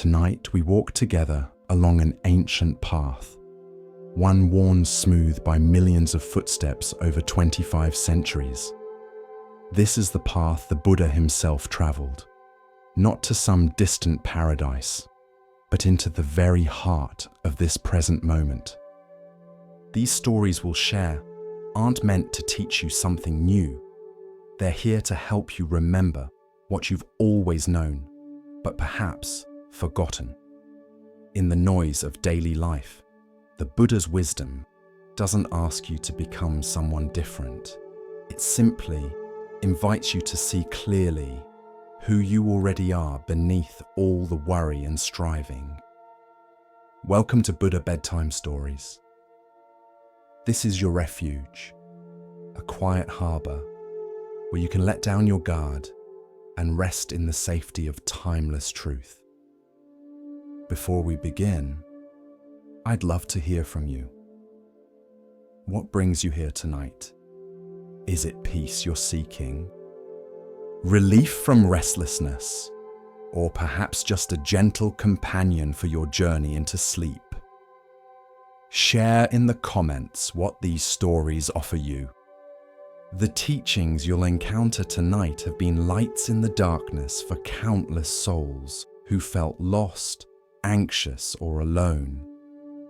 Tonight we walk together along an ancient path, one worn smooth by millions of footsteps over 25 centuries. This is the path the Buddha himself traveled, not to some distant paradise, but into the very heart of this present moment. These stories we'll share aren't meant to teach you something new. They're here to help you remember what you've always known, but perhaps forgotten. In the noise of daily life, the Buddha's wisdom doesn't ask you to become someone different. It simply invites you to see clearly who you already are beneath all the worry and striving. Welcome to Buddha Bedtime Stories. This is your refuge, a quiet harbor where you can let down your guard and rest in the safety of timeless truth. Before we begin, I'd love to hear from you. What brings you here tonight? Is it peace you're seeking? Relief from restlessness? Or perhaps just a gentle companion for your journey into sleep? Share in the comments what these stories offer you. The teachings you'll encounter tonight have been lights in the darkness for countless souls who felt lost, anxious, or alone.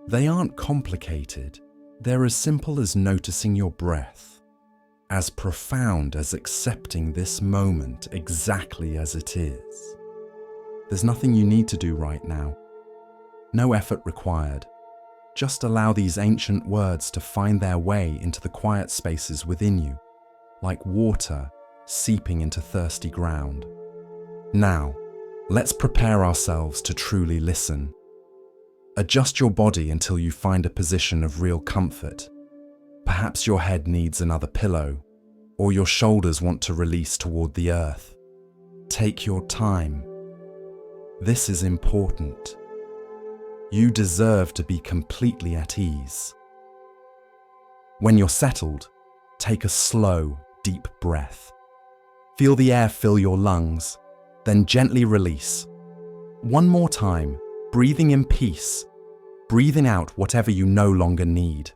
They aren't complicated. They're as simple as noticing your breath, as profound as accepting this moment exactly as it is. There's nothing you need to do right now. No effort required. Just allow these ancient words to find their way into the quiet spaces within you, like water seeping into thirsty ground. Now, let's prepare ourselves to truly listen. Adjust your body until you find a position of real comfort. Perhaps your head needs another pillow, or your shoulders want to release toward the earth. Take your time. This is important. You deserve to be completely at ease. When you're settled, take a slow, deep breath. Feel the air fill your lungs, then gently release. One more time, breathing in peace, breathing out whatever you no longer need.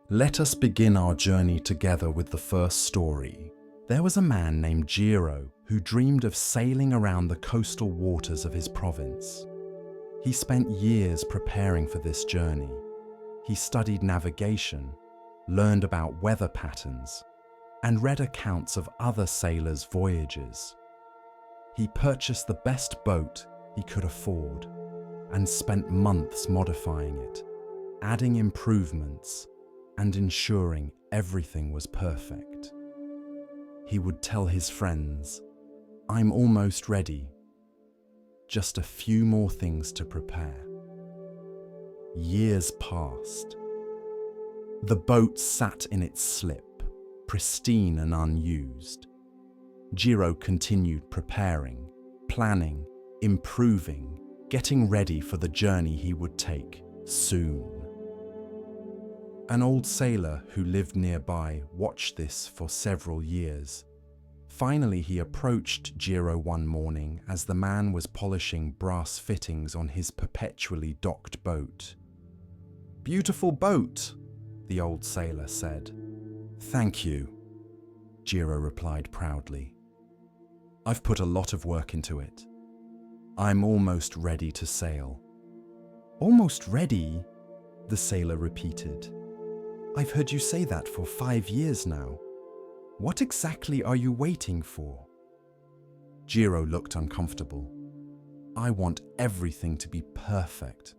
Let us begin our journey together with the first story. There was a man named Jiro who dreamed of sailing around the coastal waters of his province. He spent years preparing for this journey. He studied navigation, learned about weather patterns, and read accounts of other sailors' voyages. He purchased the best boat he could afford and spent months modifying it, adding improvements and ensuring everything was perfect. He would tell his friends, "I'm almost ready. Just a few more things to prepare." Years passed. The boat sat in its slip, pristine and unused. Jiro continued preparing, planning, improving, getting ready for the journey he would take soon. An old sailor who lived nearby watched this for several years. Finally, he approached Jiro one morning as the man was polishing brass fittings on his perpetually docked boat. "Beautiful boat," the old sailor said. "Thank you," Jiro replied proudly. "I've put a lot of work into it. I'm almost ready to sail." "Almost ready?" the sailor repeated. "I've heard you say that for 5 years now. What exactly are you waiting for?" Jiro looked uncomfortable. "I want everything to be perfect.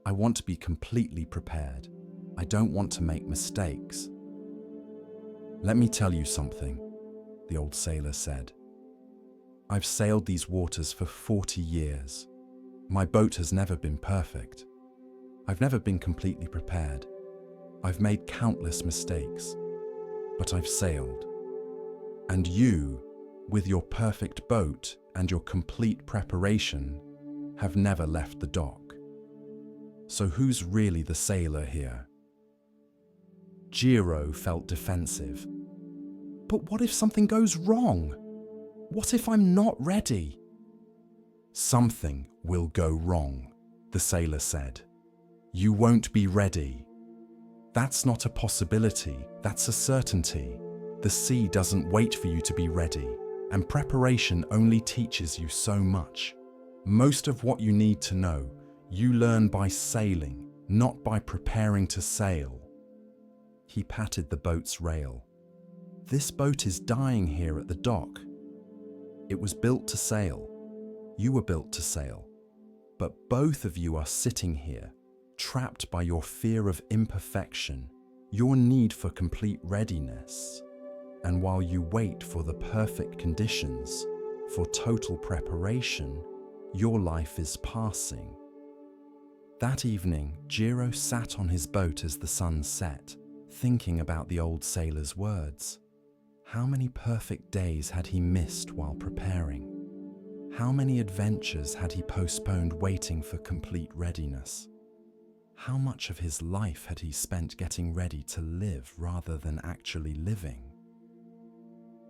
I want to be completely prepared. I don't want to make mistakes." "Let me tell you something," the old sailor said. "I've sailed these waters for 40 years. My boat has never been perfect. I've never been completely prepared. I've made countless mistakes, but I've sailed. And you, with your perfect boat and your complete preparation, have never left the dock. So who's really the sailor here?" Jiro felt defensive. "But what if something goes wrong? What if I'm not ready?" "Something will go wrong," the sailor said. "You won't be ready." "That's not a possibility, that's a certainty. The sea doesn't wait for you to be ready, and preparation only teaches you so much. Most of what you need to know, you learn by sailing, not by preparing to sail." He patted the boat's rail. "This boat is dying here at the dock. It was built to sail. You were built to sail. But both of you are sitting here, trapped by your fear of imperfection, your need for complete readiness. And while you wait for the perfect conditions, for total preparation, your life is passing." That evening, Jiro sat on his boat as the sun set, thinking about the old sailor's words. How many perfect days had he missed while preparing? How many adventures had he postponed waiting for complete readiness? How much of his life had he spent getting ready to live rather than actually living?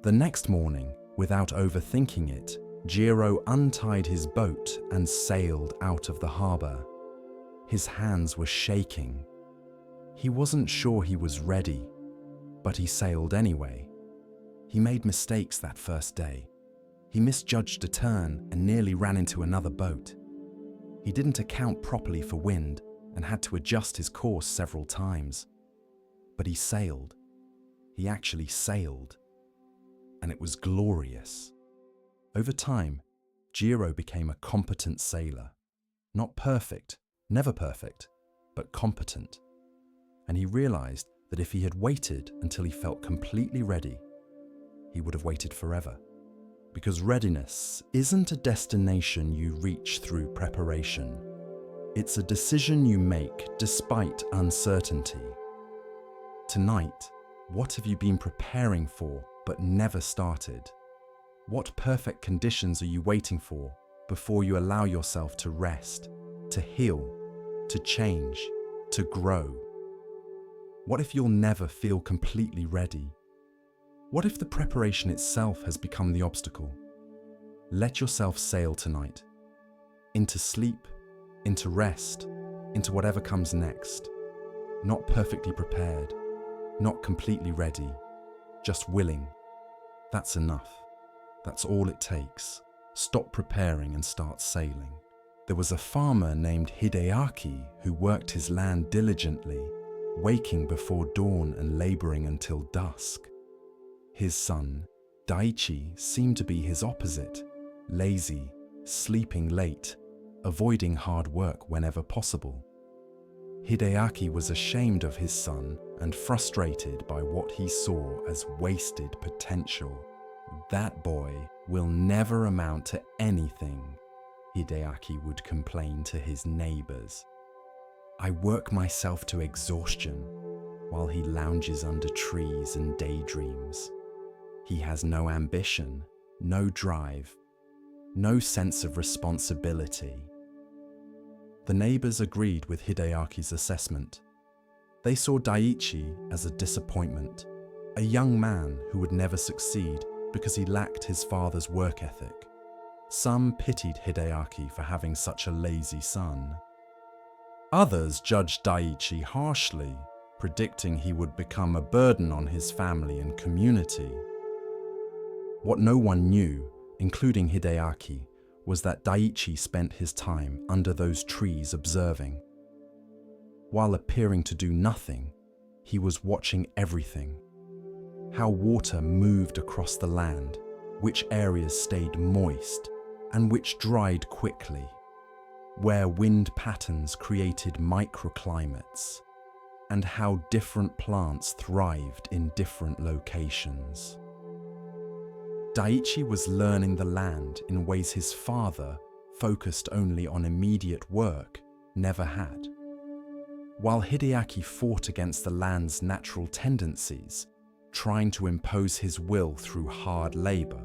The next morning, without overthinking it, Jiro untied his boat and sailed out of the harbor. His hands were shaking. He wasn't sure he was ready, but he sailed anyway. He made mistakes that first day. He misjudged a turn and nearly ran into another boat. He didn't account properly for wind and had to adjust his course several times. But he sailed. He actually sailed. And it was glorious. Over time, Jiro became a competent sailor. Not perfect, never perfect, but competent. And he realized that if he had waited until he felt completely ready, he would have waited forever. Because readiness isn't a destination you reach through preparation. It's a decision you make despite uncertainty. Tonight, what have you been preparing for but never started? What perfect conditions are you waiting for before you allow yourself to rest, to heal, to change, to grow? What if you'll never feel completely ready? What if the preparation itself has become the obstacle? Let yourself sail tonight. Into sleep, into rest, into whatever comes next. Not perfectly prepared, not completely ready, just willing. That's enough. That's all it takes. Stop preparing and start sailing. There was a farmer named Hideaki who worked his land diligently, waking before dawn and laboring until dusk. His son, Daichi, seemed to be his opposite, lazy, sleeping late, avoiding hard work whenever possible. Hideaki was ashamed of his son and frustrated by what he saw as wasted potential. "That boy will never amount to anything," Hideaki would complain to his neighbors. "I work myself to exhaustion while he lounges under trees and daydreams. He has no ambition, no drive, no sense of responsibility." The neighbors agreed with Hideaki's assessment. They saw Daichi as a disappointment, a young man who would never succeed because he lacked his father's work ethic. Some pitied Hideaki for having such a lazy son. Others judged Daichi harshly, predicting he would become a burden on his family and community. What no one knew, including Hideaki, was that Daichi spent his time under those trees observing. While appearing to do nothing, he was watching everything. How water moved across the land, which areas stayed moist, and which dried quickly. Where wind patterns created microclimates, and how different plants thrived in different locations. Daichi was learning the land in ways his father, focused only on immediate work, never had. While Hideaki fought against the land's natural tendencies, trying to impose his will through hard labor,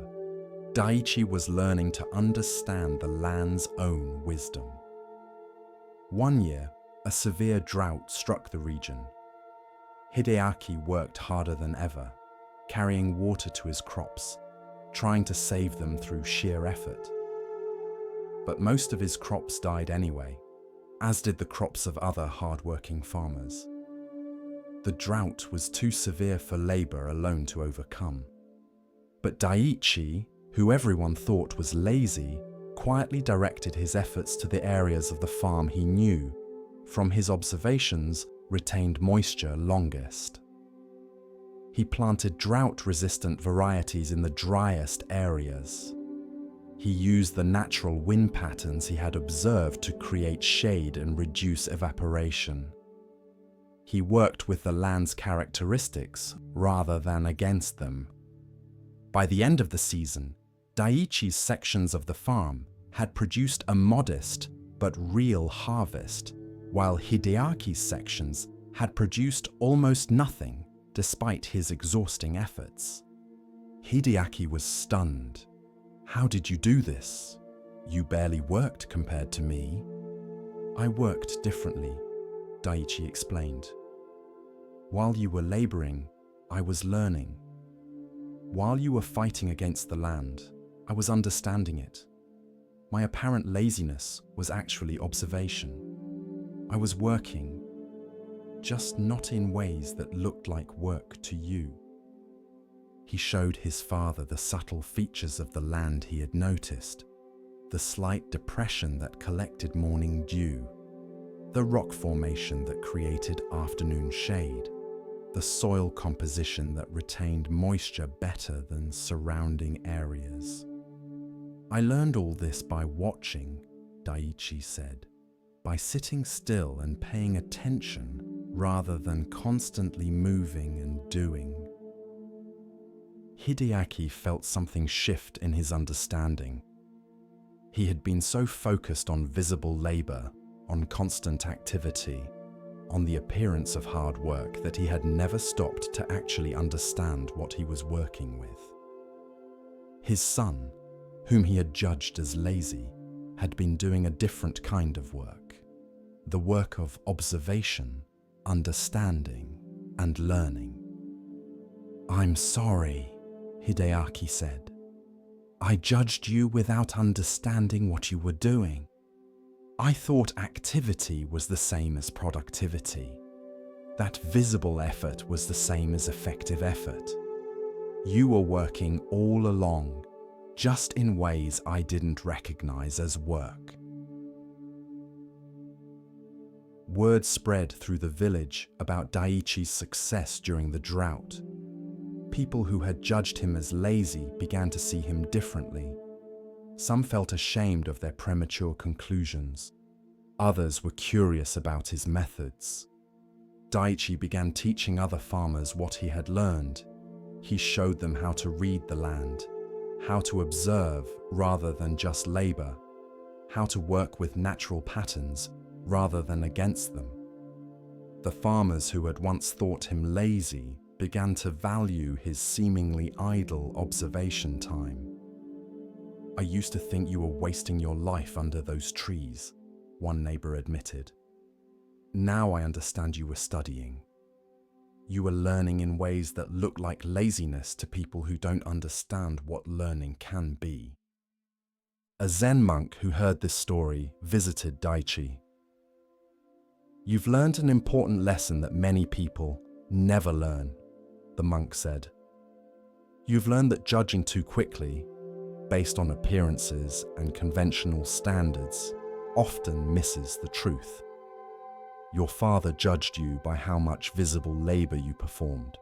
Daichi was learning to understand the land's own wisdom. One year, a severe drought struck the region. Hideaki worked harder than ever, carrying water to his crops, trying to save them through sheer effort. but most of his crops died anyway, as did the crops of other hard-working farmers. The drought was too severe for labor alone to overcome. But Daiichi, who everyone thought was lazy, quietly directed his efforts to the areas of the farm he knew, from his observations, retained moisture longest. He planted drought-resistant varieties in the driest areas. He used the natural wind patterns he had observed to create shade and reduce evaporation. He worked with the land's characteristics rather than against them. By the end of the season, Daiichi's sections of the farm had produced a modest but real harvest, while Hideaki's sections had produced almost nothing despite his exhausting efforts. Hideaki was stunned. "How did you do this? You barely worked compared to me." "I worked differently," Daiichi explained. "While you were laboring, I was learning. While you were fighting against the land, I was understanding it. My apparent laziness was actually observation. I was working, just not in ways that looked like work to you." He showed his father the subtle features of the land he had noticed, the slight depression that collected morning dew, the rock formation that created afternoon shade, the soil composition that retained moisture better than surrounding areas. "I learned all this by watching," Daiichi said, "by sitting still and paying attention rather than constantly moving and doing." Hideaki felt something shift in his understanding. He had been so focused on visible labor, on constant activity, on the appearance of hard work that he had never stopped to actually understand what he was working with. His son, whom he had judged as lazy, had been doing a different kind of work, the work of observation, understanding, and learning. "I'm sorry," Hideaki said. "I judged you without understanding what you were doing. I thought activity was the same as productivity, that visible effort was the same as effective effort. You were working all along, just in ways I didn't recognize as work." Word spread through the village about Daiichi's success during the drought. People who had judged him as lazy began to see him differently. Some felt ashamed of their premature conclusions. Others were curious about his methods. Daiichi began teaching other farmers what he had learned. He showed them how to read the land, how to observe rather than just labor, how to work with natural patterns rather than against them. The farmers who had once thought him lazy began to value his seemingly idle observation time. "I used to think you were wasting your life under those trees," one neighbor admitted. "Now I understand you were studying. You were learning in ways that look like laziness to people who don't understand what learning can be." A Zen monk who heard this story visited Daiichi. "You've learned an important lesson that many people never learn," the monk said. "You've learned that judging too quickly, based on appearances and conventional standards, often misses the truth. Your father judged you by how much visible labor you performed,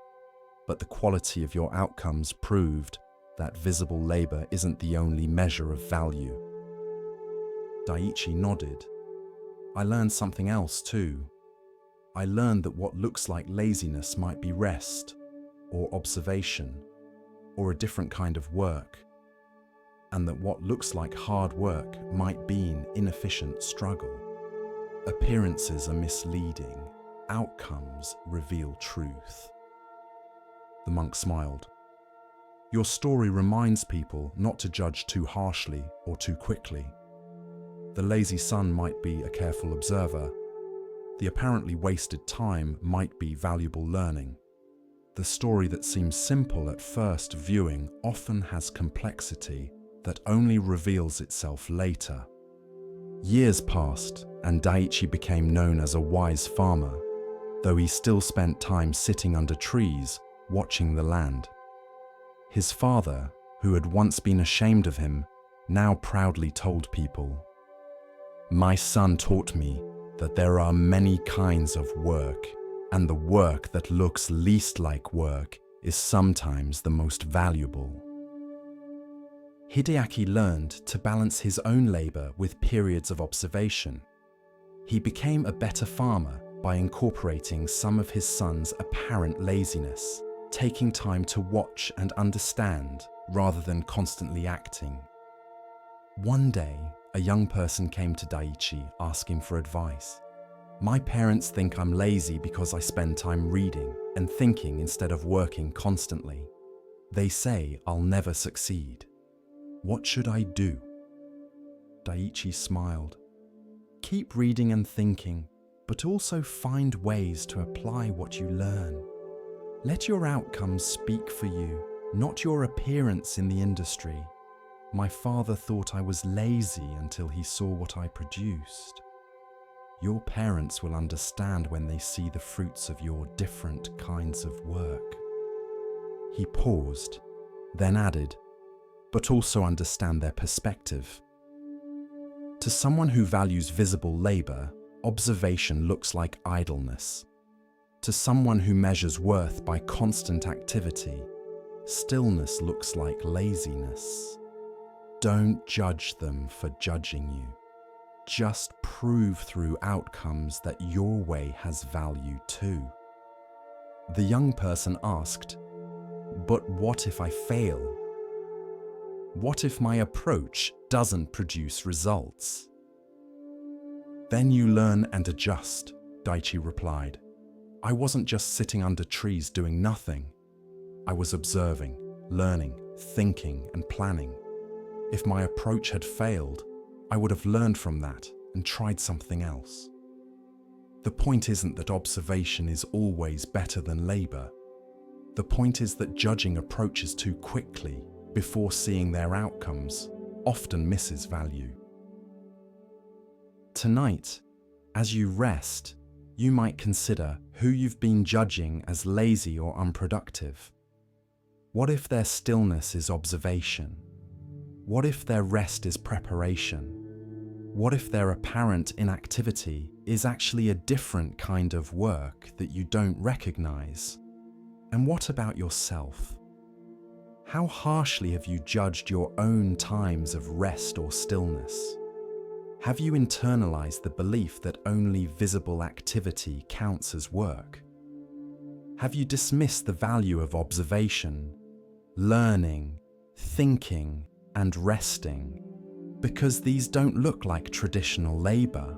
but the quality of your outcomes proved that visible labor isn't the only measure of value." Daiichi nodded. "I learned something else too. I learned that what looks like laziness might be rest, or observation, or a different kind of work, and that what looks like hard work might be an inefficient struggle. Appearances are misleading, outcomes reveal truth." The monk smiled. "Your story reminds people not to judge too harshly or too quickly. The lazy son might be a careful observer. The apparently wasted time might be valuable learning. The story that seems simple at first viewing often has complexity that only reveals itself later." Years passed, and Daiichi became known as a wise farmer, though he still spent time sitting under trees, watching the land. His father, who had once been ashamed of him, now proudly told people, "My son taught me that there are many kinds of work, and the work that looks least like work is sometimes the most valuable." Hideaki learned to balance his own labor with periods of observation. He became a better farmer by incorporating some of his son's apparent laziness, taking time to watch and understand rather than constantly acting. One day, a young person came to Daiichi asking for advice. "My parents think I'm lazy because I spend time reading and thinking instead of working constantly. They say I'll never succeed. What should I do?" Daiichi smiled. "Keep reading and thinking, but also find ways to apply what you learn. Let your outcomes speak for you, not your appearance in the industry. My father thought I was lazy until he saw what I produced. Your parents will understand when they see the fruits of your different kinds of work." He paused, then added, "But also understand their perspective. To someone who values visible labor, observation looks like idleness. To someone who measures worth by constant activity, stillness looks like laziness. Don't judge them for judging you. Just prove through outcomes that your way has value too." The young person asked, "But what if I fail? What if my approach doesn't produce results?" "Then you learn and adjust," Daiichi replied. "I wasn't just sitting under trees doing nothing. I was observing, learning, thinking, and planning. If my approach had failed, I would have learned from that and tried something else." The point isn't that observation is always better than labor. The point is that judging approaches too quickly before seeing their outcomes often misses value. Tonight, as you rest, you might consider who you've been judging as lazy or unproductive. What if their stillness is observation? What if their rest is preparation? What if their apparent inactivity is actually a different kind of work that you don't recognize? And what about yourself? How harshly have you judged your own times of rest or stillness? Have you internalized the belief that only visible activity counts as work? Have you dismissed the value of observation, learning, thinking, and resting because these don't look like traditional labor?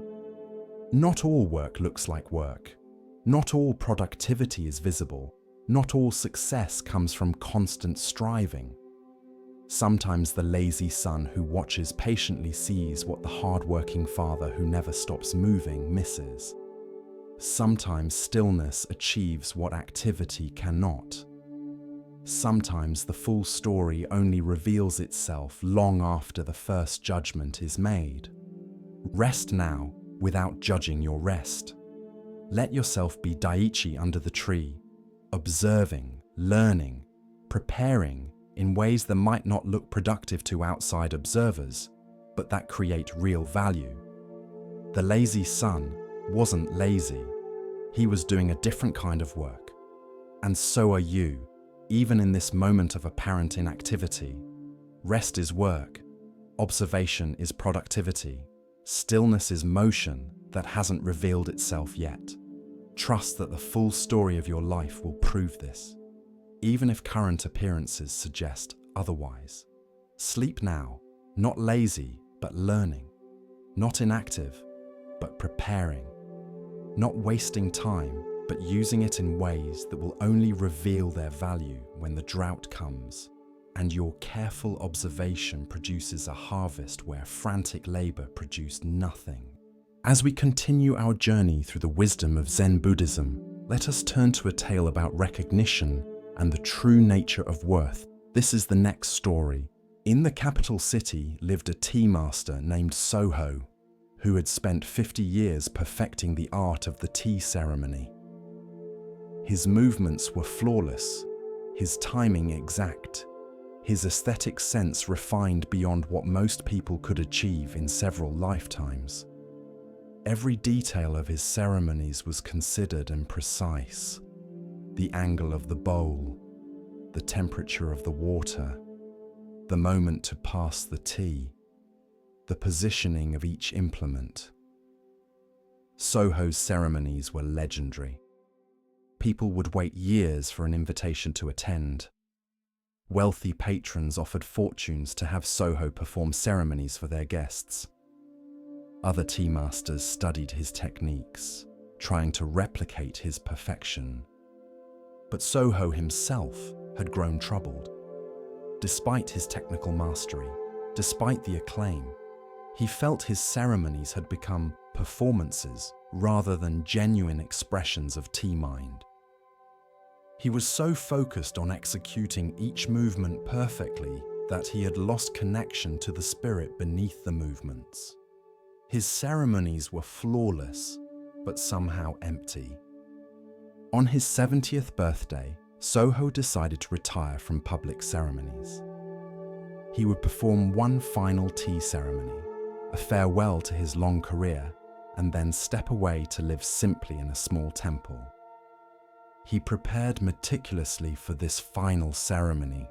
Not all work looks like work. Not all productivity is visible. Not all success comes from constant striving. Sometimes the lazy son who watches patiently sees what the hard-working father who never stops moving misses. Sometimes stillness achieves what activity cannot. Sometimes the full story only reveals itself long after the first judgment is made. Rest now without judging your rest. Let yourself be Daiichi under the tree, observing, learning, preparing in ways that might not look productive to outside observers, but that create real value. The lazy son wasn't lazy. He was doing a different kind of work. And so are you, even in this moment of apparent inactivity. Rest is work. Observation is productivity. Stillness is motion that hasn't revealed itself yet. Trust that the full story of your life will prove this, even if current appearances suggest otherwise. Sleep now, not lazy, but learning. Not inactive, but preparing. Not wasting time, but using it in ways that will only reveal their value when the drought comes, and your careful observation produces a harvest where frantic labor produced nothing. As we continue our journey through the wisdom of Zen Buddhism, let us turn to a tale about recognition and the true nature of worth. This is the next story. In the capital city lived a tea master named Soho, who had spent 50 years perfecting the art of the tea ceremony. His movements were flawless, his timing exact, his aesthetic sense refined beyond what most people could achieve in several lifetimes. Every detail of his ceremonies was considered and precise. The angle of the bowl, the temperature of the water, the moment to pass the tea, the positioning of each implement. Soho's ceremonies were legendary. People would wait years for an invitation to attend. Wealthy patrons offered fortunes to have Soho perform ceremonies for their guests. Other tea masters studied his techniques, trying to replicate his perfection. But Soho himself had grown troubled. Despite his technical mastery, despite the acclaim, he felt his ceremonies had become performances rather than genuine expressions of tea mind. He was so focused on executing each movement perfectly that he had lost connection to the spirit beneath the movements. His ceremonies were flawless, but somehow empty. On his 70th birthday, Soho decided to retire from public ceremonies. He would perform one final tea ceremony, a farewell to his long career, and then step away to live simply in a small temple. He prepared meticulously for this final ceremony.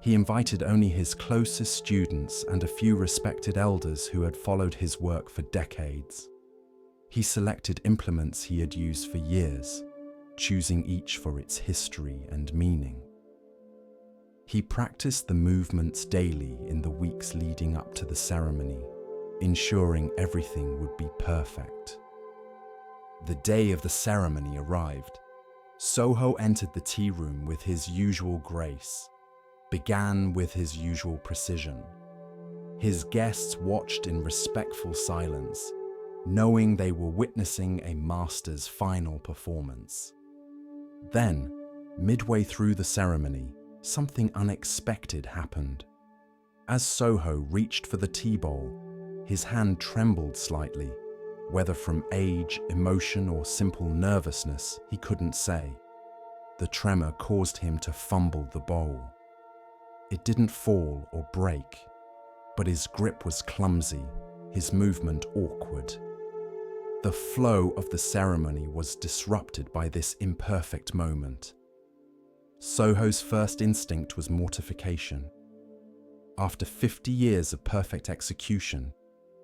He invited only his closest students and a few respected elders who had followed his work for decades. He selected implements he had used for years, choosing each for its history and meaning. He practiced the movements daily in the weeks leading up to the ceremony, ensuring everything would be perfect. The day of the ceremony arrived. Soho entered the tea room with his usual grace, began with his usual precision. His guests watched in respectful silence, knowing they were witnessing a master's final performance. Then, midway through the ceremony, something unexpected happened. As Soho reached for the tea bowl, his hand trembled slightly. Whether from age, emotion, or simple nervousness, he couldn't say. The tremor caused him to fumble the bowl. It didn't fall or break, but his grip was clumsy, his movement awkward. The flow of the ceremony was disrupted by this imperfect moment. Soho's first instinct was mortification. After 50 years of perfect execution,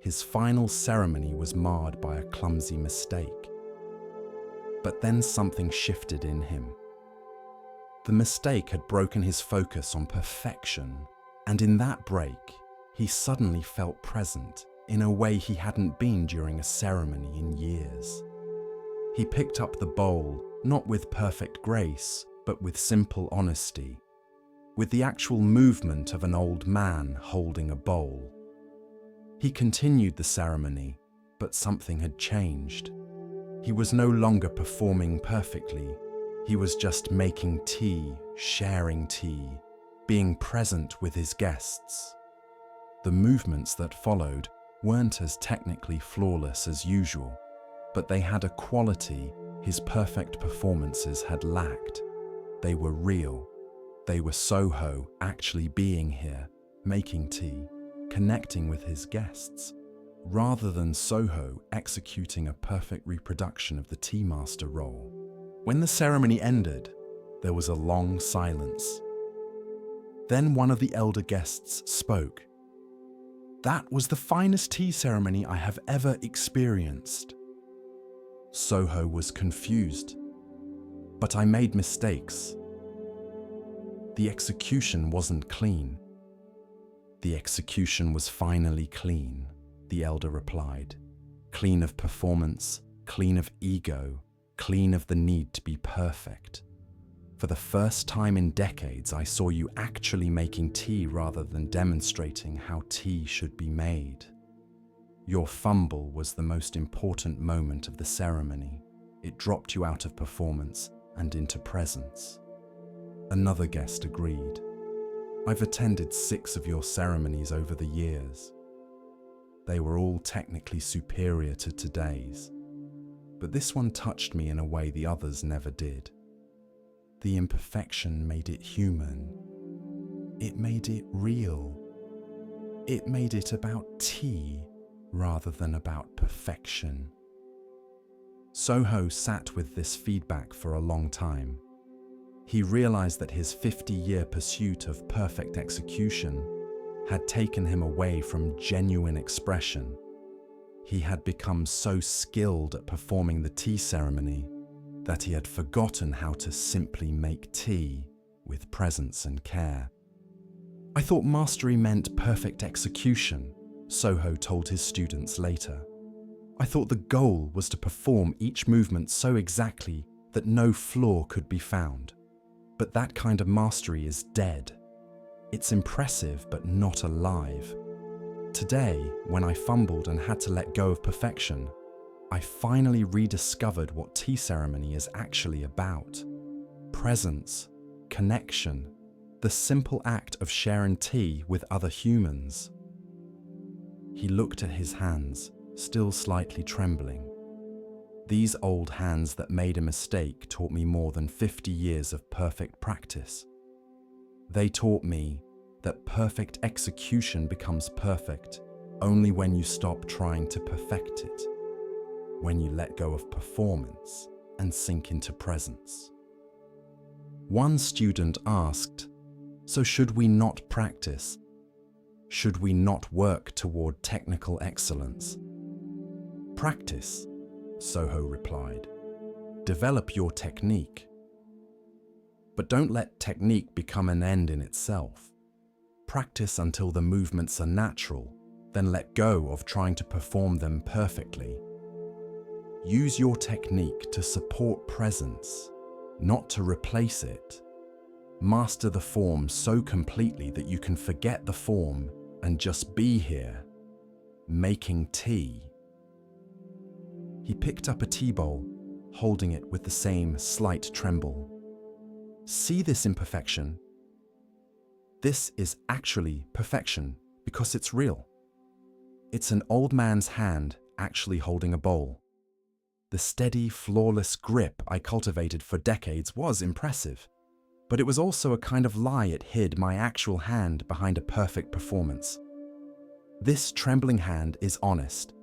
his final ceremony was marred by a clumsy mistake. But then something shifted in him. The mistake had broken his focus on perfection, and in that break, he suddenly felt present in a way he hadn't been during a ceremony in years. He picked up the bowl, not with perfect grace, but with simple honesty, with the actual movement of an old man holding a bowl. He continued the ceremony, but something had changed. He was no longer performing perfectly. He was just making tea, sharing tea, being present with his guests. The movements that followed weren't as technically flawless as usual, but they had a quality his perfect performances had lacked. They were real. They were Soho actually being here, making tea, connecting with his guests, rather than Soho executing a perfect reproduction of the tea master role. When the ceremony ended, there was a long silence. Then one of the elder guests spoke. "That was the finest tea ceremony I have ever experienced." Soho was confused. "But I made mistakes. The execution wasn't clean." "The execution was finally clean," the elder replied. "Clean of performance, clean of ego, clean of the need to be perfect. For the first time in decades, I saw you actually making tea rather than demonstrating how tea should be made. Your fumble was the most important moment of the ceremony. It dropped you out of performance and into presence." Another guest agreed. "I've attended 6 of your ceremonies over the years. They were all technically superior to today's. But this one touched me in a way the others never did. The imperfection made it human. It made it real. It made it about tea rather than about perfection. Soho sat with this feedback for a long time. He realized that his 50-year pursuit of perfect execution had taken him away from genuine expression. He had become so skilled at performing the tea ceremony that he had forgotten how to simply make tea with presence and care. I thought mastery meant perfect execution, Soho told his students later. I thought the goal was to perform each movement so exactly that no flaw could be found. But that kind of mastery is dead. It's impressive but not alive. Today, when I fumbled and had to let go of perfection, I finally rediscovered what tea ceremony is actually about. Presence, connection, the simple act of sharing tea with other humans. He looked at his hands, still slightly trembling. These old hands that made a mistake taught me more than 50 years of perfect practice. They taught me that perfect execution becomes perfect only when you stop trying to perfect it, when you let go of performance and sink into presence. One student asked, "So should we not practice? Should we not work toward technical excellence?" "Practice," Soho replied. "Develop your technique. But don't let technique become an end in itself. Practice until the movements are natural, then let go of trying to perform them perfectly. Use your technique to support presence, not to replace it. Master the form so completely that you can forget the form and just be here, making tea." He picked up a tea bowl, holding it with the same slight tremble. "See this imperfection? This is actually perfection because it's real. It's an old man's hand actually holding a bowl. The steady, flawless grip I cultivated for decades was impressive, but it was also a kind of lie it hid my actual hand behind a perfect performance. This trembling hand is honest,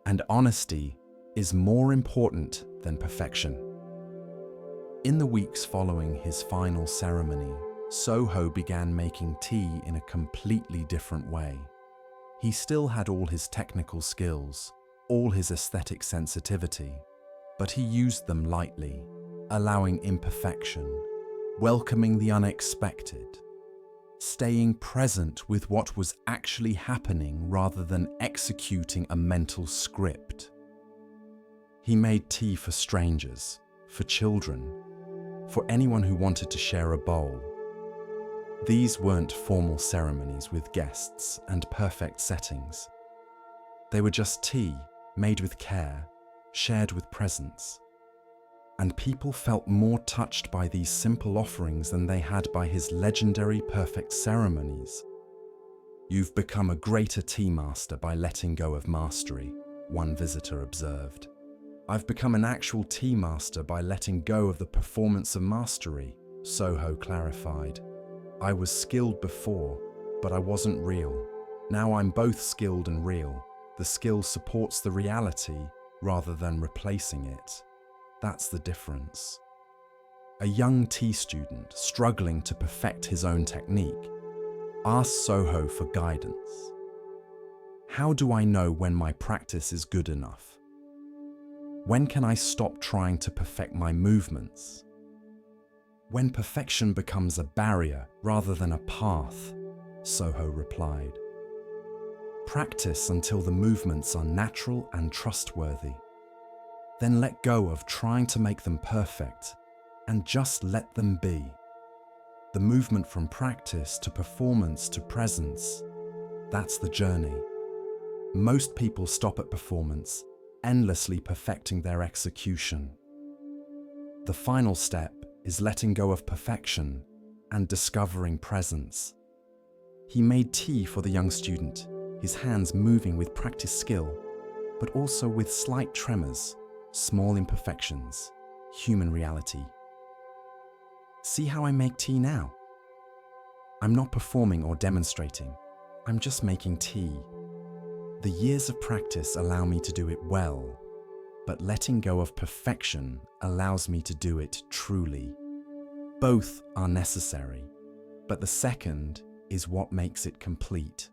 and honesty is more important than perfection." In the weeks following his final ceremony, Soho began making tea in a completely different way. He still had all his technical skills, all his aesthetic sensitivity, but he used them lightly, allowing imperfection, welcoming the unexpected, staying present with what was actually happening rather than executing a mental script. He made tea for strangers, for children, for anyone who wanted to share a bowl. These weren't formal ceremonies with guests and perfect settings. They were just tea, made with care, shared with presence. And people felt more touched by these simple offerings than they had by his legendary perfect ceremonies. "You've become a greater tea master by letting go of mastery," one visitor observed. "I've become an actual tea master by letting go of the performance of mastery," Soho clarified. "I was skilled before, but I wasn't real. Now I'm both skilled and real. The skill supports the reality rather than replacing it. That's the difference." A young tea student struggling to perfect his own technique asked Soho for guidance. "How do I know when my practice is good enough? When can I stop trying to perfect my movements?" "When perfection becomes a barrier rather than a path," Soho replied. "Practice until the movements are natural and trustworthy. Then let go of trying to make them perfect and just let them be. The movement from practice to performance to presence, that's the journey. Most people stop at performance, endlessly perfecting their execution. The final step is letting go of perfection and discovering presence." He made tea for the young student, his hands moving with practiced skill, but also with slight tremors, small imperfections, human reality. See how I make tea now? I'm not performing or demonstrating. I'm just making tea. The years of practice allow me to do it well, but letting go of perfection allows me to do it truly. Both are necessary, but the second is what makes it complete.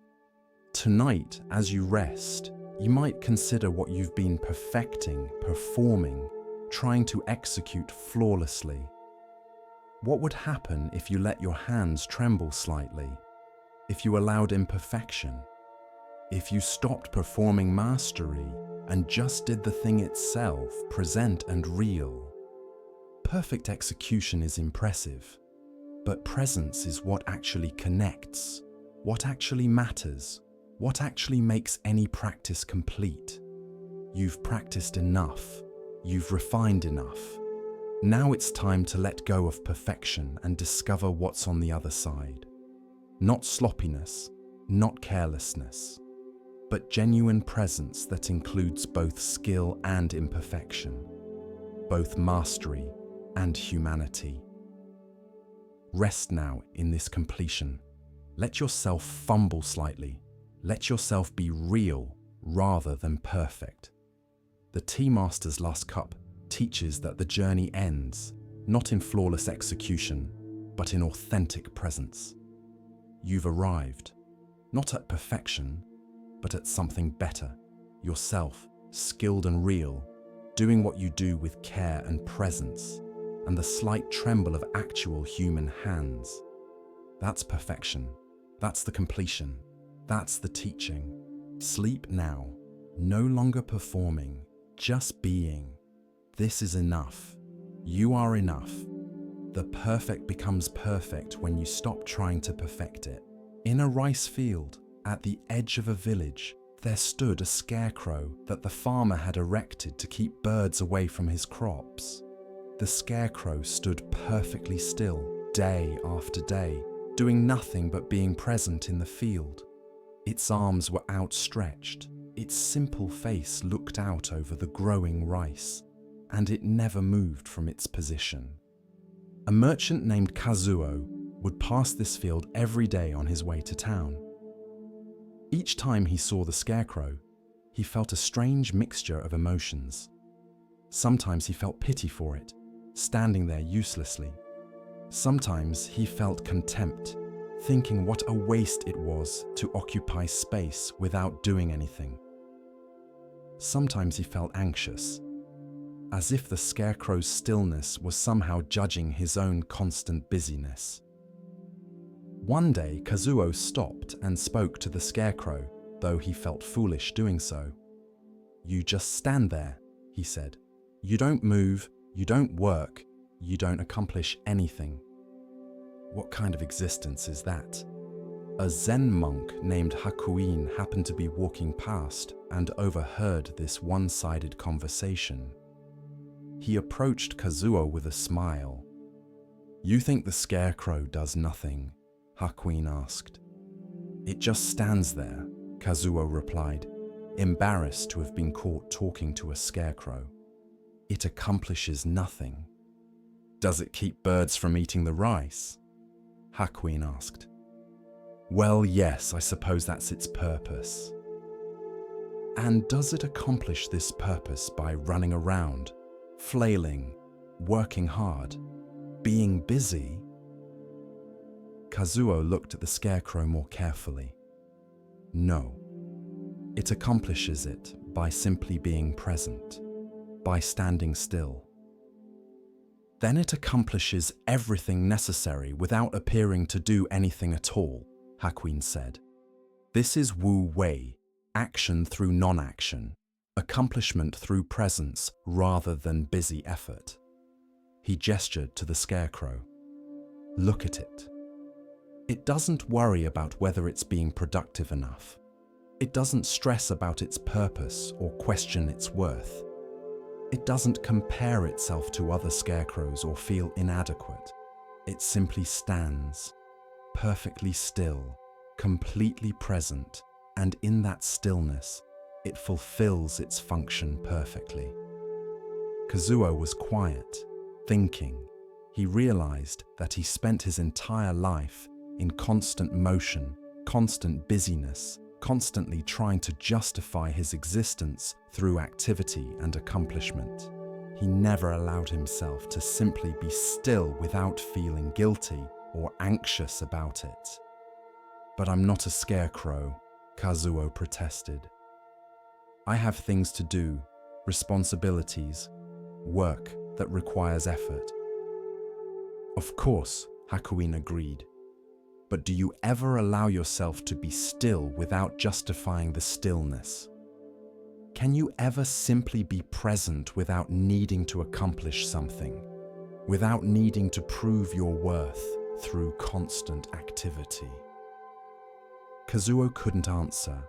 Tonight, as you rest, you might consider what you've been perfecting, performing, trying to execute flawlessly. What would happen if you let your hands tremble slightly? If you allowed imperfection? If you stopped performing mastery and just did the thing itself, present and real? Perfect execution is impressive, but presence is what actually connects, what actually matters, what actually makes any practice complete. You've practiced enough, you've refined enough. Now it's time to let go of perfection and discover what's on the other side. Not sloppiness, not carelessness, but genuine presence that includes both skill and imperfection, both mastery and humanity. Rest now in this completion. Let yourself fumble slightly. Let yourself be real rather than perfect. The Tea Master's Last Cup teaches that the journey ends not in flawless execution, but in authentic presence. You've arrived, not at perfection, but at something better, yourself, skilled and real, doing what you do with care and presence, and the slight tremble of actual human hands. That's perfection. That's the completion. That's the teaching. Sleep now, no longer performing, just being. This is enough. You are enough. The perfect becomes perfect when you stop trying to perfect it. In a rice field, at the edge of a village, there stood a scarecrow that the farmer had erected to keep birds away from his crops. The scarecrow stood perfectly still, day after day, doing nothing but being present in the field. Its arms were outstretched, its simple face looked out over the growing rice, and it never moved from its position. A merchant named Kazuo would pass this field every day on his way to town. Each time he saw the scarecrow, he felt a strange mixture of emotions. Sometimes he felt pity for it, standing there uselessly. Sometimes he felt contempt, thinking what a waste it was to occupy space without doing anything. Sometimes he felt anxious, as if the scarecrow's stillness was somehow judging his own constant busyness. One day, Kazuo stopped and spoke to the scarecrow, though he felt foolish doing so. "You just stand there," he said. "You don't move, you don't work, you don't accomplish anything." What kind of existence is that? A Zen monk named Hakuin happened to be walking past and overheard this one-sided conversation. He approached Kazuo with a smile. "You think the scarecrow does nothing?" Hakuin asked. "It just stands there," Kazuo replied, embarrassed to have been caught talking to a scarecrow. "It accomplishes nothing." "Does it keep birds from eating the rice?" Hakuin asked. "Well, yes, I suppose that's its purpose." "And does it accomplish this purpose by running around, flailing, working hard, being busy?" Kazuo looked at the scarecrow more carefully. "No. It accomplishes it by simply being present, by standing still." "Then it accomplishes everything necessary without appearing to do anything at all," Hakuin said. "This is Wu Wei, action through non-action, accomplishment through presence rather than busy effort." He gestured to the scarecrow. "Look at it. It doesn't worry about whether it's being productive enough. It doesn't stress about its purpose or question its worth. It doesn't compare itself to other scarecrows or feel inadequate. It simply stands, perfectly still, completely present, and in that stillness, it fulfills its function perfectly. Kazuo was quiet, thinking. He realized that he spent his entire life in constant motion, constant busyness, constantly trying to justify his existence through activity and accomplishment. He never allowed himself to simply be still without feeling guilty or anxious about it. "But I'm not a scarecrow," Kazuo protested. "I have things to do, responsibilities, work that requires effort." "Of course," Hakuin agreed. "But do you ever allow yourself to be still without justifying the stillness? Can you ever simply be present without needing to accomplish something, without needing to prove your worth through constant activity?" Kazuo couldn't answer.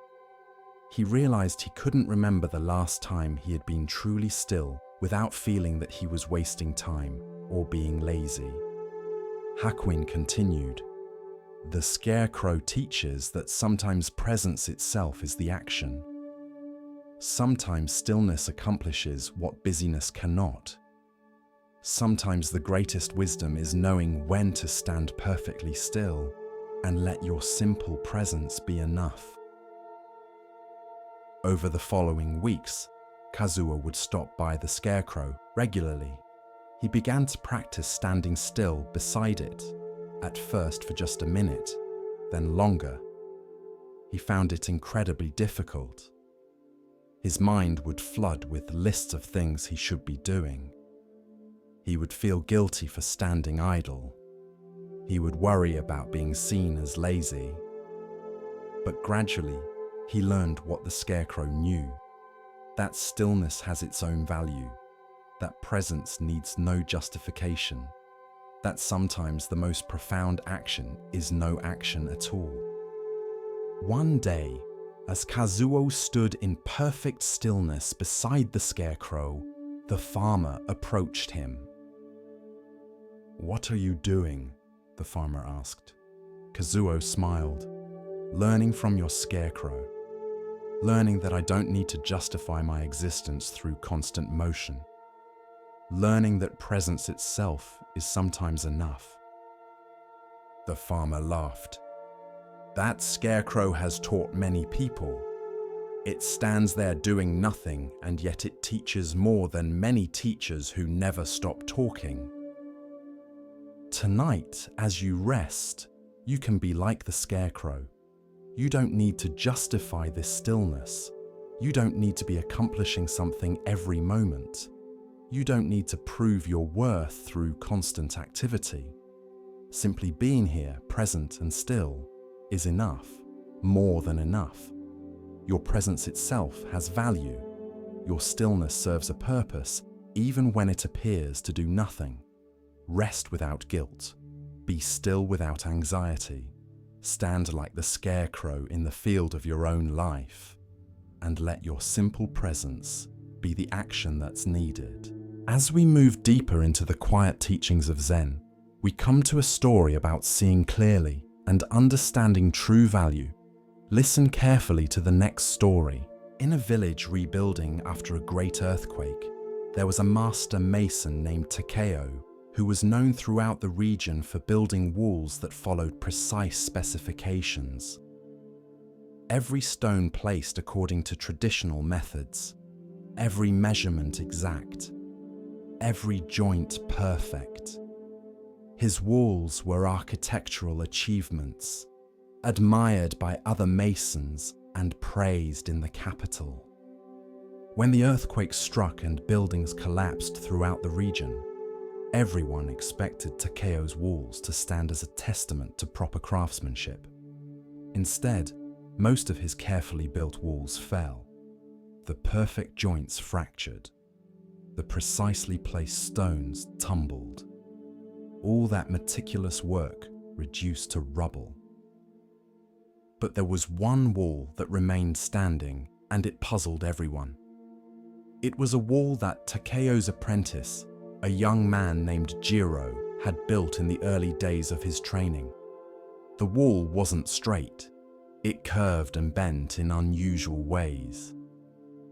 He realized he couldn't remember the last time he had been truly still without feeling that he was wasting time or being lazy. Hakuin continued, "The scarecrow teaches that sometimes presence itself is the action. Sometimes stillness accomplishes what busyness cannot. Sometimes the greatest wisdom is knowing when to stand perfectly still and let your simple presence be enough." Over the following weeks, Kazuo would stop by the scarecrow regularly. He began to practice standing still beside it, at first for just a minute, then longer. He found it incredibly difficult. His mind would flood with lists of things he should be doing. He would feel guilty for standing idle. He would worry about being seen as lazy. But gradually, he learned what the scarecrow knew: that stillness has its own value, that presence needs no justification, that sometimes the most profound action is no action at all. One day, as Kazuo stood in perfect stillness beside the scarecrow, the farmer approached him. "What are you doing?" the farmer asked. Kazuo smiled. "Learning from your scarecrow. Learning that I don't need to justify my existence through constant motion. Learning that presence itself is sometimes enough." The farmer laughed. "That scarecrow has taught many people. It stands there doing nothing, and yet it teaches more than many teachers who never stop talking. Tonight, as you rest, you can be like the scarecrow. You don't need to justify this stillness. You don't need to be accomplishing something every moment. You don't need to prove your worth through constant activity. Simply being here, present and still, is enough, more than enough. Your presence itself has value. Your stillness serves a purpose, even when it appears to do nothing. Rest without guilt. Be still without anxiety. Stand like the scarecrow in the field of your own life, and let your simple presence be the action that's needed." As we move deeper into the quiet teachings of Zen, we come to a story about seeing clearly and understanding true value. Listen carefully to the next story. In a village rebuilding after a great earthquake, there was a master mason named Takeo who was known throughout the region for building walls that followed precise specifications. Every stone placed according to traditional methods, every measurement exact, every joint perfect. His walls were architectural achievements, admired by other masons and praised in the capital. When the earthquake struck and buildings collapsed throughout the region, everyone expected Takeo's walls to stand as a testament to proper craftsmanship. Instead, most of his carefully built walls fell. The perfect joints fractured. The precisely placed stones tumbled. All that meticulous work reduced to rubble. But there was one wall that remained standing, and it puzzled everyone. It was a wall that Takeo's apprentice, a young man named Jiro, had built in the early days of his training. The wall wasn't straight. It curved and bent in unusual ways.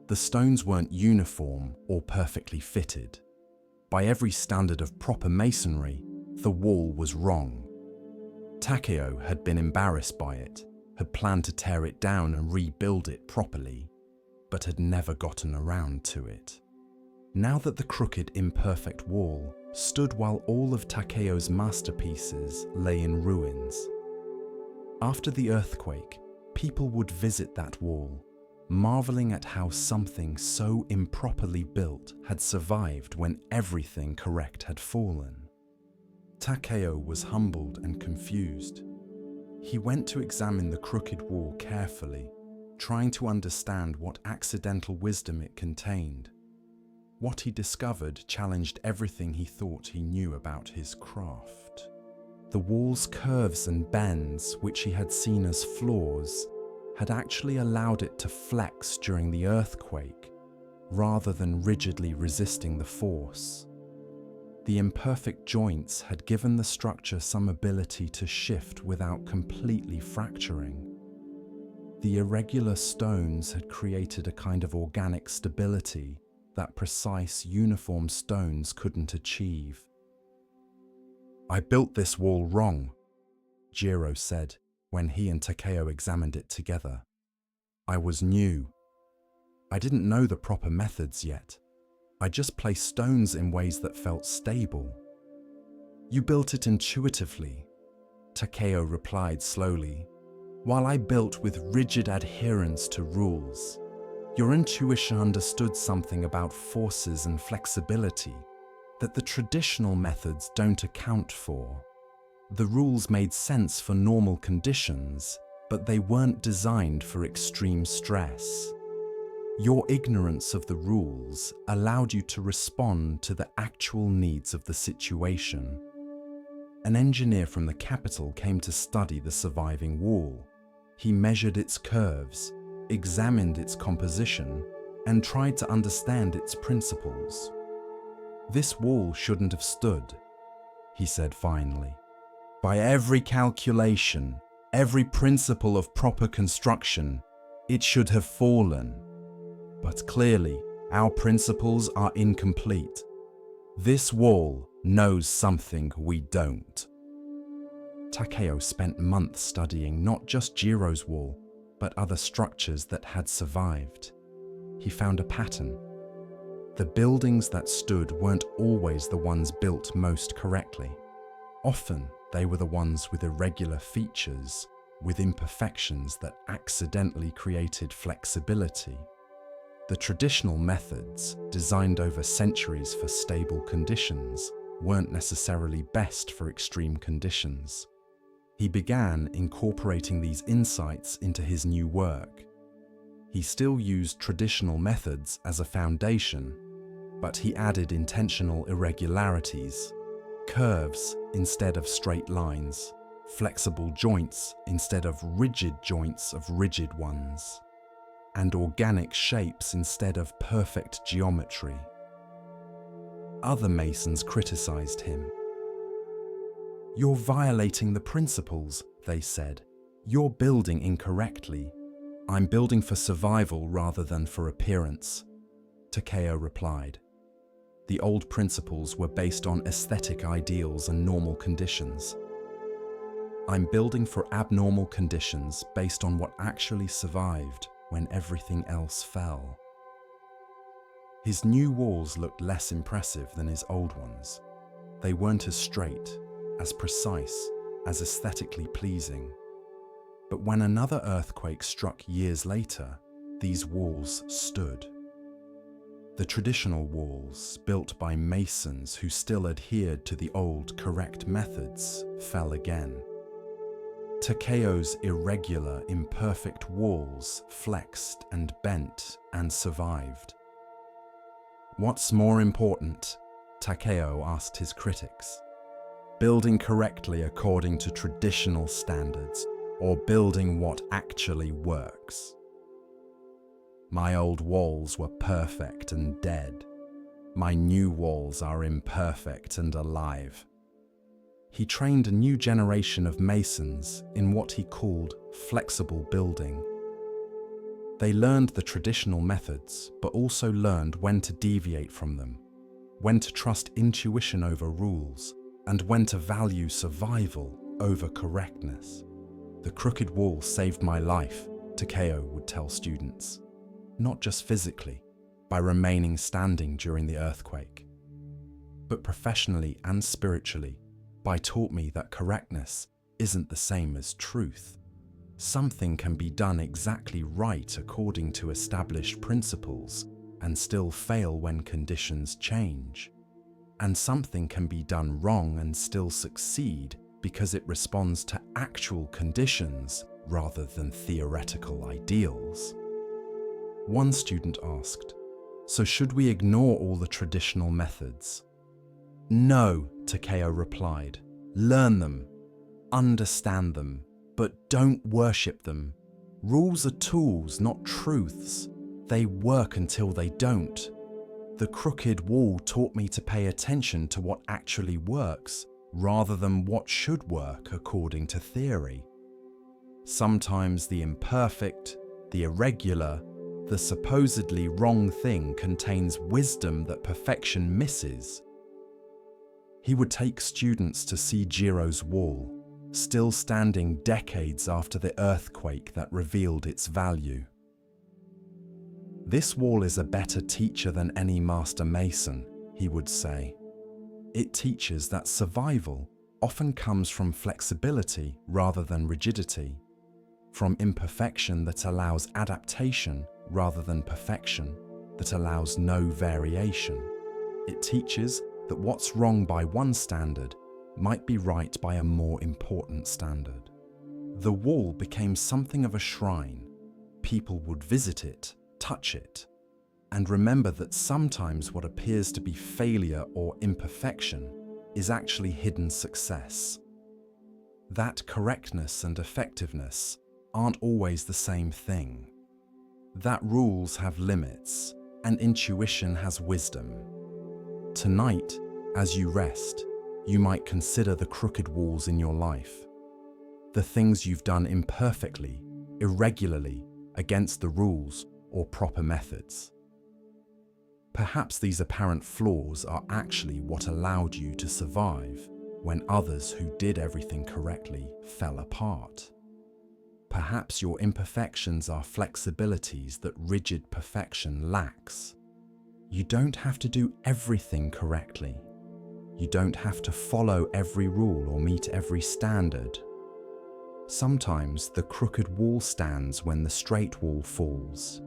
The stones weren't uniform or perfectly fitted. By every standard of proper masonry, the wall was wrong. Takeo had been embarrassed by it, had planned to tear it down and rebuild it properly, but had never gotten around to it. Now that the crooked, imperfect wall stood while all of Takeo's masterpieces lay in ruins. After the earthquake, people would visit that wall, marveling at how something so improperly built had survived when everything correct had fallen. Takeo was humbled and confused. He went to examine the crooked wall carefully, trying to understand what accidental wisdom it contained. What he discovered challenged everything he thought he knew about his craft. The wall's curves and bends, which he had seen as flaws, had actually allowed it to flex during the earthquake, rather than rigidly resisting the force. The imperfect joints had given the structure some ability to shift without completely fracturing. The irregular stones had created a kind of organic stability that precise, uniform stones couldn't achieve. "I built this wall wrong," Jiro said when he and Takeo examined it together. "I was new. I didn't know the proper methods yet. I just placed stones in ways that felt stable." "You built it intuitively," Takeo replied slowly, "while I built with rigid adherence to rules. Your intuition understood something about forces and flexibility that the traditional methods don't account for. The rules made sense for normal conditions, but they weren't designed for extreme stress. Your ignorance of the rules allowed you to respond to the actual needs of the situation." An engineer from the capital came to study the surviving wall. He measured its curves, examined its composition, and tried to understand its principles. "This wall shouldn't have stood," he said finally. "By every calculation, every principle of proper construction, it should have fallen. But clearly, our principles are incomplete. This wall knows something we don't." Takeo spent months studying not just Jiro's wall, but other structures that had survived. He found a pattern. The buildings that stood weren't always the ones built most correctly. Often, they were the ones with irregular features, with imperfections that accidentally created flexibility. The traditional methods, designed over centuries for stable conditions, weren't necessarily best for extreme conditions. He began incorporating these insights into his new work. He still used traditional methods as a foundation, but he added intentional irregularities, curves instead of straight lines, flexible joints instead of rigid joints of rigid ones, and organic shapes instead of perfect geometry. Other masons criticized him. "You're violating the principles," they said. "You're building incorrectly." "I'm building for survival rather than for appearance," Takeo replied. The old principles were based on aesthetic ideals and normal conditions. "I'm building for abnormal conditions based on what actually survived when everything else fell." His new walls looked less impressive than his old ones. They weren't as straight, as precise, as aesthetically pleasing. But when another earthquake struck years later, these walls stood. The traditional walls, built by masons who still adhered to the old, correct methods, fell again. Takeo's irregular, imperfect walls flexed and bent and survived. "What's more important?" Takeo asked his critics. "Building correctly according to traditional standards, or building what actually works?" "My old walls were perfect and dead. My new walls are imperfect and alive." he trained a new generation of masons in what he called flexible building. They learned the traditional methods, but also learned when to deviate from them, when to trust intuition over rules, and when to value survival over correctness. The crooked wall saved my life, Takeo would tell students. Not just physically, by remaining standing during the earthquake, but professionally and spiritually, by taught me that correctness isn't the same as truth. Something can be done exactly right according to established principles and still fail when conditions change. And something can be done wrong and still succeed because it responds to actual conditions rather than theoretical ideals. One student asked, "So should we ignore all the traditional methods?" "No," Takeo replied. "Learn them, understand them, but don't worship them. Rules are tools, not truths. They work until they don't. The crooked wall taught me to pay attention to what actually works, rather than what should work according to theory. Sometimes the imperfect, the irregular, the supposedly wrong thing contains wisdom that perfection misses." He would take students to see Jiro's wall, still standing decades after the earthquake that revealed its value. "This wall is a better teacher than any master mason," he would say. "It teaches that survival often comes from flexibility rather than rigidity, from imperfection that allows adaptation rather than perfection that allows no variation. It teaches that what's wrong by one standard might be right by a more important standard." The wall became something of a shrine. People would visit it, touch it, and remember that sometimes what appears to be failure or imperfection is actually hidden success. That correctness and effectiveness aren't always the same thing. That rules have limits, and intuition has wisdom. Tonight, as you rest, you might consider the crooked walls in your life, the things you've done imperfectly, irregularly, against the rules or proper methods. Perhaps these apparent flaws are actually what allowed you to survive when others who did everything correctly fell apart. Perhaps your imperfections are flexibilities that rigid perfection lacks. You don't have to do everything correctly. You don't have to follow every rule or meet every standard. Sometimes the crooked wall stands when the straight wall falls.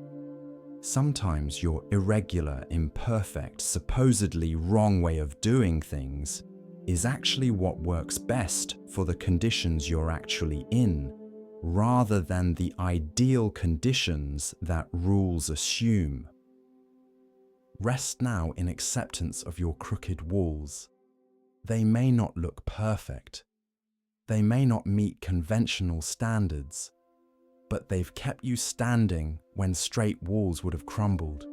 Sometimes your irregular, imperfect, supposedly wrong way of doing things is actually what works best for the conditions you're actually in, rather than the ideal conditions that rules assume. Rest now in acceptance of your crooked walls. They may not look perfect. They may not meet conventional standards, but they've kept you standing when straight walls would have crumbled.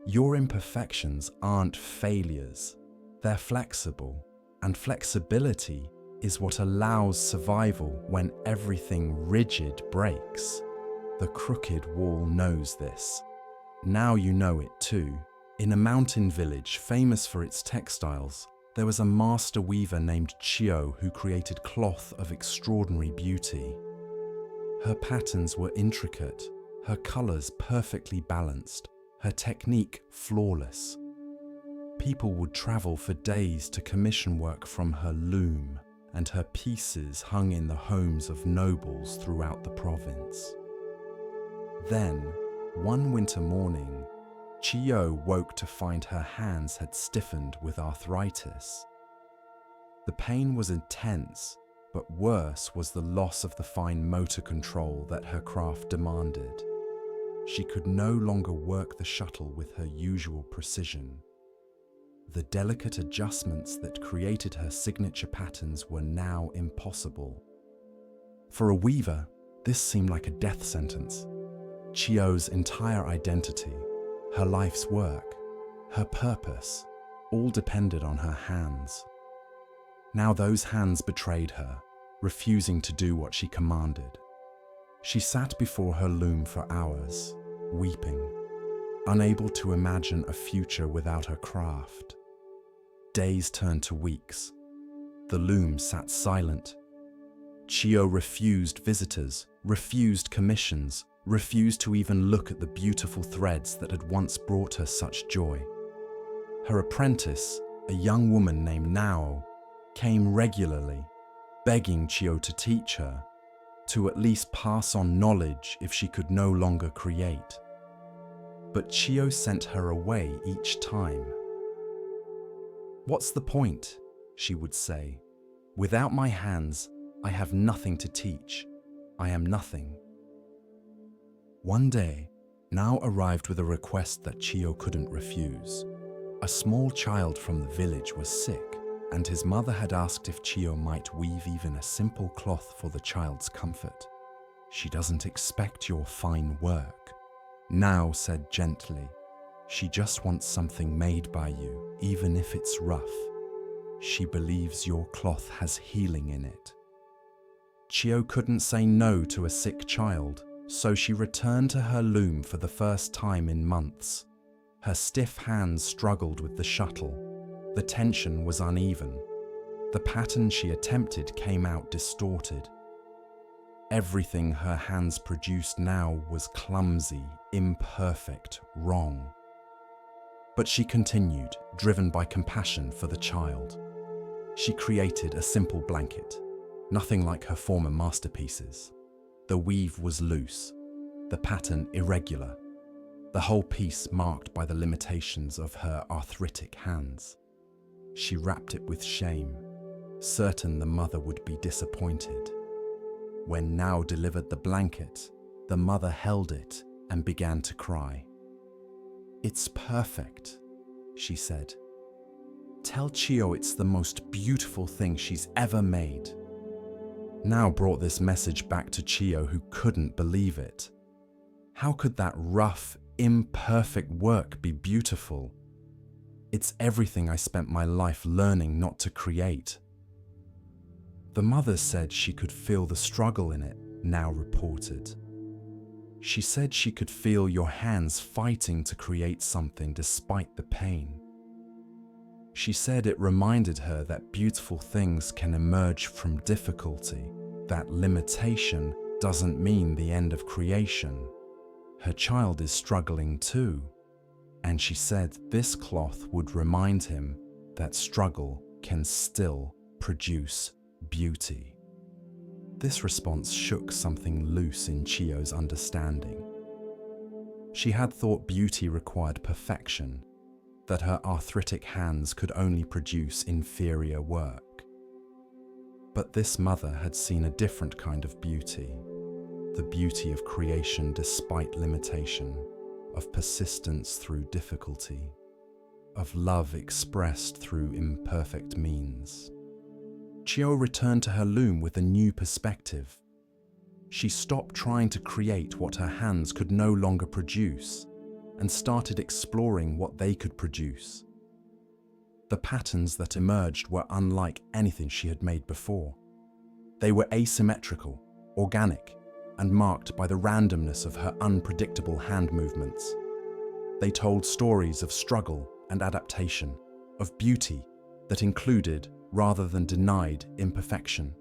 Your imperfections aren't failures. They're flexible, and flexibility is what allows survival when everything rigid breaks. The crooked wall knows this. Now you know it too. In a mountain village famous for its textiles, there was a master weaver named Chio who created cloth of extraordinary beauty. Her patterns were intricate, her colors perfectly balanced, her technique flawless. People would travel for days to commission work from her loom, and her pieces hung in the homes of nobles throughout the province. Then, one winter morning, Chio woke to find her hands had stiffened with arthritis. The pain was intense, but worse was the loss of the fine motor control that her craft demanded. She could no longer work the shuttle with her usual precision. The delicate adjustments that created her signature patterns were now impossible. For a weaver, this seemed like a death sentence. Chio's entire identity, her life's work, her purpose, all depended on her hands. Now those hands betrayed her, refusing to do what she commanded. She sat before her loom for hours, weeping, unable to imagine a future without her craft. Days turned to weeks. The loom sat silent. Chio refused visitors, refused commissions, refused to even look at the beautiful threads that had once brought her such joy. Her apprentice, a young woman named Nao, came regularly, begging Chio to teach her, to at least pass on knowledge if she could no longer create. But Chio sent her away each time. "What's the point?" she would say. "Without my hands, I have nothing to teach. I am nothing." One day, Nao arrived with a request that Chio couldn't refuse. A small child from the village was sick, and his mother had asked if Chio might weave even a simple cloth for the child's comfort. "She doesn't expect your fine work," Nao said gently. "She just wants something made by you, even if it's rough. She believes your cloth has healing in it." Chio couldn't say no to a sick child, so she returned to her loom for the first time in months. Her stiff hands struggled with the shuttle. The tension was uneven. The pattern she attempted came out distorted. Everything her hands produced now was clumsy, imperfect, wrong. But she continued, driven by compassion for the child. She created a simple blanket, nothing like her former masterpieces. The weave was loose, the pattern irregular, the whole piece marked by the limitations of her arthritic hands. She wrapped it with shame, certain the mother would be disappointed. When Nao delivered the blanket, the mother held it and began to cry. "It's perfect," she said. "Tell Chio it's the most beautiful thing she's ever made." Nao brought this message back to Chio, who couldn't believe it. How could that rough, imperfect work be beautiful? "It's everything I spent my life learning not to create." The mother said she could feel the struggle in it, Nao reported. She said she could feel your hands fighting to create something despite the pain. She said it reminded her that beautiful things can emerge from difficulty, that limitation doesn't mean the end of creation. Her child is struggling too, and she said this cloth would remind him that struggle can still produce beauty. This response shook something loose in Chio's understanding. She had thought beauty required perfection, that her arthritic hands could only produce inferior work. But this mother had seen a different kind of beauty, the beauty of creation despite limitation, of persistence through difficulty, of love expressed through imperfect means. Chio returned to her loom with a new perspective. She stopped trying to create what her hands could no longer produce and started exploring what they could produce. The patterns that emerged were unlike anything she had made before. They were asymmetrical, organic, and marked by the randomness of her unpredictable hand movements. They told stories of struggle and adaptation, of beauty that included rather than denied imperfection.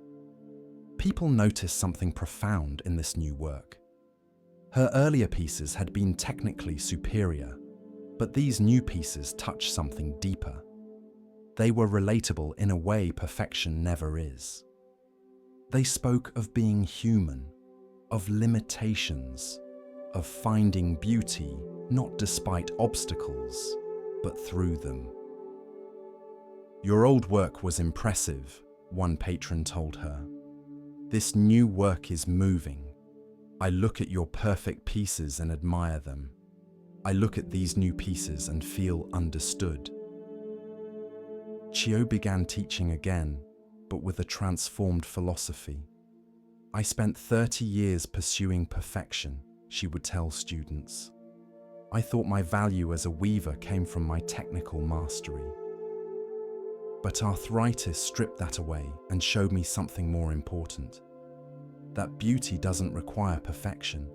People noticed something profound in this new work. Her earlier pieces had been technically superior, but these new pieces touched something deeper. They were relatable in a way perfection never is. They spoke of being human, of limitations, of finding beauty not despite obstacles, but through them. "Your old work was impressive," one patron told her. "This new work is moving. I look at your perfect pieces and admire them. I look at these new pieces and feel understood." Chio began teaching again, but with a transformed philosophy. "I spent 30 years pursuing perfection," she would tell students. "I thought my value as a weaver came from my technical mastery. But arthritis stripped that away and showed me something more important. That beauty doesn't require perfection.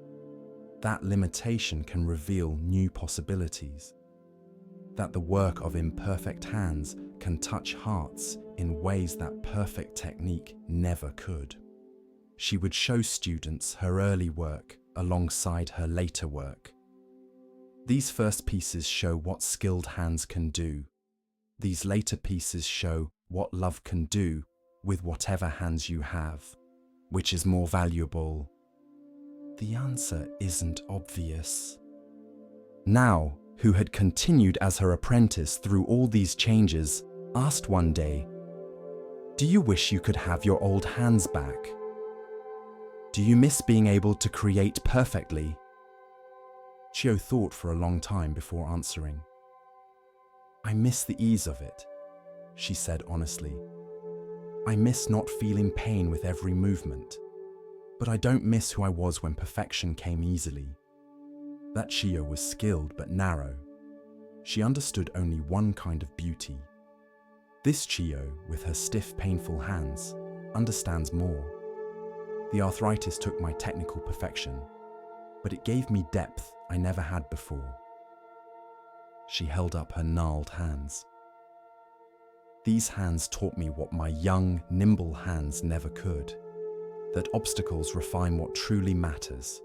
That limitation can reveal new possibilities. That the work of imperfect hands can touch hearts in ways that perfect technique never could. She would show students her early work alongside her later work. These first pieces show what skilled hands can do. These later pieces show what love can do with whatever hands you have. Which is more valuable? The answer isn't obvious. Now, who had continued as her apprentice through all these changes, asked one day, "Do you wish you could have your old hands back? Do you miss being able to create perfectly?" Chio thought for a long time before answering. "I miss the ease of it," she said honestly. "I miss not feeling pain with every movement, but I don't miss who I was when perfection came easily." That Chio was skilled but narrow. She understood only one kind of beauty. This Chio, with her stiff, painful hands, understands more. The arthritis took my technical perfection, but it gave me depth I never had before. She held up her gnarled hands. These hands taught me what my young, nimble hands never could, that obstacles refine what truly matters.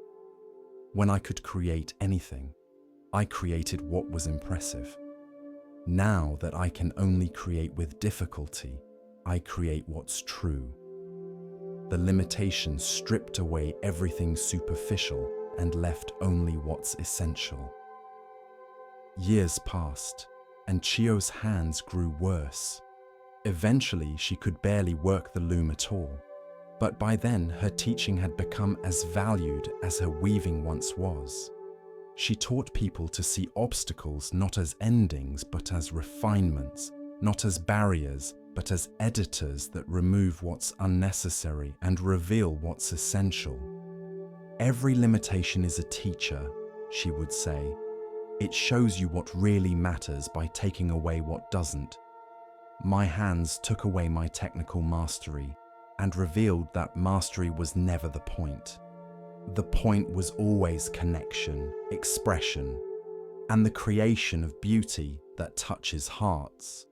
When I could create anything, I created what was impressive. Now that I can only create with difficulty, I create what's true. The limitations stripped away everything superficial and left only what's essential. Years passed, and Chio's hands grew worse. Eventually, she could barely work the loom at all. But by then, her teaching had become as valued as her weaving once was. She taught people to see obstacles not as endings, but as refinements, not as barriers, but as editors that remove what's unnecessary and reveal what's essential. Every limitation is a teacher, she would say. It shows you what really matters by taking away what doesn't. My hands took away my technical mastery and revealed that mastery was never the point. The point was always connection, expression, and the creation of beauty that touches hearts.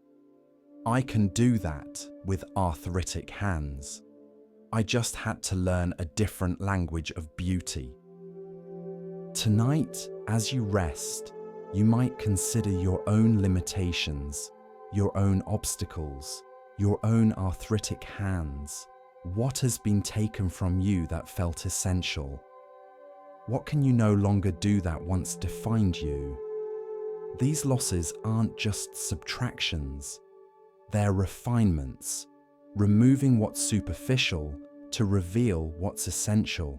I can do that with arthritic hands. I just had to learn a different language of beauty. Tonight, as you rest, you might consider your own limitations, your own obstacles, your own arthritic hands. What has been taken from you that felt essential? What can you no longer do that once defined you? These losses aren't just subtractions. They're refinements, removing what's superficial to reveal what's essential.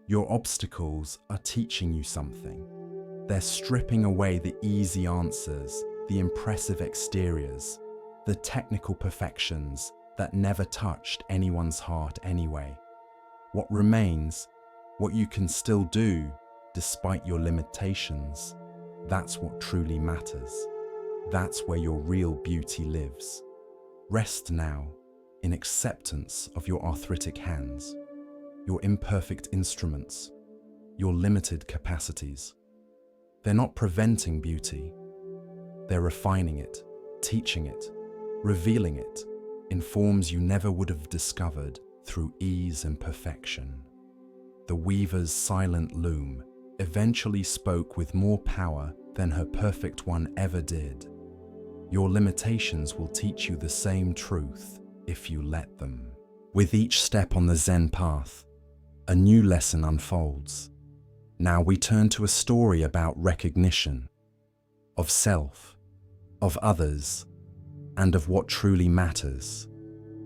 Your obstacles are teaching you something. They're stripping away the easy answers, the impressive exteriors, the technical perfections that never touched anyone's heart anyway. What remains, what you can still do despite your limitations, that's what truly matters. That's where your real beauty lives. Rest now in acceptance of your arthritic hands, your imperfect instruments, your limited capacities. They're not preventing beauty. They're refining it, teaching it, revealing it in forms you never would have discovered through ease and perfection. The weaver's silent loom eventually spoke with more power than her perfect one ever did. Your limitations will teach you the same truth if you let them. With each step on the Zen path, a new lesson unfolds. Now we turn to a story about recognition, of self, of others, and of what truly matters.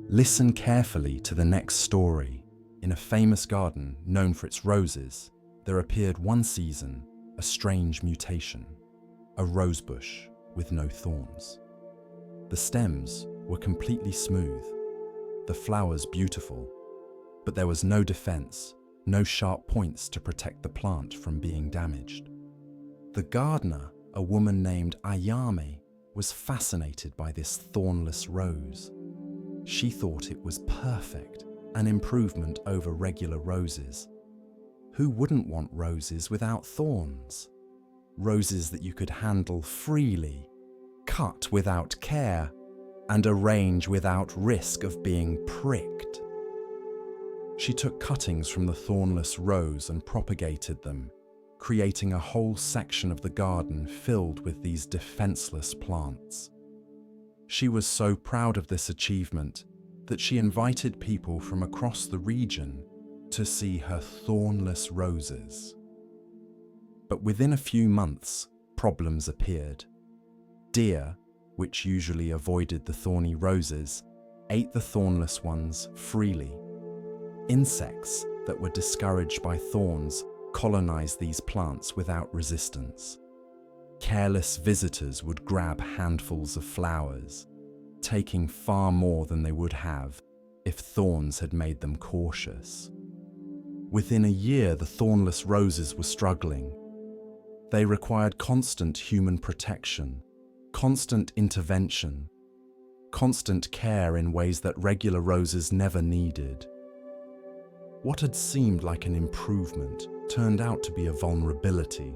Listen carefully to the next story. In a famous garden known for its roses, there appeared one season a strange mutation, a rosebush with no thorns. The stems were completely smooth, the flowers beautiful, but there was no defense, no sharp points to protect the plant from being damaged. The gardener, a woman named Ayame, was fascinated by this thornless rose. She thought it was perfect, an improvement over regular roses. Who wouldn't want roses without thorns? Roses that you could handle freely, cut without care, and arrange without risk of being pricked. She took cuttings from the thornless rose and propagated them, creating a whole section of the garden filled with these defenseless plants. She was so proud of this achievement that she invited people from across the region to see her thornless roses. But within a few months, problems appeared. Deer, which usually avoided the thorny roses, ate the thornless ones freely. Insects that were discouraged by thorns colonized these plants without resistance. Careless visitors would grab handfuls of flowers, taking far more than they would have if thorns had made them cautious. Within a year, the thornless roses were struggling. They required constant human protection, constant intervention, constant care in ways that regular roses never needed. What had seemed like an improvement turned out to be a vulnerability,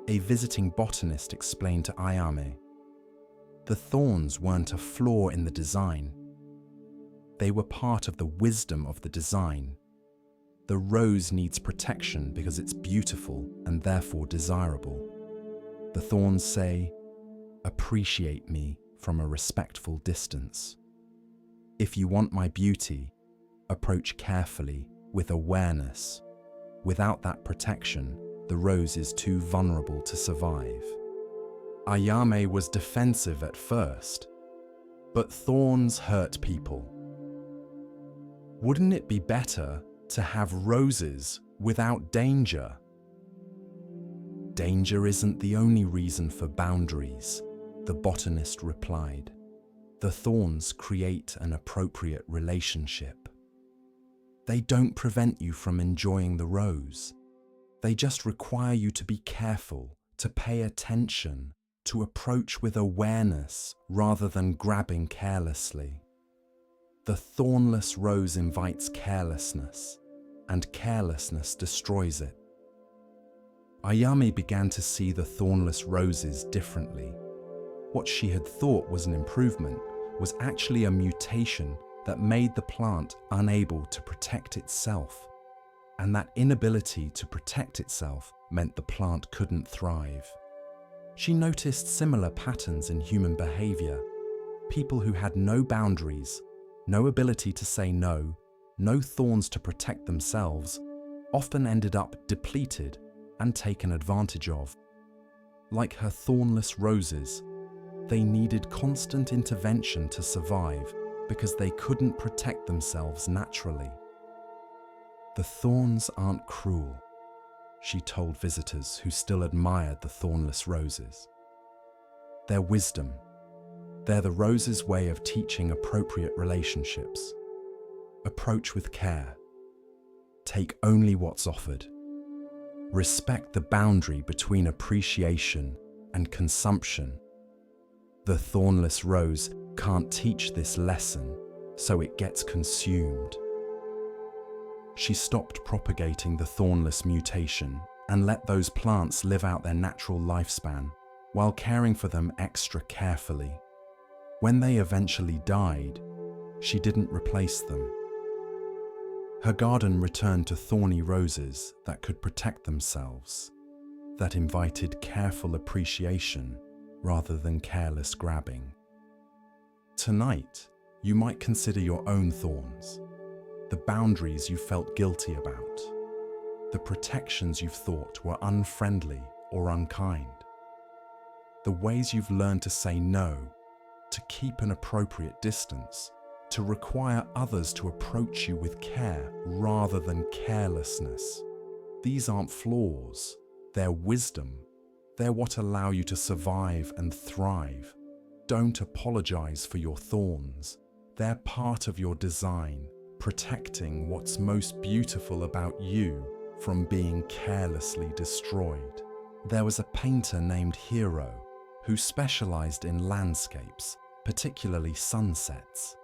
a visiting botanist explained to Ayame. The thorns weren't a flaw in the design. They were part of the wisdom of the design. The rose needs protection because it's beautiful and therefore desirable. The thorns say, "Appreciate me from a respectful distance. If you want my beauty, approach carefully with awareness. Without that protection, the rose is too vulnerable to survive." Ayame was defensive at first, but thorns hurt people. Wouldn't it be better to have roses without danger? Danger isn't the only reason for boundaries, the botanist replied. The thorns create an appropriate relationship. They don't prevent you from enjoying the rose. They just require you to be careful, to pay attention, to approach with awareness rather than grabbing carelessly. The thornless rose invites carelessness, and carelessness destroys it. Ayame began to see the thornless roses differently. What she had thought was an improvement was actually a mutation that made the plant unable to protect itself. And that inability to protect itself meant the plant couldn't thrive. She noticed similar patterns in human behavior. People who had no boundaries, no ability to say no, no thorns to protect themselves, often ended up depleted and taken advantage of. Like her thornless roses, they needed constant intervention to survive because they couldn't protect themselves naturally. "The thorns aren't cruel," she told visitors who still admired the thornless roses. "They're wisdom. They're the rose's way of teaching appropriate relationships. Approach with care. Take only what's offered. Respect the boundary between appreciation and consumption. The thornless rose can't teach this lesson, so it gets consumed." She stopped propagating the thornless mutation and let those plants live out their natural lifespan while caring for them extra carefully. When they eventually died, she didn't replace them. Her garden returned to thorny roses that could protect themselves, that invited careful appreciation rather than careless grabbing. Tonight, you might consider your own thorns, the boundaries you felt guilty about, the protections you've thought were unfriendly or unkind, the ways you've learned to say no, to keep an appropriate distance, to require others to approach you with care rather than carelessness. These aren't flaws, they're wisdom. They're what allow you to survive and thrive. Don't apologize for your thorns. They're part of your design, protecting what's most beautiful about you from being carelessly destroyed. There was a painter named Hero who specialized in landscapes, particularly sunsets.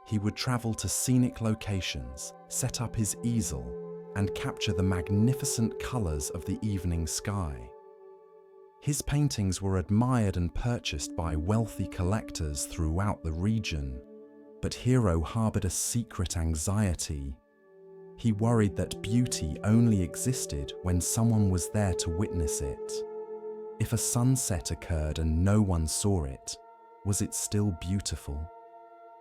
He would travel to scenic locations, set up his easel, and capture the magnificent colors of the evening sky. His paintings were admired and purchased by wealthy collectors throughout the region, but Hiro harbored a secret anxiety. He worried that beauty only existed when someone was there to witness it. If a sunset occurred and no one saw it, was it still beautiful?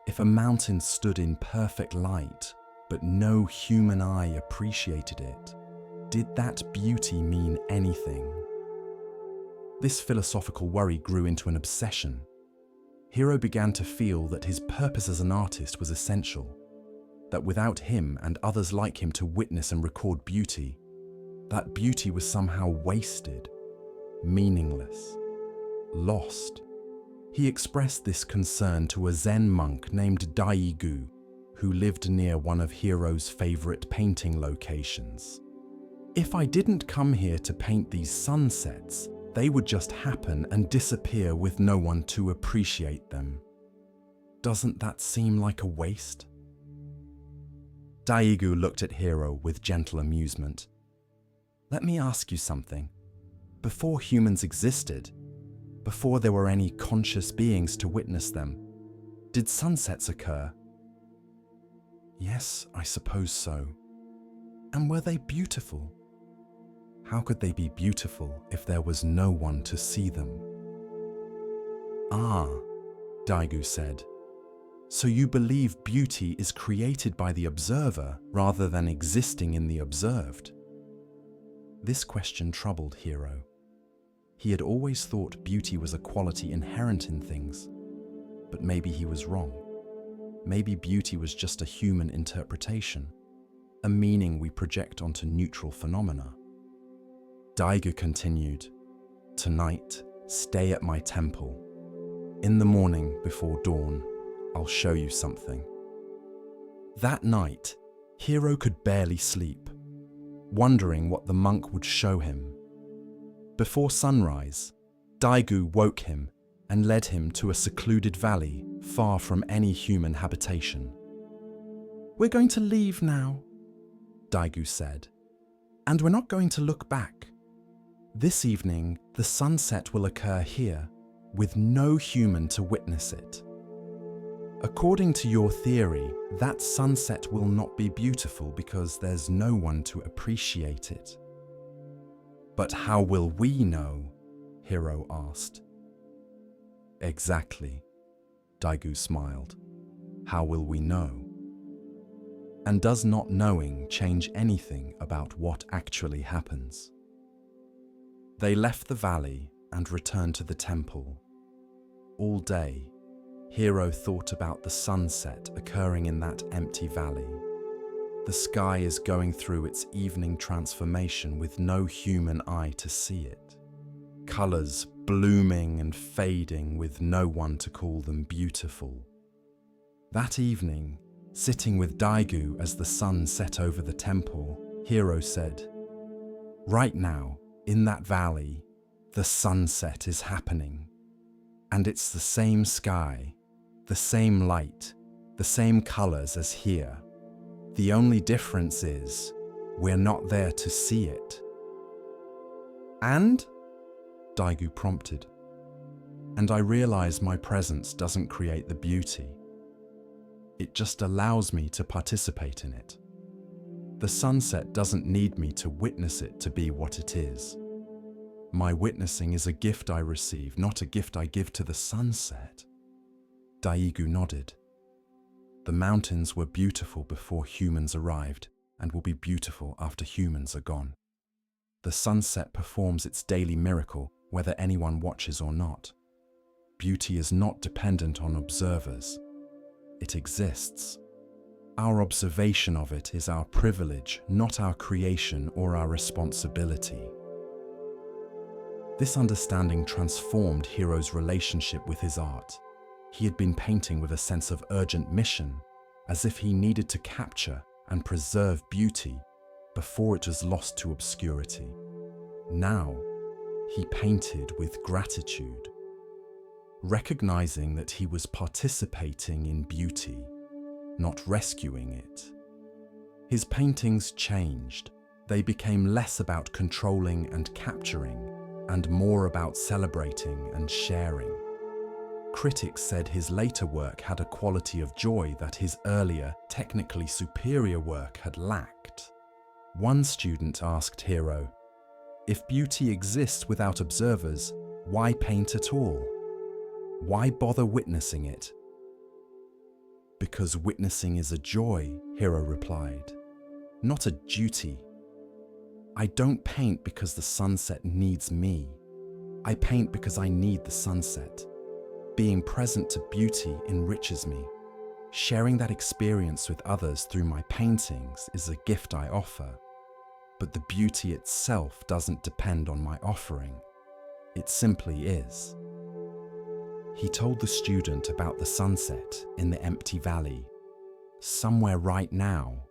If a mountain stood in perfect light, but no human eye appreciated it, did that beauty mean anything? This philosophical worry grew into an obsession. Hiro began to feel that his purpose as an artist was essential, that without him and others like him to witness and record beauty, that beauty was somehow wasted, meaningless, lost. He expressed this concern to a Zen monk named Daigu, who lived near one of Hiro's favorite painting locations. "If I didn't come here to paint these sunsets, they would just happen and disappear with no one to appreciate them. Doesn't that seem like a waste?" Daigu looked at Hiro with gentle amusement. "Let me ask you something. Before humans existed, before there were any conscious beings to witness them, did sunsets occur?" "Yes, I suppose so." "And were they beautiful?" "How could they be beautiful if there was no one to see them?" "Ah," Daigu said. "So you believe beauty is created by the observer rather than existing in the observed?" This question troubled Hiro. He had always thought beauty was a quality inherent in things, but maybe he was wrong. Maybe beauty was just a human interpretation, a meaning we project onto neutral phenomena. Daigu continued, "Tonight, stay at my temple. In the morning, before dawn, I'll show you something." That night, Hiro could barely sleep, wondering what the monk would show him. Before sunrise, Daigu woke him and led him to a secluded valley far from any human habitation. "We're going to leave now," Daigu said, "and we're not going to look back. This evening, the sunset will occur here, with no human to witness it. According to your theory, that sunset will not be beautiful because there's no one to appreciate it." "But how will we know?" Hiro asked. "Exactly," Daigu smiled. "How will we know? And does not knowing change anything about what actually happens?" They left the valley and returned to the temple. All day, Hiro thought about the sunset occurring in that empty valley. The sky is going through its evening transformation with no human eye to see it. Colors blooming and fading with no one to call them beautiful. That evening, sitting with Daigu as the sun set over the temple, Hiro said, "Right now, in that valley, the sunset is happening. And it's the same sky, the same light, the same colors as here. The only difference is, we're not there to see it." "And?" Daigu prompted. "And I realize my presence doesn't create the beauty. It just allows me to participate in it. The sunset doesn't need me to witness it to be what it is. My witnessing is a gift I receive, not a gift I give to the sunset." Daigu nodded. The mountains were beautiful before humans arrived and will be beautiful after humans are gone. The sunset performs its daily miracle whether anyone watches or not. Beauty is not dependent on observers. It exists. Our observation of it is our privilege, not our creation or our responsibility. This understanding transformed Hiro's relationship with his art. He had been painting with a sense of urgent mission, as if he needed to capture and preserve beauty before it was lost to obscurity. Now, he painted with gratitude, recognizing that he was participating in beauty, not rescuing it. His paintings changed. They became less about controlling and capturing, and more about celebrating and sharing. Critics said his later work had a quality of joy that his earlier, technically superior work had lacked. One student asked Hiro, "If beauty exists without observers, why paint at all? Why bother witnessing it?" "Because witnessing is a joy," Hiro replied, "not a duty. I don't paint because the sunset needs me. I paint because I need the sunset. Being present to beauty enriches me. Sharing that experience with others through my paintings is a gift I offer. But the beauty itself doesn't depend on my offering. It simply is." He told the student about the sunset in the empty valley. Somewhere right now,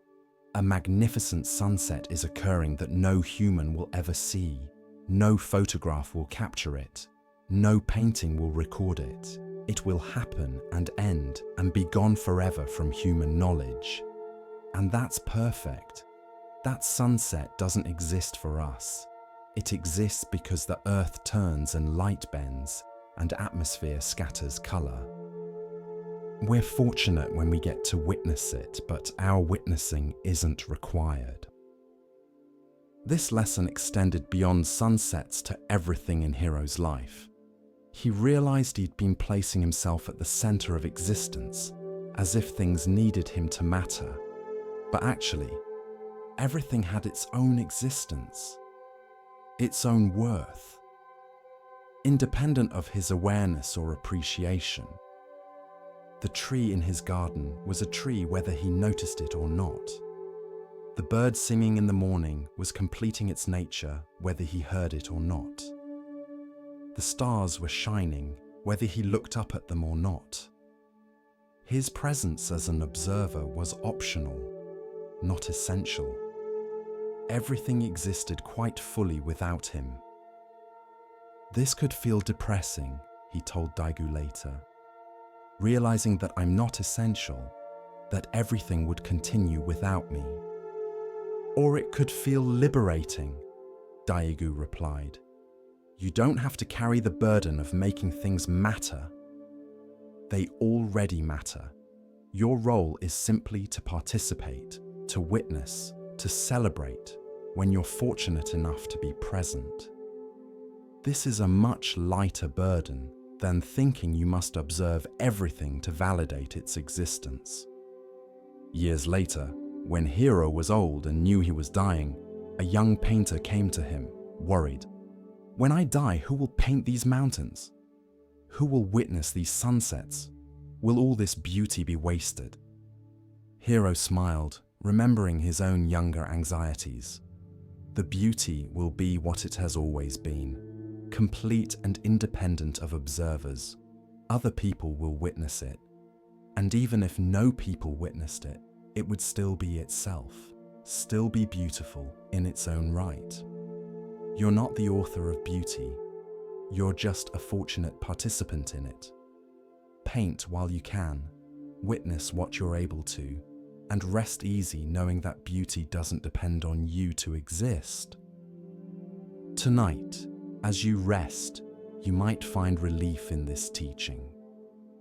a magnificent sunset is occurring that no human will ever see. No photograph will capture it. No painting will record it. It will happen and end and be gone forever from human knowledge. And that's perfect. That sunset doesn't exist for us. It exists because the earth turns and light bends and atmosphere scatters color. We're fortunate when we get to witness it, but our witnessing isn't required. This lesson extended beyond sunsets to everything in Hiro's life. He realized he'd been placing himself at the center of existence, as if things needed him to matter. But actually, everything had its own existence, its own worth, independent of his awareness or appreciation. The tree in his garden was a tree whether he noticed it or not. The bird singing in the morning was completing its nature whether he heard it or not. The stars were shining whether he looked up at them or not. His presence as an observer was optional, not essential. Everything existed quite fully without him. "This could feel depressing," he told Daigu later. "Realizing that I'm not essential, that everything would continue without me." "Or it could feel liberating," Daigu replied. "You don't have to carry the burden of making things matter. They already matter. Your role is simply to participate, to witness, to celebrate when you're fortunate enough to be present." This is a much lighter burden than thinking you must observe everything to validate its existence. Years later, when Hiro was old and knew he was dying, a young painter came to him, worried. "When I die, who will paint these mountains? Who will witness these sunsets? Will all this beauty be wasted?" Hiro smiled, remembering his own younger anxieties. "The beauty will be what it has always been. Complete and independent of observers. Other people will witness it. And even if no people witnessed it, it would still be itself, still be beautiful in its own right. You're not the author of beauty. You're just a fortunate participant in it. Paint while you can, witness what you're able to, and rest easy knowing that beauty doesn't depend on you to exist." Tonight, as you rest, you might find relief in this teaching.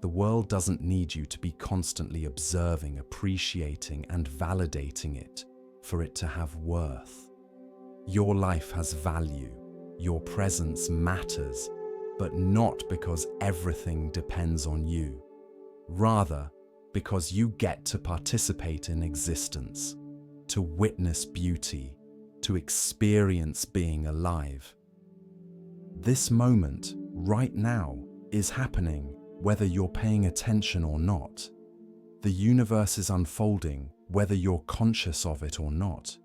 The world doesn't need you to be constantly observing, appreciating, and validating it for it to have worth. Your life has value. Your presence matters, but not because everything depends on you. Rather, because you get to participate in existence, to witness beauty, to experience being alive. This moment, right now, is happening whether you're paying attention or not. The universe is unfolding whether you're conscious of it or not.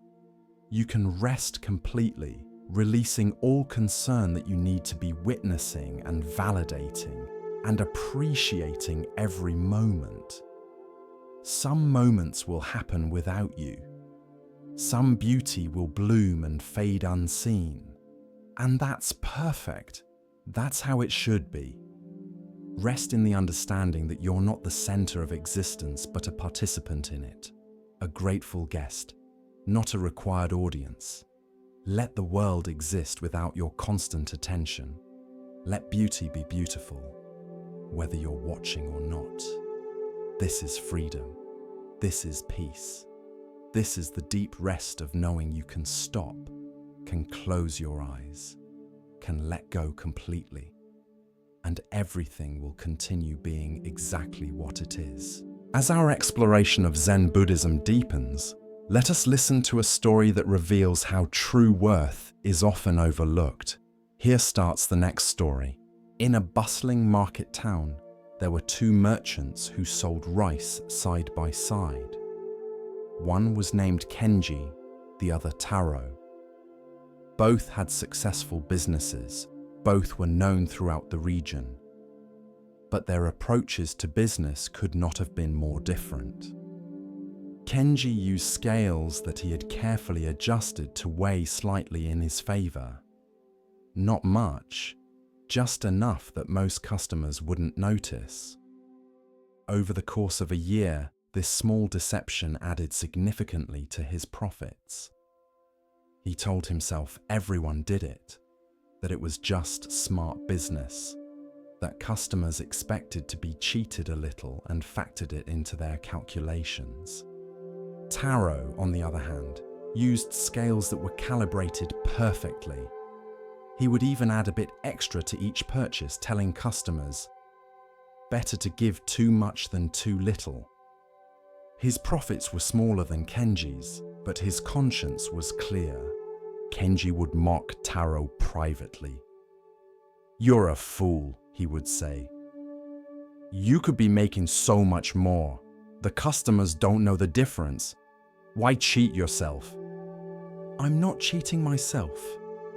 You can rest completely, releasing all concern that you need to be witnessing and validating and appreciating every moment. Some moments will happen without you. Some beauty will bloom and fade unseen. And that's perfect. That's how it should be. Rest in the understanding that you're not the center of existence, but a participant in it, a grateful guest, not a required audience. Let the world exist without your constant attention. Let beauty be beautiful, whether you're watching or not. This is freedom. This is peace. This is the deep rest of knowing you can stop, can close your eyes, can let go completely, and everything will continue being exactly what it is. As our exploration of Zen Buddhism deepens, let us listen to a story that reveals how true worth is often overlooked. Here starts the next story. In a bustling market town, there were two merchants who sold rice side by side. One was named Kenji, the other Taro. Both had successful businesses. Both were known throughout the region. But their approaches to business could not have been more different. Kenji used scales that he had carefully adjusted to weigh slightly in his favor. Not much, just enough that most customers wouldn't notice. Over the course of a year, this small deception added significantly to his profits. He told himself everyone did it, that it was just smart business, that customers expected to be cheated a little and factored it into their calculations. Taro, on the other hand, used scales that were calibrated perfectly. He would even add a bit extra to each purchase, telling customers, better to give too much than too little. His profits were smaller than Kenji's, but his conscience was clear. Kenji would mock Taro privately. "You're a fool," he would say. "You could be making so much more. The customers don't know the difference. Why cheat yourself?" "I'm not cheating myself,"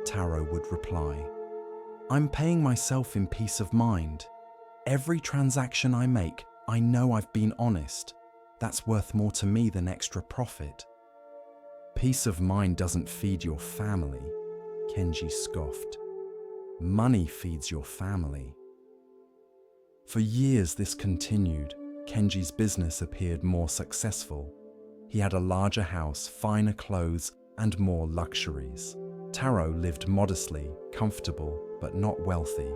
Taro would reply. "I'm paying myself in peace of mind. Every transaction I make, I know I've been honest. That's worth more to me than extra profit." "Peace of mind doesn't feed your family," Kenji scoffed. "Money feeds your family." For years this continued. Kenji's business appeared more successful. He had a larger house, finer clothes, and more luxuries. Taro lived modestly, comfortable, but not wealthy.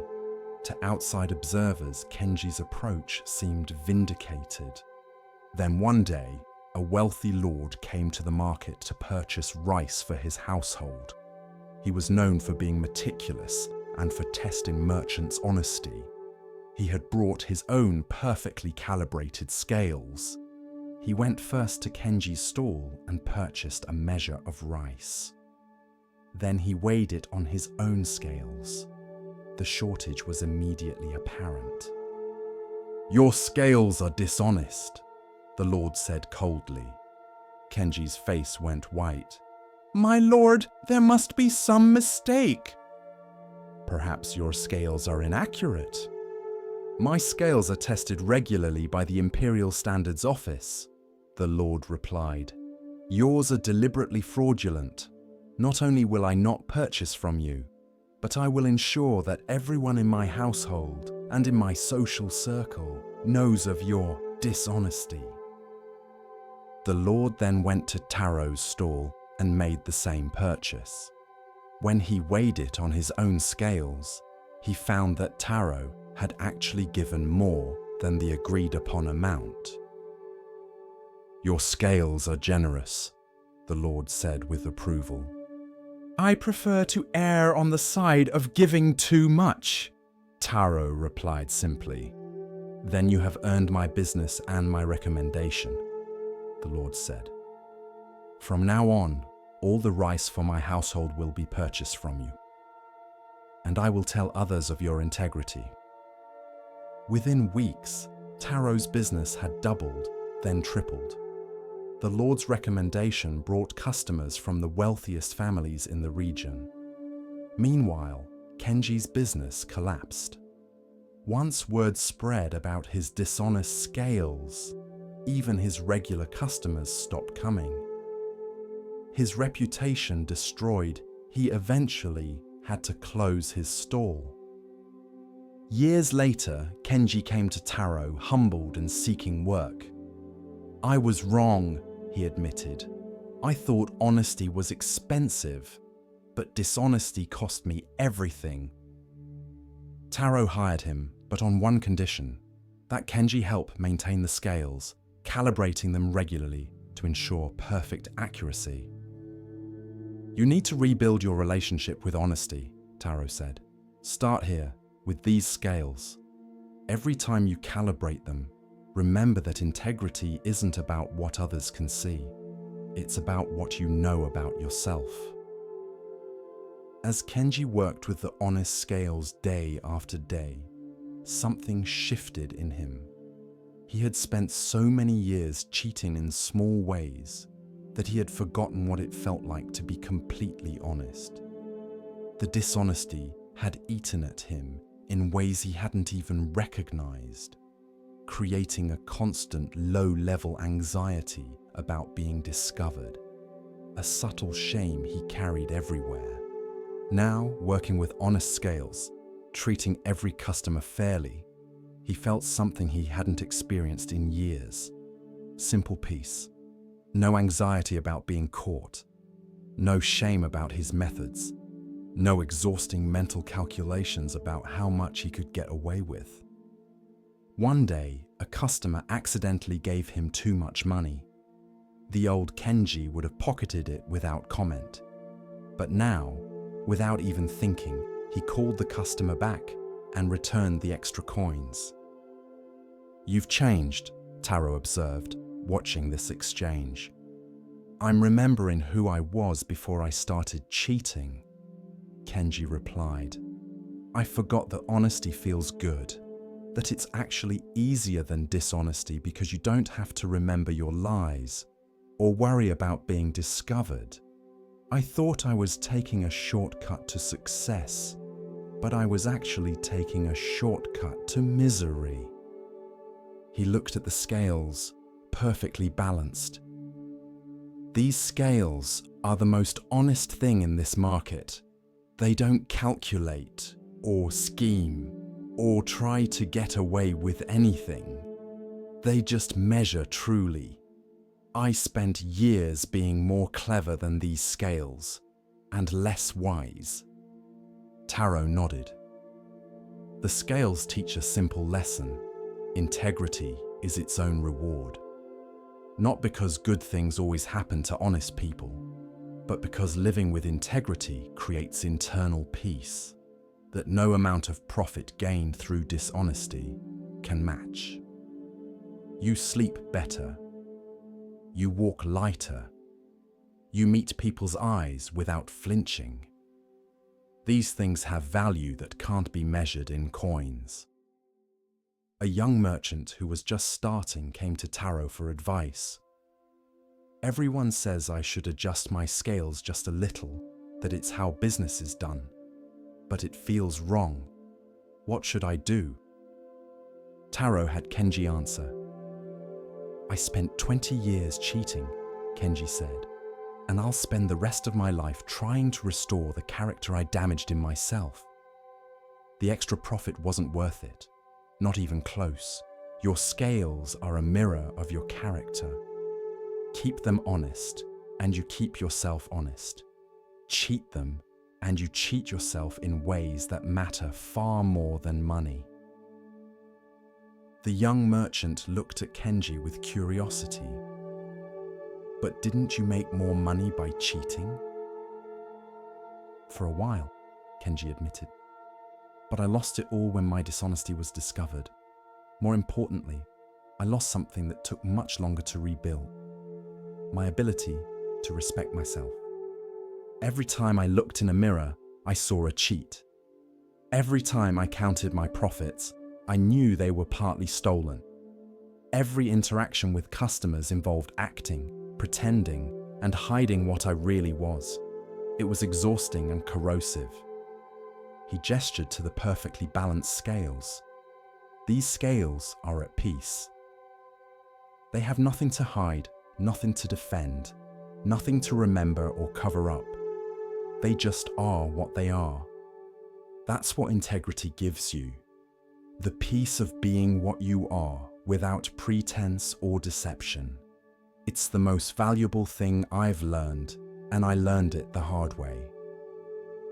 To outside observers, Kenji's approach seemed vindicated. Then one day, a wealthy lord came to the market to purchase rice for his household. He was known for being meticulous and for testing merchants' honesty. He had brought his own perfectly calibrated scales. He went first to Kenji's stall and purchased a measure of rice. Then he weighed it on his own scales. The shortage was immediately apparent. "Your scales are dishonest," the lord said coldly. Kenji's face went white. "My lord, there must be some mistake." "Perhaps your scales are inaccurate." "My scales are tested regularly by the Imperial Standards Office," the lord replied. "Yours are deliberately fraudulent. Not only will I not purchase from you, but I will ensure that everyone in my household and in my social circle knows of your dishonesty." The lord then went to Taro's stall and made the same purchase. When he weighed it on his own scales, he found that Taro had actually given more than the agreed upon amount. "Your scales are generous," the lord said with approval. "I prefer to err on the side of giving too much," Taro replied simply. "Then you have earned my business and my recommendation," the lord said. "From now on, all the rice for my household will be purchased from you, and I will tell others of your integrity." Within weeks, Taro's business had doubled, then tripled. The lord's recommendation brought customers from the wealthiest families in the region. Meanwhile, Kenji's business collapsed. Once word spread about his dishonest scales, even his regular customers stopped coming. His reputation destroyed, he eventually had to close his stall. Years later, Kenji came to Taro humbled and seeking work. "I was wrong," he admitted. "I thought honesty was expensive, but dishonesty cost me everything." Taro hired him, but on one condition, that Kenji help maintain the scales, calibrating them regularly to ensure perfect accuracy. "You need to rebuild your relationship with honesty," Taro said. "Start here, with these scales. Every time you calibrate them, remember that integrity isn't about what others can see. It's about what you know about yourself." As Kenji worked with the honest scales day after day, something shifted in him. He had spent so many years cheating in small ways that he had forgotten what it felt like to be completely honest. The dishonesty had eaten at him in ways he hadn't even recognized, creating a constant low-level anxiety about being discovered, a subtle shame he carried everywhere. Now, working with honest scales, treating every customer fairly, he felt something he hadn't experienced in years. Simple peace. No anxiety about being caught. No shame about his methods. No exhausting mental calculations about how much he could get away with. One day, a customer accidentally gave him too much money. The old Kenji would have pocketed it without comment. But now, without even thinking, he called the customer back and returned the extra coins. "You've changed," Taro observed, watching this exchange. "I'm remembering who I was before I started cheating," Kenji replied. "I forgot that honesty feels good, that it's actually easier than dishonesty because you don't have to remember your lies or worry about being discovered. I thought I was taking a shortcut to success, but I was actually taking a shortcut to misery." He looked at the scales, perfectly balanced. "These scales are the most honest thing in this market. They don't calculate or scheme or try to get away with anything. They just measure truly. I spent years being more clever than these scales and less wise." Taro nodded. "The scales teach a simple lesson. Integrity is its own reward. Not because good things always happen to honest people, but because living with integrity creates internal peace that no amount of profit gained through dishonesty can match. You sleep better. You walk lighter. You meet people's eyes without flinching. These things have value that can't be measured in coins." A young merchant who was just starting came to Taro for advice. "Everyone says I should adjust my scales just a little, that it's how business is done. But it feels wrong. What should I do?" Taro had Kenji answer. "I spent 20 years cheating," Kenji said, "and I'll spend the rest of my life trying to restore the character I damaged in myself. The extra profit wasn't worth it, not even close. Your scales are a mirror of your character. Keep them honest, and you keep yourself honest. Cheat them, and you cheat yourself in ways that matter far more than money." The young merchant looked at Kenji with curiosity. "But didn't you make more money by cheating?" "For a while," Kenji admitted. "But I lost it all when my dishonesty was discovered. More importantly, I lost something that took much longer to rebuild. My ability to respect myself. Every time I looked in a mirror, I saw a cheat. Every time I counted my profits, I knew they were partly stolen. Every interaction with customers involved acting, pretending, and hiding what I really was. It was exhausting and corrosive." He gestured to the perfectly balanced scales. "These scales are at peace. They have nothing to hide, nothing to defend, nothing to remember or cover up. They just are what they are, That's what integrity gives you. The peace of being what you are without pretense or deception. It's the most valuable thing I've learned, and I learned it the hard way.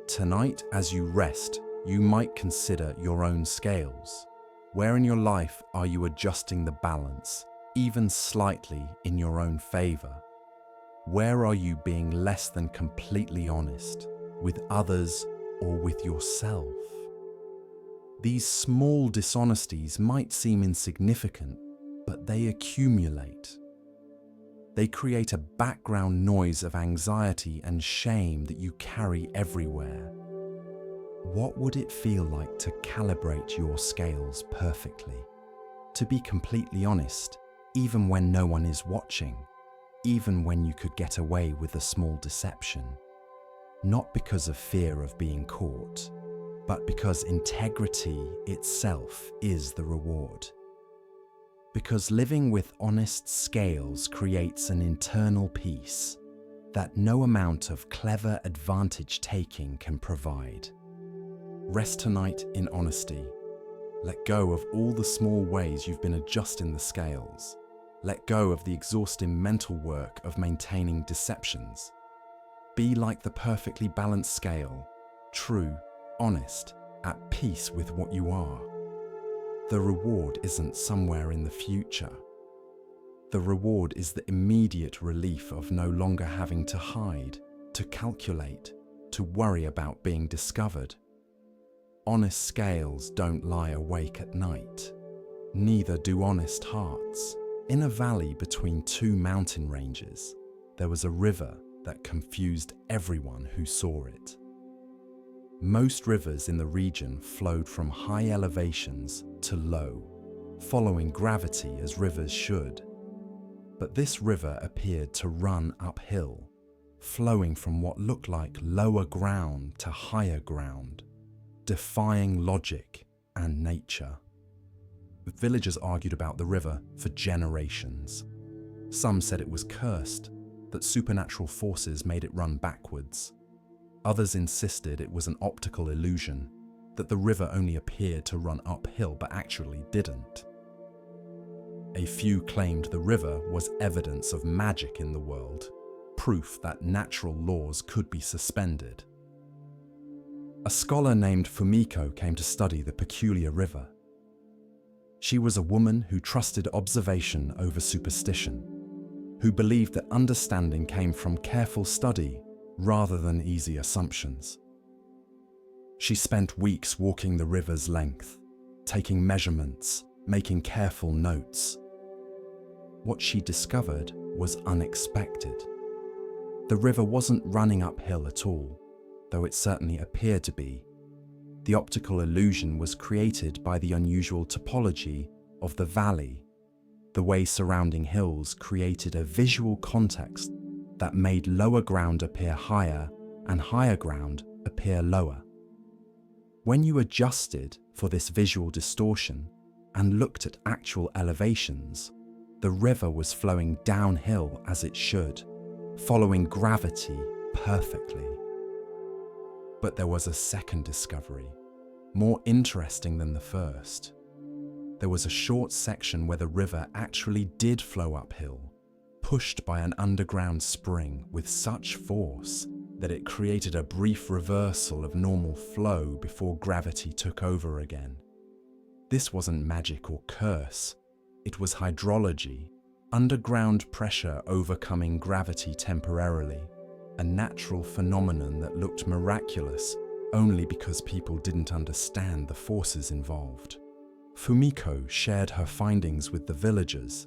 Tonight, as you rest, you might consider your own scales. Where in your life are you adjusting the balance, even slightly in your own favor? Where are you being less than completely honest, with others or with yourself? These small dishonesties might seem insignificant, but they accumulate. They create a background noise of anxiety and shame that you carry everywhere. What would it feel like to calibrate your scales perfectly? To be completely honest, even when no one is watching, even when you could get away with a small deception. Not because of fear of being caught, but because integrity itself is the reward. Because living with honest scales creates an internal peace that no amount of clever advantage taking can provide. Rest tonight in honesty. Let go of all the small ways you've been adjusting the scales. Let go of the exhausting mental work of maintaining deceptions. Be like the perfectly balanced scale, true, honest, at peace with what you are. The reward isn't somewhere in the future. The reward is the immediate relief of no longer having to hide, to calculate, to worry about being discovered. Honest scales don't lie awake at night. Neither do honest hearts. In a valley between two mountain ranges, there was a river that confused everyone who saw it. Most rivers in the region flowed from high elevations to low, following gravity as rivers should. But this river appeared to run uphill, flowing from what looked like lower ground to higher ground, defying logic and nature. Villagers argued about the river for generations. Some said it was cursed, that supernatural forces made it run backwards. Others insisted it was an optical illusion, that the river only appeared to run uphill but actually didn't. A few claimed the river was evidence of magic in the world, proof that natural laws could be suspended. A scholar named Fumiko came to study the peculiar river. She was a woman who trusted observation over superstition, who believed that understanding came from careful study rather than easy assumptions. She spent weeks walking the river's length, taking measurements, making careful notes. What she discovered was unexpected. The river wasn't running uphill at all, though it certainly appeared to be. The optical illusion was created by the unusual topology of the valley. The way surrounding hills created a visual context that made lower ground appear higher and higher ground appear lower. When you adjusted for this visual distortion and looked at actual elevations, the river was flowing downhill as it should, following gravity perfectly. But there was a second discovery, more interesting than the first. There was a short section where the river actually did flow uphill, pushed by an underground spring with such force that it created a brief reversal of normal flow before gravity took over again. This wasn't magic or curse, it was hydrology, underground pressure overcoming gravity temporarily, a natural phenomenon that looked miraculous only because people didn't understand the forces involved. Fumiko shared her findings with the villagers,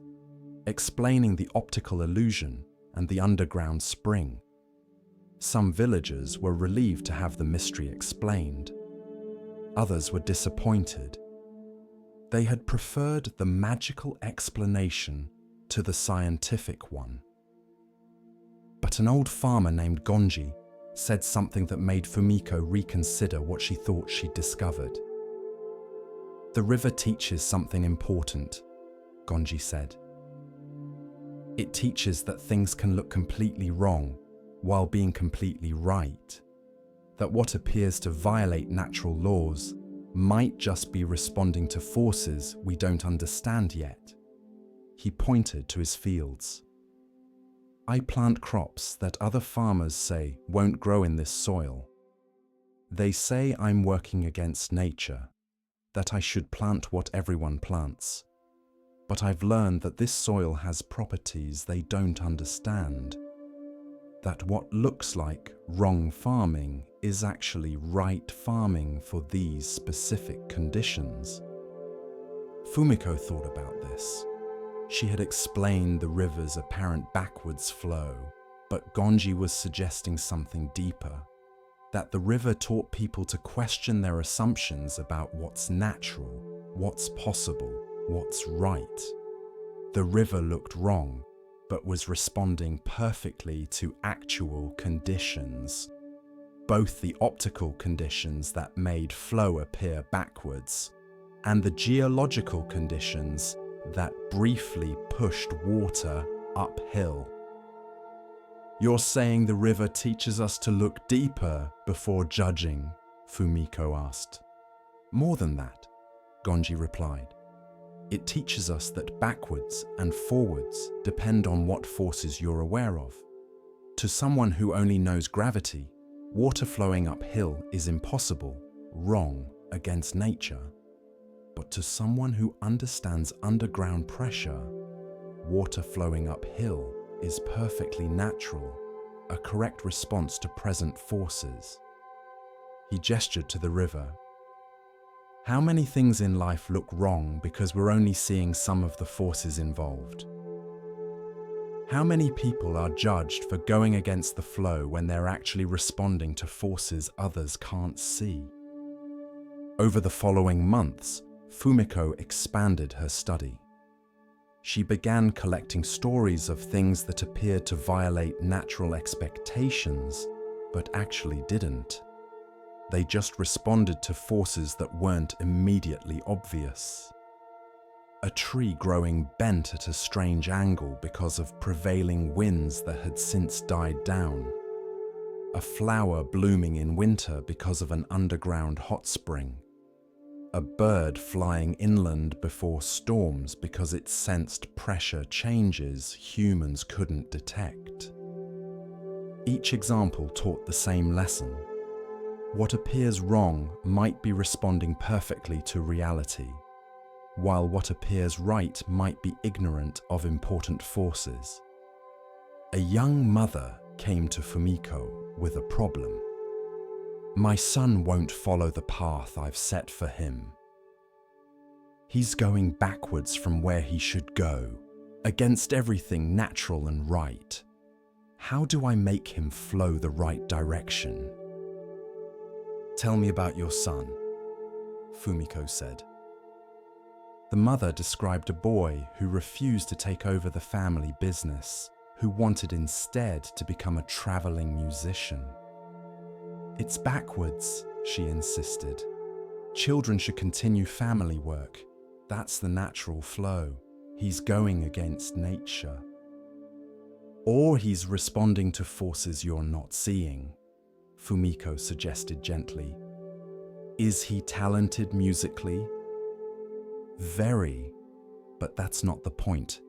explaining the optical illusion and the underground spring. Some villagers were relieved to have the mystery explained. Others were disappointed. They had preferred the magical explanation to the scientific one. But an old farmer named Gonji said something that made Fumiko reconsider what she thought she'd discovered. "The river teaches something important," Gonji said. "It teaches that things can look completely wrong while being completely right. that what appears to violate natural laws might just be responding to forces we don't understand yet. He pointed to his fields. I plant crops that other farmers say won't grow in this soil. They say I'm working against nature, that I should plant what everyone plants. But I've learned that this soil has properties they don't understand. That what looks like wrong farming is actually right farming for these specific conditions. Fumiko thought about this. She had explained the river's apparent backwards flow, but Gonji was suggesting something deeper, that the river taught people to question their assumptions about what's natural, what's possible, what's right. The river looked wrong, but was responding perfectly to actual conditions, both the optical conditions that made flow appear backwards, and the geological conditions that briefly pushed water uphill. You're saying the river teaches us to look deeper before judging? Fumiko asked. More than that, Gonji replied. It teaches us that backwards and forwards depend on what forces you're aware of. To someone who only knows gravity, water flowing uphill is impossible, wrong, against nature. But to someone who understands underground pressure, water flowing uphill is perfectly natural, a correct response to present forces. He gestured to the river. How many things in life look wrong because we're only seeing some of the forces involved? How many people are judged for going against the flow when they're actually responding to forces others can't see? Over the following months, Fumiko expanded her study. She began collecting stories of things that appeared to violate natural expectations, but actually didn't. They just responded to forces that weren't immediately obvious. A tree growing bent at a strange angle because of prevailing winds that had since died down. A flower blooming in winter because of an underground hot spring. A bird flying inland before storms because it sensed pressure changes humans couldn't detect. Each example taught the same lesson. What appears wrong might be responding perfectly to reality, while what appears right might be ignorant of important forces. A young mother came to Fumiko with a problem. My son won't follow the path I've set for him. He's going backwards from where he should go, against everything natural and right. How do I make him flow the right direction? Tell me about your son, Fumiko said. The mother described a boy who refused to take over the family business, who wanted instead to become a traveling musician. It's backwards, she insisted. Children should continue family work. That's the natural flow. He's going against nature. Or he's responding to forces you're not seeing, Fumiko suggested gently. Is he talented musically? Very, but that's not the point.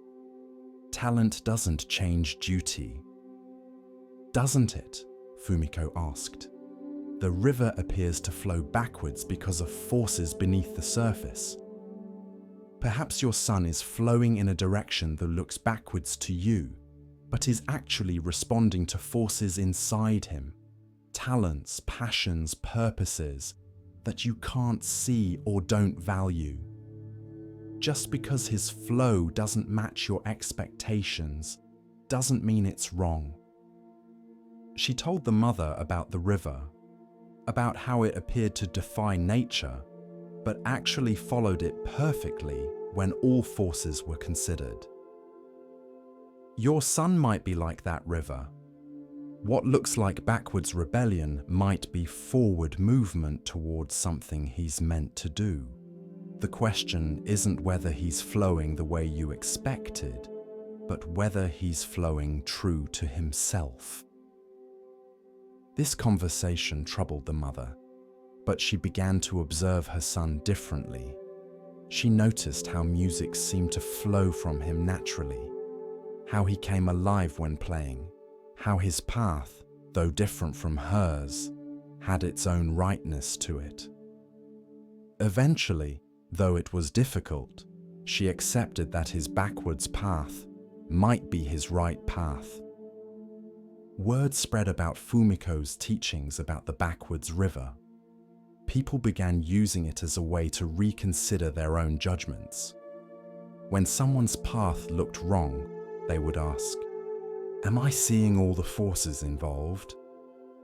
Talent doesn't change duty. Doesn't it? Fumiko asked. The river appears to flow backwards because of forces beneath the surface. Perhaps your son is flowing in a direction that looks backwards to you, but is actually responding to forces inside him, talents, passions, purposes that you can't see or don't value. Just because his flow doesn't match your expectations doesn't mean it's wrong. She told the mother about the river, about how it appeared to defy nature, but actually followed it perfectly when all forces were considered. Your son might be like that river. What looks like backwards rebellion might be forward movement towards something he's meant to do. The question isn't whether he's flowing the way you expected, but whether he's flowing true to himself. This conversation troubled the mother, but she began to observe her son differently. She noticed how music seemed to flow from him naturally, how he came alive when playing, how his path, though different from hers, had its own rightness to it. Eventually, though it was difficult, she accepted that his backwards path might be his right path. Word spread about Fumiko's teachings about the backwards river. People began using it as a way to reconsider their own judgments. When someone's path looked wrong, they would ask, "Am I seeing all the forces involved?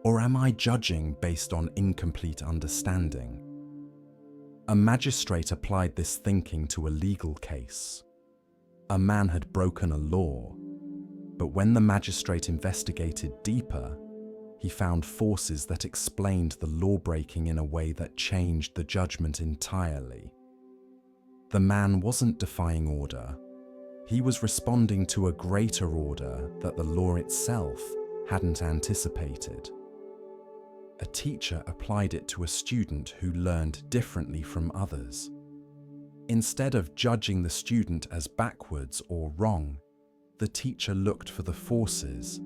Or am I judging based on incomplete understanding?" A magistrate applied this thinking to a legal case. A man had broken a law, but when the magistrate investigated deeper, he found forces that explained the law-breaking in a way that changed the judgment entirely. The man wasn't defying order. He was responding to a greater order that the law itself hadn't anticipated. A teacher applied it to a student who learned differently from others. Instead of judging the student as backwards or wrong, the teacher looked for the forces,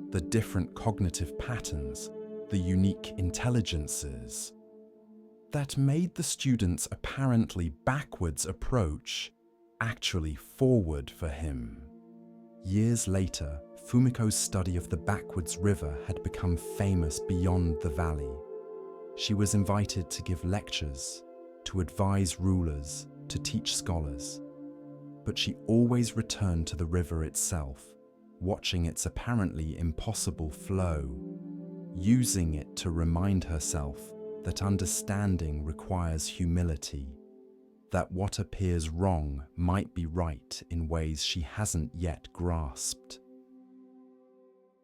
the different cognitive patterns, the unique intelligences that made the student's apparently backwards approach actually forward for him. Years later, Fumiko's study of the backwards river had become famous beyond the valley. She was invited to give lectures, to advise rulers, to teach scholars. But she always returned to the river itself, watching its apparently impossible flow, using it to remind herself that understanding requires humility, that what appears wrong might be right in ways she hasn't yet grasped.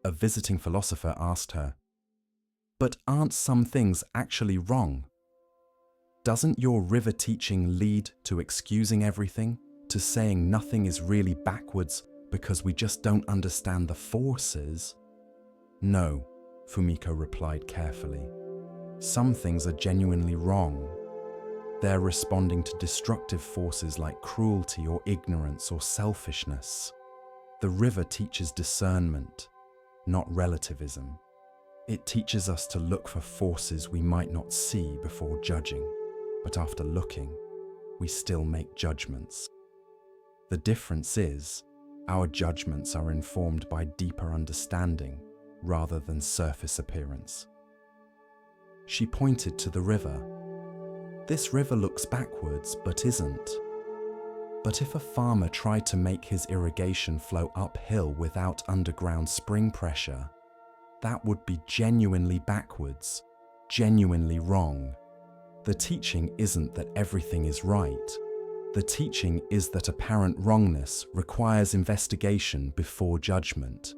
A visiting philosopher asked her, "But aren't some things actually wrong? Doesn't your river teaching lead to excusing everything, to saying nothing is really backwards because we just don't understand the forces?" "No," Fumiko replied carefully. "Some things are genuinely wrong. They're responding to destructive forces like cruelty or ignorance or selfishness. The river teaches discernment, not relativism. It teaches us to look for forces we might not see before judging, but after looking, we still make judgments. The difference is, our judgments are informed by deeper understanding rather than surface appearance." She pointed to the river. "This river looks backwards, but isn't. But if a farmer tried to make his irrigation flow uphill without underground spring pressure, that would be genuinely backwards, genuinely wrong. The teaching isn't that everything is right. The teaching is that apparent wrongness requires investigation before judgment.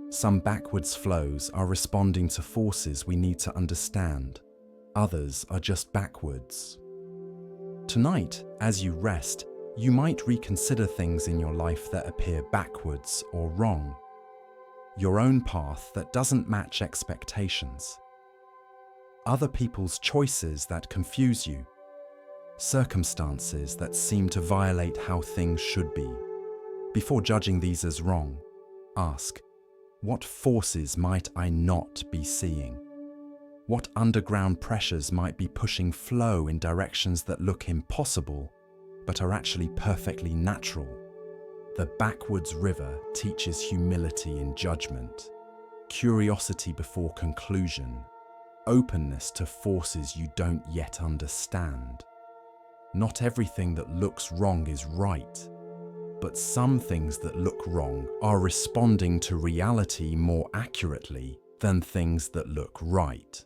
Some backwards flows are responding to forces we need to understand. Others are just backwards." Tonight, as you rest, you might reconsider things in your life that appear backwards or wrong. Your own path that doesn't match expectations. Other people's choices that confuse you. Circumstances that seem to violate how things should be. Before judging these as wrong, ask, what forces might I not be seeing? What underground pressures might be pushing flow in directions that look impossible, but are actually perfectly natural? The backwards river teaches humility in judgment, curiosity before conclusion, openness to forces you don't yet understand. Not everything that looks wrong is right, but some things that look wrong are responding to reality more accurately than things that look right.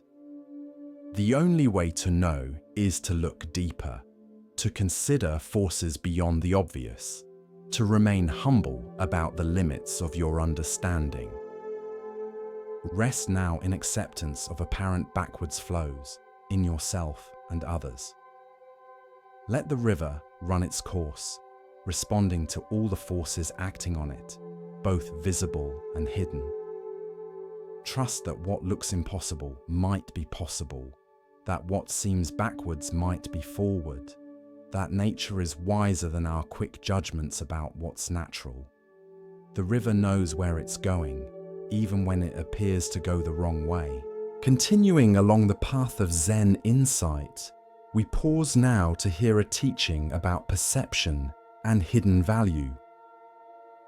The only way to know is to look deeper, to consider forces beyond the obvious, to remain humble about the limits of your understanding. Rest now in acceptance of apparent backwards flows in yourself and others. Let the river run its course, responding to all the forces acting on it, both visible and hidden. Trust that what looks impossible might be possible, that what seems backwards might be forward, that nature is wiser than our quick judgments about what's natural. The river knows where it's going, even when it appears to go the wrong way. Continuing along the path of Zen insight, we pause now to hear a teaching about perception and hidden value.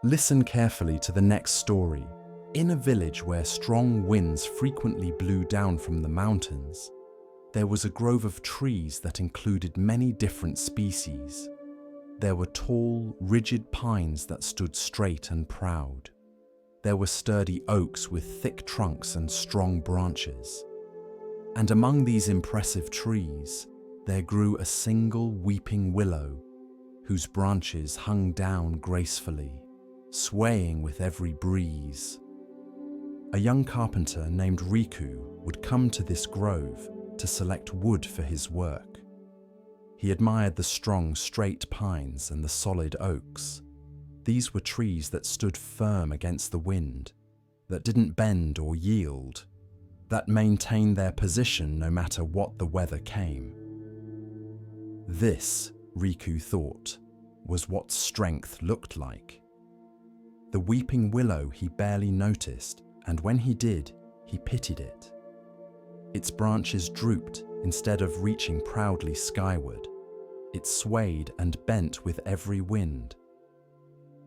Listen carefully to the next story. In a village where strong winds frequently blew down from the mountains, there was a grove of trees that included many different species. There were tall, rigid pines that stood straight and proud. There were sturdy oaks with thick trunks and strong branches. And among these impressive trees, there grew a single weeping willow, whose branches hung down gracefully, swaying with every breeze. A young carpenter named Riku would come to this grove to select wood for his work. He admired the strong, straight pines and the solid oaks. These were trees that stood firm against the wind, that didn't bend or yield, that maintained their position no matter what the weather came. This, Riku thought, was what strength looked like. The weeping willow he barely noticed, and when he did, he pitied it. Its branches drooped instead of reaching proudly skyward. It swayed and bent with every wind.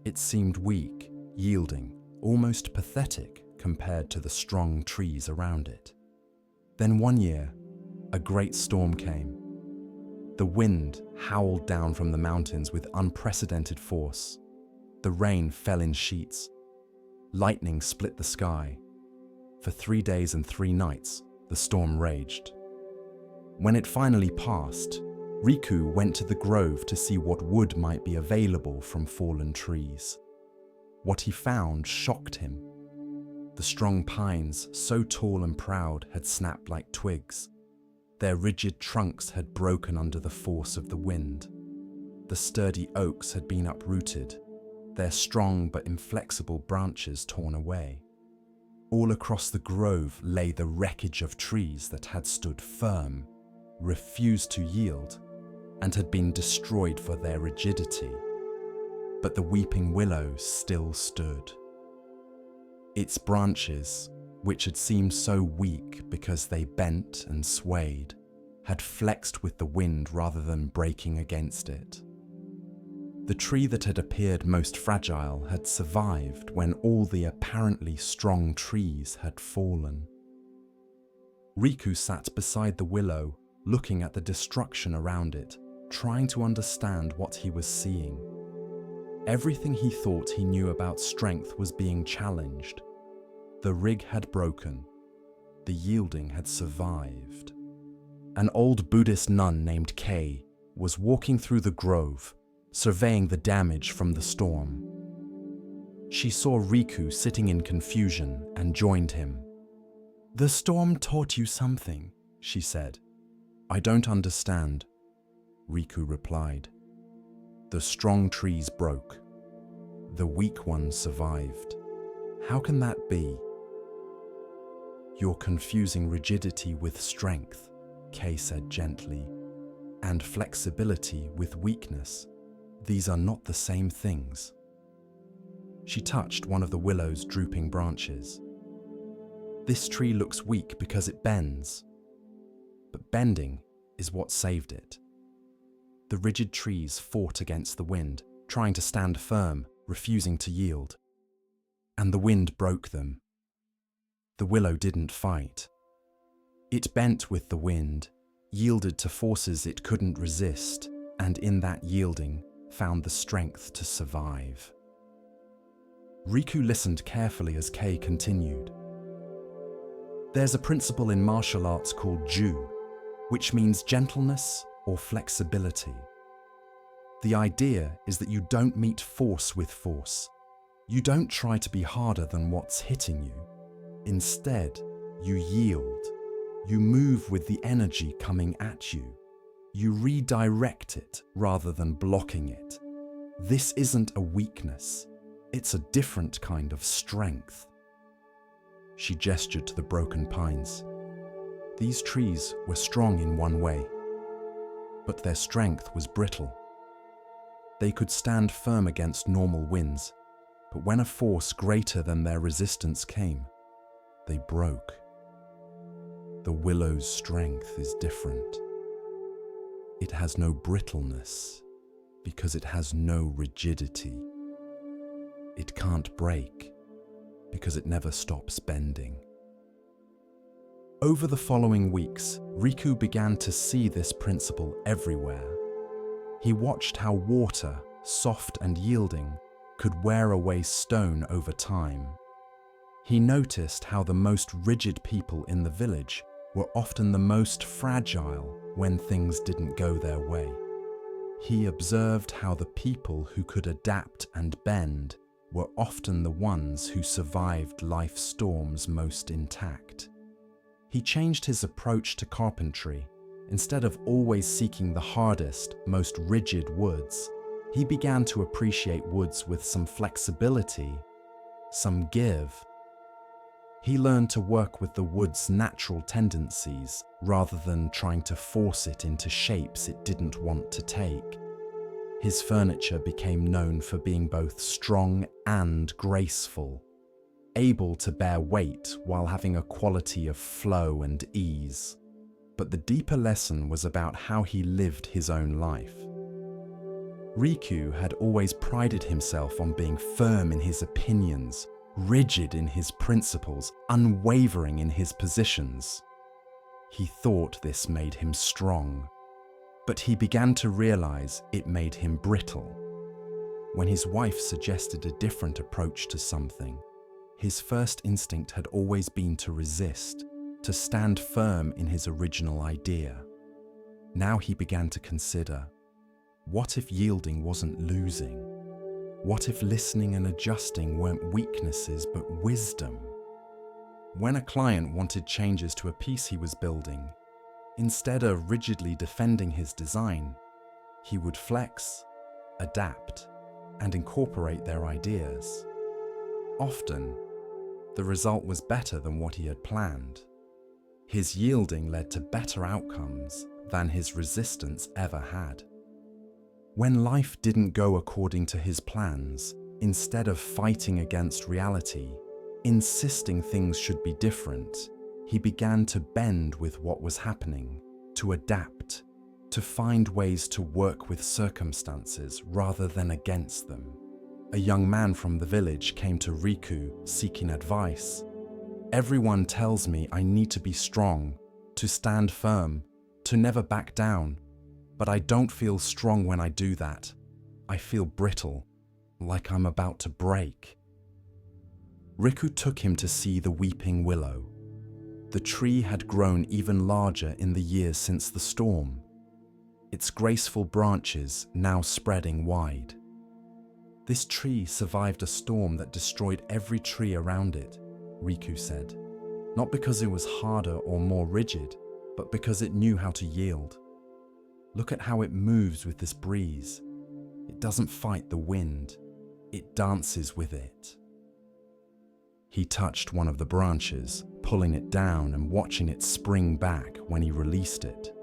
It seemed weak, yielding, almost pathetic compared to the strong trees around it. Then one year, a great storm came. The wind howled down from the mountains with unprecedented force. The rain fell in sheets. Lightning split the sky. For 3 days and 3 nights, the storm raged. When it finally passed, Riku went to the grove to see what wood might be available from fallen trees. What he found shocked him. The strong pines, so tall and proud, had snapped like twigs. Their rigid trunks had broken under the force of the wind. The sturdy oaks had been uprooted, their strong but inflexible branches torn away. All across the grove lay the wreckage of trees that had stood firm, refused to yield, and had been destroyed for their rigidity. But the weeping willow still stood. Its branches, which had seemed so weak because they bent and swayed, had flexed with the wind rather than breaking against it. The tree that had appeared most fragile had survived when all the apparently strong trees had fallen. Riku sat beside the willow, looking at the destruction around it, trying to understand what he was seeing. Everything he thought he knew about strength was being challenged. The rig had broken. The yielding had survived. An old Buddhist nun named Kei was walking through the grove, surveying the damage from the storm. She saw Riku sitting in confusion and joined him. "The storm taught you something," she said. "I don't understand," Riku replied. "The strong trees broke. The weak ones survived. How can that be?" "You're confusing rigidity with strength," Kei said gently, "and flexibility with weakness. These are not the same things." She touched one of the willow's drooping branches. "This tree looks weak because it bends, but bending is what saved it." The rigid trees fought against the wind, trying to stand firm, refusing to yield. And the wind broke them. The willow didn't fight. It bent with the wind, yielded to forces it couldn't resist, and in that yielding, found the strength to survive. Riku listened carefully as Kei continued. "There's a principle in martial arts called Ju, which means gentleness or flexibility. The idea is that you don't meet force with force. You don't try to be harder than what's hitting you. Instead, you yield. You move with the energy coming at you. You redirect it rather than blocking it. This isn't a weakness. It's a different kind of strength." She gestured to the broken pines. These trees were strong in one way, but their strength was brittle. They could stand firm against normal winds, but when a force greater than their resistance came, they broke. The willow's strength is different. It has no brittleness because it has no rigidity. It can't break because it never stops bending. Over the following weeks, Riku began to see this principle everywhere. He watched how water, soft and yielding, could wear away stone over time. He noticed how the most rigid people in the village were often the most fragile when things didn't go their way. He observed how the people who could adapt and bend were often the ones who survived life's storms most intact. He changed his approach to carpentry. Instead of always seeking the hardest, most rigid woods, he began to appreciate woods with some flexibility, some give. He learned to work with the wood's natural tendencies rather than trying to force it into shapes it didn't want to take. His furniture became known for being both strong and graceful, able to bear weight while having a quality of flow and ease. But the deeper lesson was about how he lived his own life. Riku had always prided himself on being firm in his opinions, rigid in his principles, unwavering in his positions. He thought this made him strong, but he began to realize it made him brittle. When his wife suggested a different approach to something, his first instinct had always been to resist, to stand firm in his original idea. Now he began to consider, what if yielding wasn't losing? What if listening and adjusting weren't weaknesses but wisdom? When a client wanted changes to a piece he was building, instead of rigidly defending his design, he would flex, adapt, and incorporate their ideas. Often, the result was better than what he had planned. His yielding led to better outcomes than his resistance ever had. When life didn't go according to his plans, instead of fighting against reality, insisting things should be different, he began to bend with what was happening, to adapt, to find ways to work with circumstances rather than against them. A young man from the village came to Riku seeking advice. Everyone tells me I need to be strong, to stand firm, to never back down, but I don't feel strong when I do that. I feel brittle, like I'm about to break. Riku took him to see the weeping willow. The tree had grown even larger in the years since the storm, its graceful branches now spreading wide. This tree survived a storm that destroyed every tree around it, Riku said, not because it was harder or more rigid, but because it knew how to yield. Look at how it moves with this breeze. It doesn't fight the wind, it dances with it. He touched one of the branches, pulling it down and watching it spring back when he released it.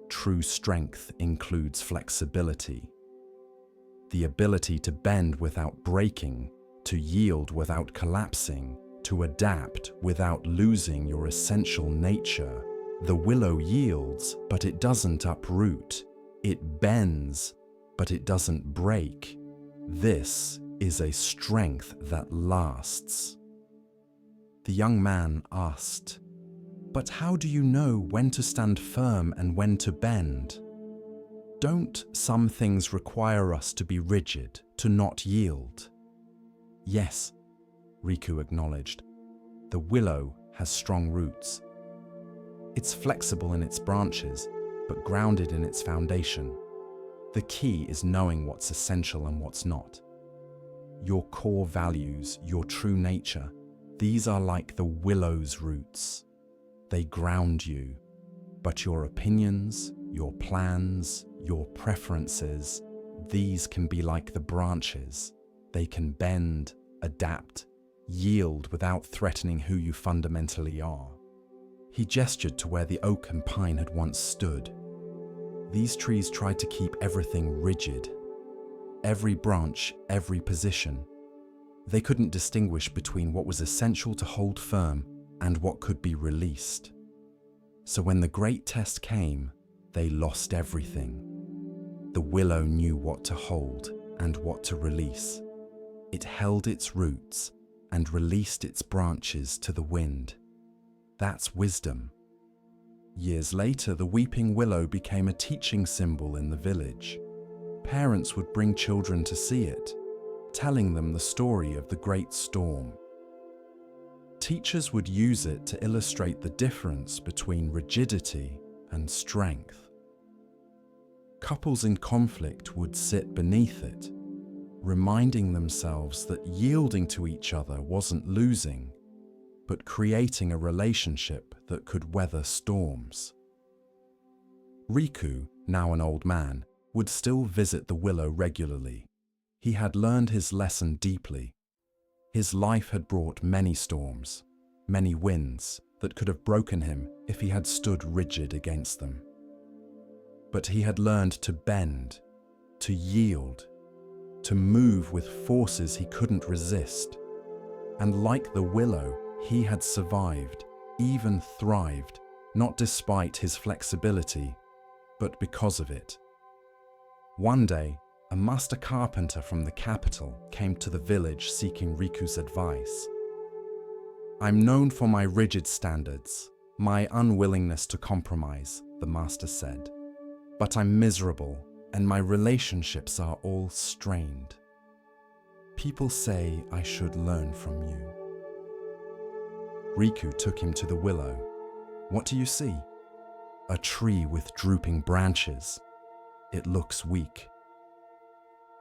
True strength includes flexibility. The ability to bend without breaking, to yield without collapsing, to adapt without losing your essential nature. The willow yields, but it doesn't uproot. It bends, but it doesn't break. This is a strength that lasts. The young man asked, "But how do you know when to stand firm and when to bend? Don't some things require us to be rigid, to not yield?" "Yes," Riku acknowledged. "The willow has strong roots. It's flexible in its branches, but grounded in its foundation. The key is knowing what's essential and what's not. Your core values, your true nature, these are like the willow's roots. They ground you, but your opinions, your plans, your preferences, these can be like the branches. They can bend, adapt, Yield without threatening who you fundamentally are. He gestured to where the oak and pine had once stood. These trees tried to keep everything rigid. Every branch, every position. They couldn't distinguish between what was essential to hold firm and what could be released. So when the great test came, they lost everything. The willow knew what to hold and what to release. It held its roots and released its branches to the wind. That's wisdom. Years later, the weeping willow became a teaching symbol in the village. Parents would bring children to see it, telling them the story of the great storm. Teachers would use it to illustrate the difference between rigidity and strength. Couples in conflict would sit beneath it, reminding themselves that yielding to each other wasn't losing, but creating a relationship that could weather storms. Riku, now an old man, would still visit the willow regularly. He had learned his lesson deeply. His life had brought many storms, many winds that could have broken him if he had stood rigid against them. But he had learned to bend, to yield, to move with forces he couldn't resist. And like the willow, he had survived, even thrived, not despite his flexibility, but because of it. One day, a master carpenter from the capital came to the village seeking Riku's advice. "I'm known for my rigid standards, my unwillingness to compromise," the master said. "But I'm miserable, and my relationships are all strained. People say I should learn from you." Riku took him to the willow. "What do you see?" "A tree with drooping branches. It looks weak."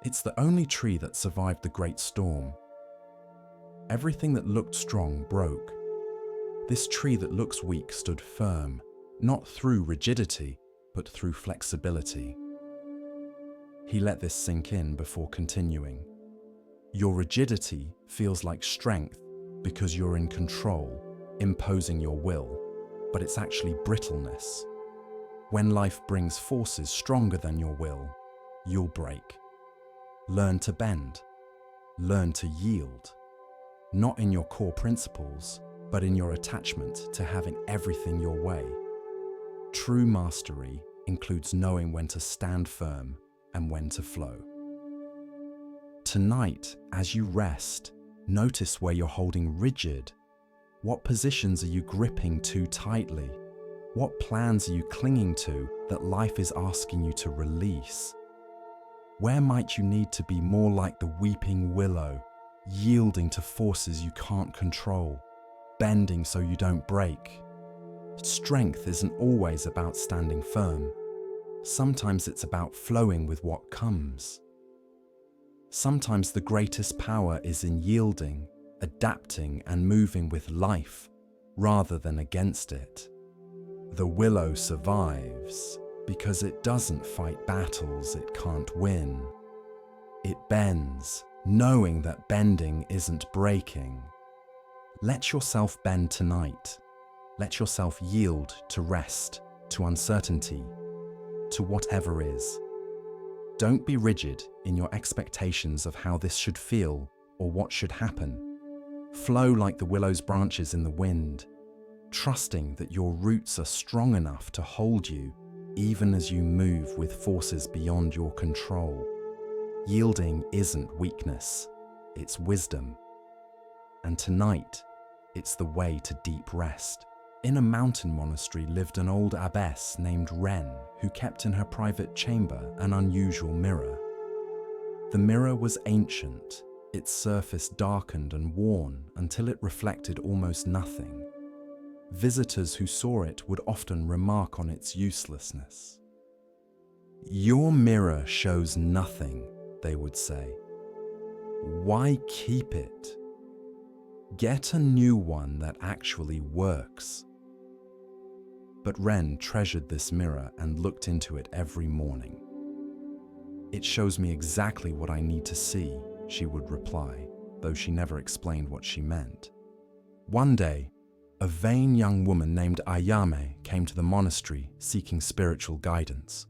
"It's the only tree that survived the great storm. Everything that looked strong broke. This tree that looks weak stood firm, not through rigidity, but through flexibility." He let this sink in before continuing. "Your rigidity feels like strength because you're in control, imposing your will, but it's actually brittleness. When life brings forces stronger than your will, you'll break. Learn to bend. Learn to yield. Not in your core principles, but in your attachment to having everything your way. True mastery includes knowing when to stand firm and when to flow." Tonight, as you rest, notice where you're holding rigid. What positions are you gripping too tightly? What plans are you clinging to that life is asking you to release? Where might you need to be more like the weeping willow, yielding to forces you can't control, bending so you don't break? Strength isn't always about standing firm. Sometimes it's about flowing with what comes. Sometimes the greatest power is in yielding, adapting, and moving with life, rather than against it. The willow survives because it doesn't fight battles it can't win. It bends, knowing that bending isn't breaking. Let yourself bend tonight. Let yourself yield to rest, to uncertainty, to whatever is. Don't be rigid in your expectations of how this should feel or what should happen. Flow like the willow's branches in the wind, trusting that your roots are strong enough to hold you even as you move with forces beyond your control. Yielding isn't weakness, it's wisdom. And tonight, it's the way to deep rest. In a mountain monastery lived an old abbess named Ren, who kept in her private chamber an unusual mirror. The mirror was ancient, its surface darkened and worn until it reflected almost nothing. Visitors who saw it would often remark on its uselessness. "Your mirror shows nothing," they would say. "Why keep it? Get a new one that actually works." But Ren treasured this mirror and looked into it every morning. "It shows me exactly what I need to see," she would reply. though she never explained what she meant. One day, a vain young woman named Ayame came to the monastery seeking spiritual guidance.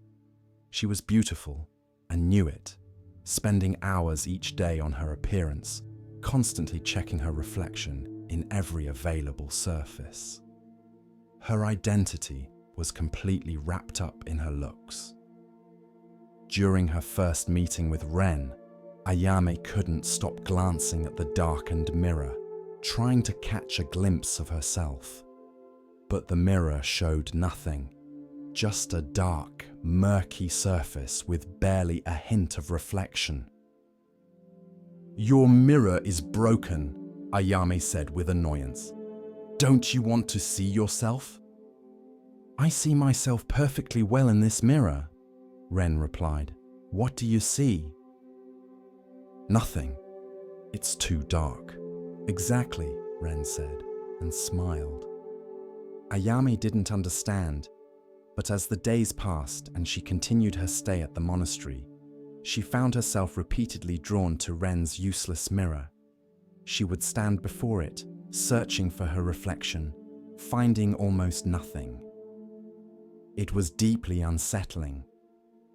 She was beautiful and knew it, spending hours each day on her appearance, constantly checking her reflection in every available surface. Her identity was completely wrapped up in her looks. During her first meeting with Ren, Ayame couldn't stop glancing at the darkened mirror, trying to catch a glimpse of herself. But the mirror showed nothing, just a dark, murky surface with barely a hint of reflection. "Your mirror is broken," Ayame said with annoyance. "Don't you want to see yourself?" "I see myself perfectly well in this mirror," Ren replied. "What do you see?" "Nothing. It's too dark." "Exactly," Ren said, and smiled. Ayame didn't understand, but as the days passed and she continued her stay at the monastery, she found herself repeatedly drawn to Ren's useless mirror. She would stand before it, searching for her reflection, finding almost nothing. It was deeply unsettling.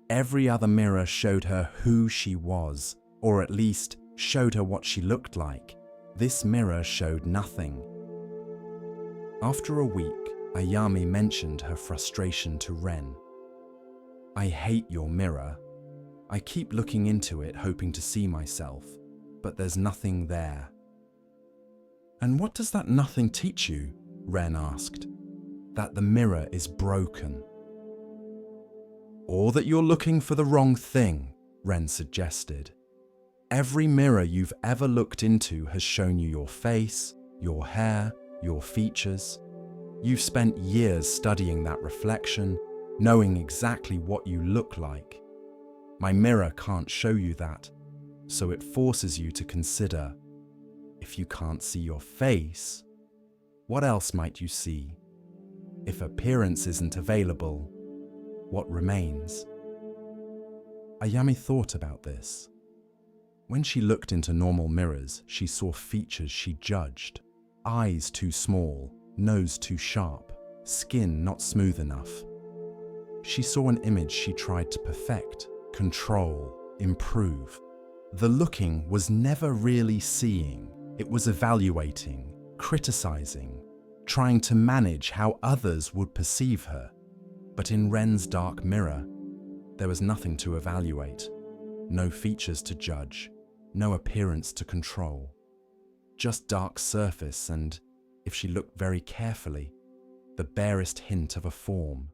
Every other mirror showed her who she was, or at least showed her what she looked like. This mirror showed nothing. After a week, Ayame mentioned her frustration to Ren. "I hate your mirror. I keep looking into it hoping to see myself, but there's nothing there." "And what does that nothing teach you?" Ren asked. "That the mirror is broken." "Or that you're looking for the wrong thing," Ren suggested. "Every mirror you've ever looked into has shown you your face, your hair, your features. You've spent years studying that reflection, knowing exactly what you look like. My mirror can't show you that, so it forces you to consider, if you can't see your face, what else might you see? If appearance isn't available, what remains?" Ayame thought about this. When she looked into normal mirrors, she saw features she judged. Eyes too small, nose too sharp, skin not smooth enough. She saw an image she tried to perfect, control, improve. The looking was never really seeing. It was evaluating, criticizing, trying to manage how others would perceive her. But in Ren's dark mirror, there was nothing to evaluate, no features to judge, no appearance to control. Just dark surface and, if she looked very carefully, the barest hint of a form.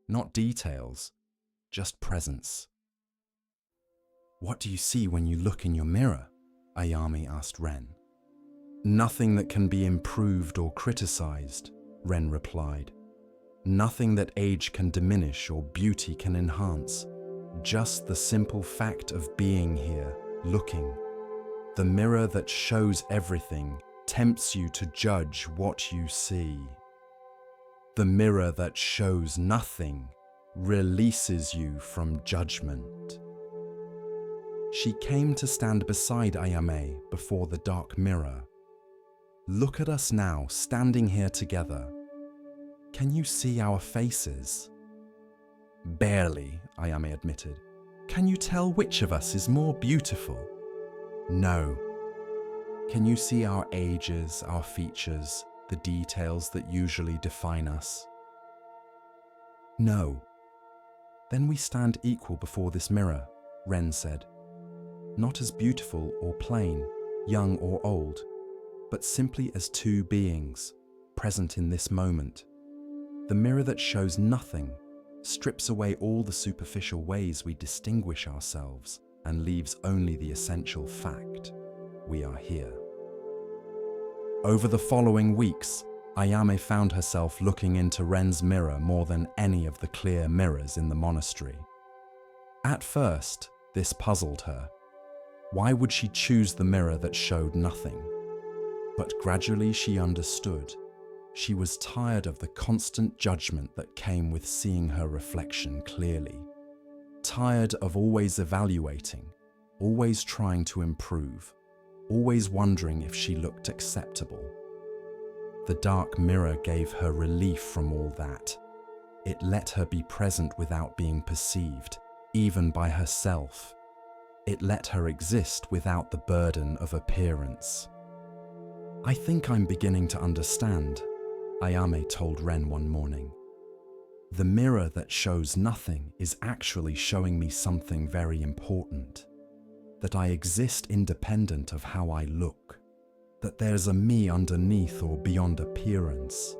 Not details, just presence. "What do you see when you look in your mirror?" Ayame asked Ren. "Nothing that can be improved or criticized," Ren replied. "Nothing that age can diminish or beauty can enhance. Just the simple fact of being here, looking. The mirror that shows everything tempts you to judge what you see. The mirror that shows nothing releases you from judgment." She came to stand beside Ayame before the dark mirror. "Look at us now, standing here together. Can you see our faces?" "Barely," Ayame admitted. "Can you tell which of us is more beautiful?" "No." "Can you see our ages, our features, the details that usually define us?" "No." "Then we stand equal before this mirror," Ren said. "Not as beautiful or plain, young or old, but simply as two beings, present in this moment. The mirror that shows nothing strips away all the superficial ways we distinguish ourselves and leaves only the essential fact: we are here." Over the following weeks, Ayame found herself looking into Ren's mirror more than any of the clear mirrors in the monastery. At first, this puzzled her. Why would she choose the mirror that showed nothing? But gradually she understood. She was tired of the constant judgment that came with seeing her reflection clearly. Tired of always evaluating, always trying to improve. always wondering if she looked acceptable. The dark mirror gave her relief from all that. It let her be present without being perceived, even by herself. It let her exist without the burden of appearance. "I think I'm beginning to understand," Ayame told Ren one morning. "The mirror that shows nothing is actually showing me something very important. That I exist independent of how I look. That there's a me underneath or beyond appearance.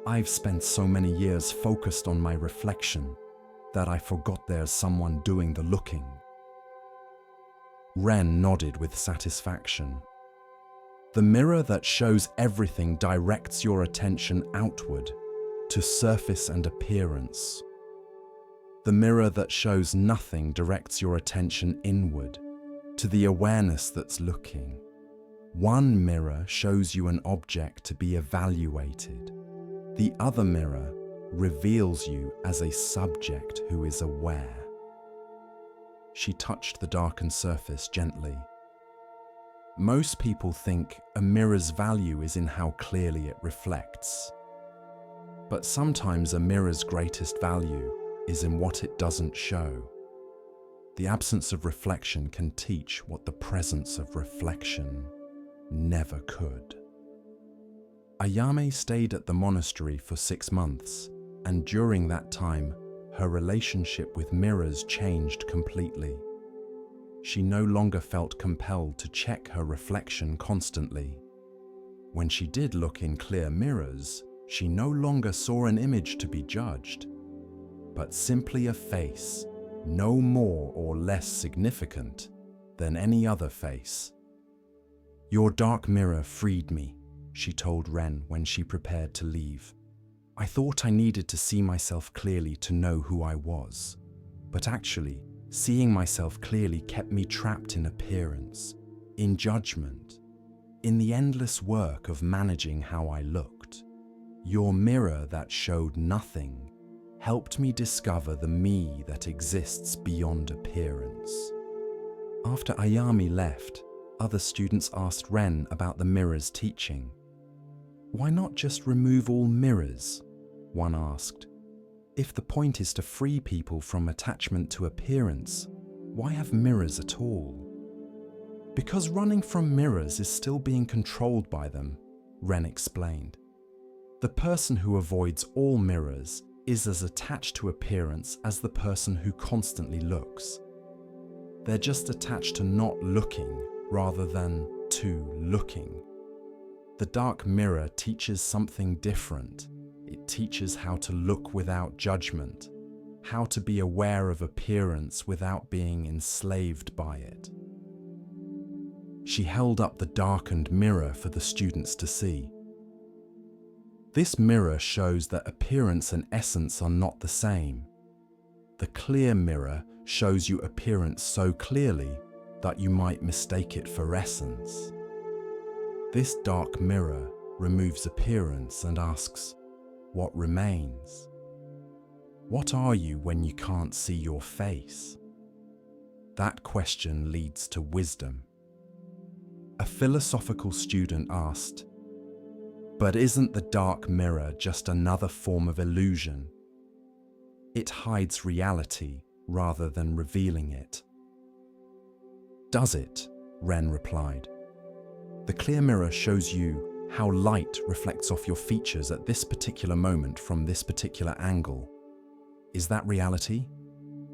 I've spent so many years focused on my reflection that I forgot there's someone doing the looking." Ren nodded with satisfaction. "The mirror that shows everything directs your attention outward, to surface and appearance. The mirror that shows nothing directs your attention inward, to the awareness that's looking. One mirror shows you an object to be evaluated. The other mirror reveals you as a subject who is aware." She touched the darkened surface gently. "Most people think a mirror's value is in how clearly it reflects. But sometimes a mirror's greatest value is in what it doesn't show. The absence of reflection can teach what the presence of reflection never could." Ayame stayed at the monastery for 6 months, and during that time, her relationship with mirrors changed completely. She no longer felt compelled to check her reflection constantly. When she did look in clear mirrors, she no longer saw an image to be judged, but simply a face, no more or less significant than any other face. "Your dark mirror freed me," she told Ren when she prepared to leave. "I thought I needed to see myself clearly to know who I was, but actually, seeing myself clearly kept me trapped in appearance, in judgment, in the endless work of managing how I looked. Your mirror that showed nothing helped me discover the me that exists beyond appearance." After Ayame left, other students asked Ren about the mirror's teaching. "Why not just remove all mirrors?" one asked. "If the point is to free people from attachment to appearance, why have mirrors at all?" "Because running from mirrors is still being controlled by them," Ren explained. "The person who avoids all mirrors is as attached to appearance as the person who constantly looks. They're just attached to not looking rather than to looking. The dark mirror teaches something different. It teaches how to look without judgment, how to be aware of appearance without being enslaved by it." She held up the darkened mirror for the students to see. "This mirror shows that appearance and essence are not the same. The clear mirror shows you appearance so clearly that you might mistake it for essence. This dark mirror removes appearance and asks, what remains? What are you when you can't see your face? That question leads to wisdom." A philosophical student asked, "But isn't the dark mirror just another form of illusion? It hides reality rather than revealing it." "Does it?" Ren replied. "The clear mirror shows you how light reflects off your features at this particular moment from this particular angle. Is that reality?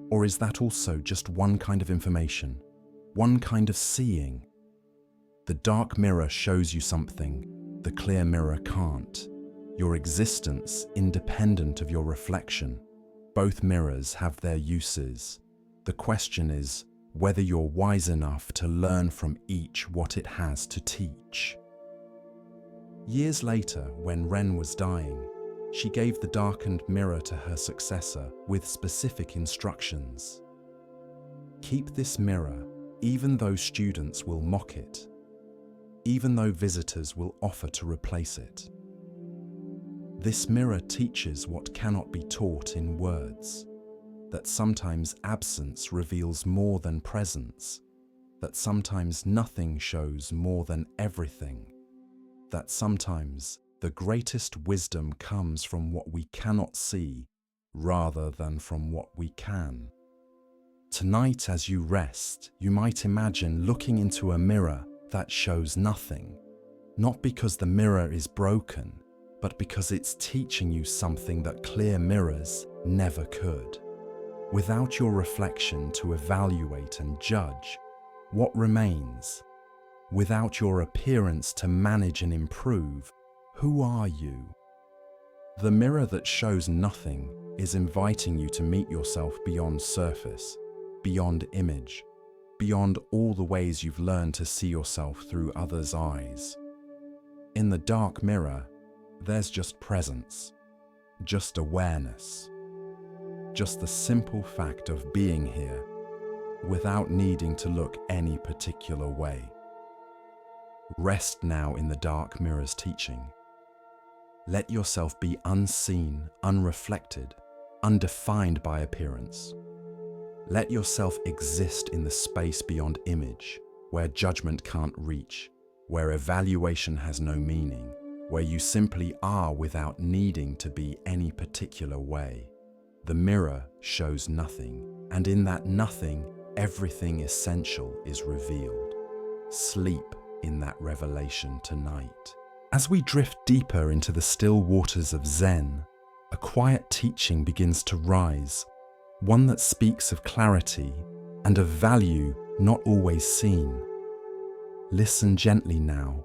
Or is that also just one kind of information, one kind of seeing? The dark mirror shows you something the clear mirror can't. Your existence independent of your reflection. Both mirrors have their uses. The question is whether you're wise enough to learn from each what it has to teach." Years later, when Ren was dying, she gave the darkened mirror to her successor with specific instructions. "Keep this mirror even though students will mock it, even though visitors will offer to replace it. This mirror teaches what cannot be taught in words, that sometimes absence reveals more than presence, that sometimes nothing shows more than everything, that sometimes the greatest wisdom comes from what we cannot see rather than from what we can. Tonight, as you rest, you might imagine looking into a mirror that shows nothing, not because the mirror is broken, but because it's teaching you something that clear mirrors never could. Without your reflection to evaluate and judge, what remains? Without your appearance to manage and improve, who are you? The mirror that shows nothing is inviting you to meet yourself beyond surface, beyond image, beyond all the ways you've learned to see yourself through others' eyes. In the dark mirror, there's just presence, just awareness, just the simple fact of being here without needing to look any particular way. Rest now in the dark mirror's teaching. Let yourself be unseen, unreflected, undefined by appearance. Let yourself exist in the space beyond image, where judgment can't reach, where evaluation has no meaning, where you simply are without needing to be any particular way. The mirror shows nothing, and in that nothing, everything essential is revealed. Sleep in that revelation tonight. As we drift deeper into the still waters of Zen, a quiet teaching begins to rise, one that speaks of clarity and of value not always seen. Listen gently now.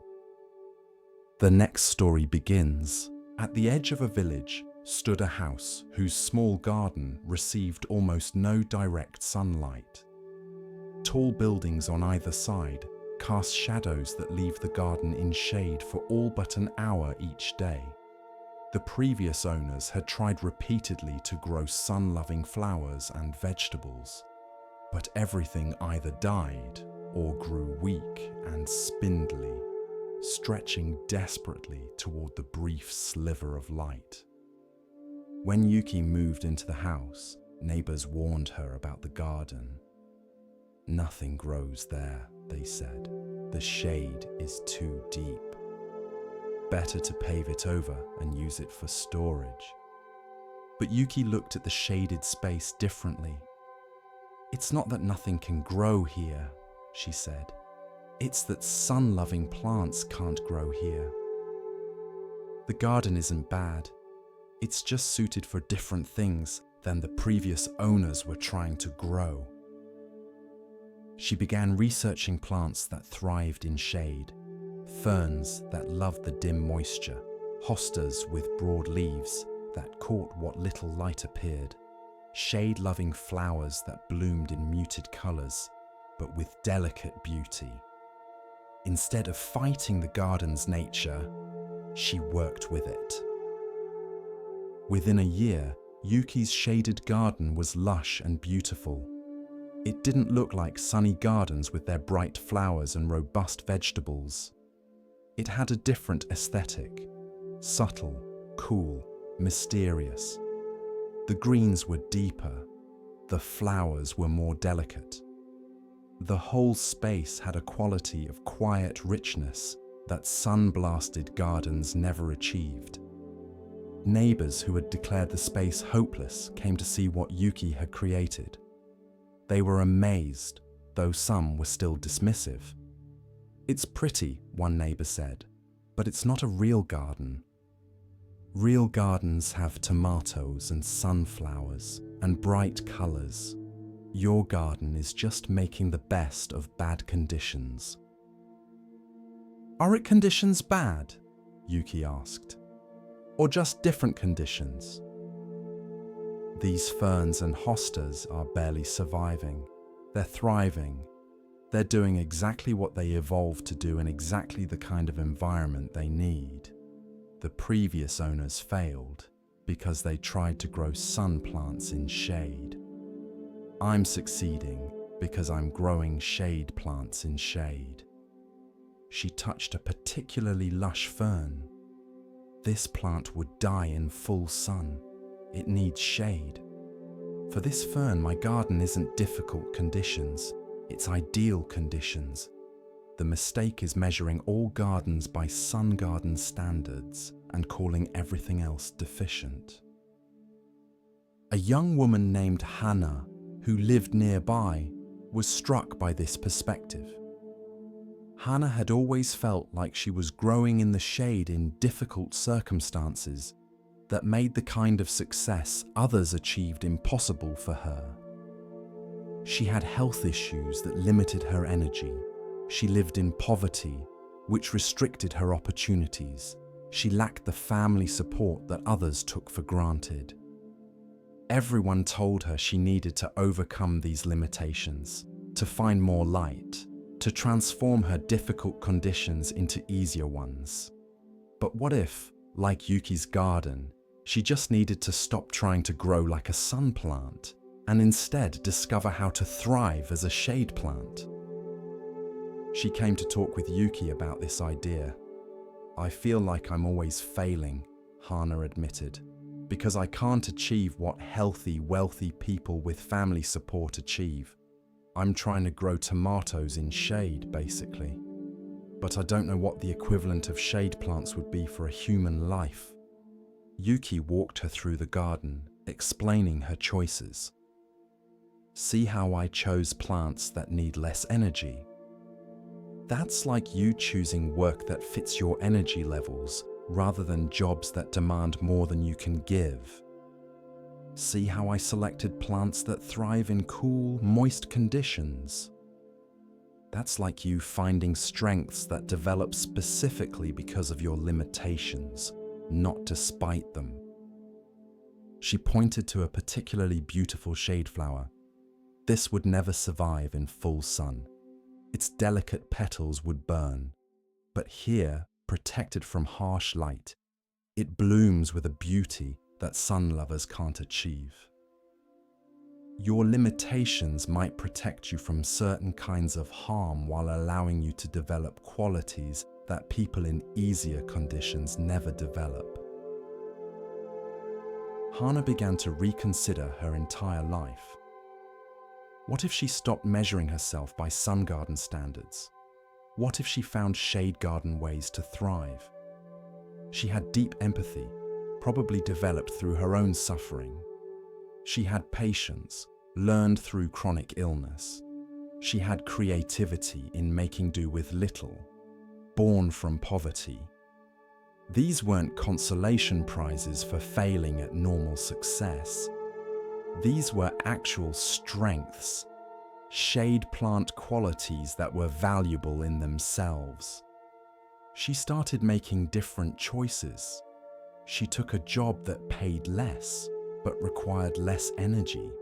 The next story begins. At the edge of a village stood a house whose small garden received almost no direct sunlight. Tall buildings on either side cast shadows that leave the garden in shade for all but an hour each day. The previous owners had tried repeatedly to grow sun-loving flowers and vegetables, but everything either died or grew weak and spindly, stretching desperately toward the brief sliver of light. When Yuki moved into the house, neighbors warned her about the garden. "Nothing grows there," they said. "The shade is too deep. Better to pave it over and use it for storage." But Yuki looked at the shaded space differently. "It's not that nothing can grow here," she said. "It's that sun-loving plants can't grow here. The garden isn't bad. It's just suited for different things than the previous owners were trying to grow." She began researching plants that thrived in shade, ferns that loved the dim moisture, hostas with broad leaves that caught what little light appeared, shade-loving flowers that bloomed in muted colors, but with delicate beauty. Instead of fighting the garden's nature, she worked with it. Within a year, Yuki's shaded garden was lush and beautiful. It didn't look like sunny gardens with their bright flowers and robust vegetables. It had a different aesthetic, subtle, cool, mysterious. The greens were deeper, the flowers were more delicate. The whole space had a quality of quiet richness that sun-blasted gardens never achieved. Neighbors who had declared the space hopeless came to see what Yuki had created. They were amazed, though some were still dismissive. "It's pretty," one neighbor said, "but it's not a real garden. Real gardens have tomatoes and sunflowers and bright colors. Your garden is just making the best of bad conditions." "Are it conditions bad?" Yuki asked. "Or just different conditions?" "These ferns and hostas are barely surviving. They're thriving. They're doing exactly what they evolved to do in exactly the kind of environment they need. The previous owners failed because they tried to grow sun plants in shade. I'm succeeding because I'm growing shade plants in shade." She touched a particularly lush fern. "This plant would die in full sun. It needs shade. For this fern, my garden isn't difficult conditions. It's ideal conditions. The mistake is measuring all gardens by sun garden standards and calling everything else deficient. A young woman named Hannah, who lived nearby, was struck by this perspective. Hannah had always felt like she was growing in the shade in difficult circumstances that made the kind of success others achieved impossible for her. She had health issues that limited her energy. She lived in poverty, which restricted her opportunities. She lacked the family support that others took for granted. Everyone told her she needed to overcome these limitations, to find more light, to transform her difficult conditions into easier ones. But what if, like Yuki's garden, she just needed to stop trying to grow like a sun plant and instead discover how to thrive as a shade plant? She came to talk with Yuki about this idea. "I feel like I'm always failing," Hannah admitted, "because I can't achieve what healthy, wealthy people with family support achieve. I'm trying to grow tomatoes in shade, basically. But I don't know what the equivalent of shade plants would be for a human life." Yuki walked her through the garden, explaining her choices. "See how I chose plants that need less energy? That's like you choosing work that fits your energy levels rather than jobs that demand more than you can give. See how I selected plants that thrive in cool, moist conditions? That's like you finding strengths that develop specifically because of your limitations, not despite them." She pointed to a particularly beautiful shade flower. This would never survive in full sun. Its delicate petals would burn. But here, protected from harsh light, it blooms with a beauty that sun lovers can't achieve. Your limitations might protect you from certain kinds of harm while allowing you to develop qualities that people in easier conditions never develop. Hannah began to reconsider her entire life. What if she stopped measuring herself by sun garden standards? What if she found shade garden ways to thrive? She had deep empathy, probably developed through her own suffering. She had patience, learned through chronic illness. She had creativity in making do with little, born from poverty. These weren't consolation prizes for failing at normal success. These were actual strengths, shade plant qualities that were valuable in themselves. She started making different choices. She took a job that paid less, but required less energy,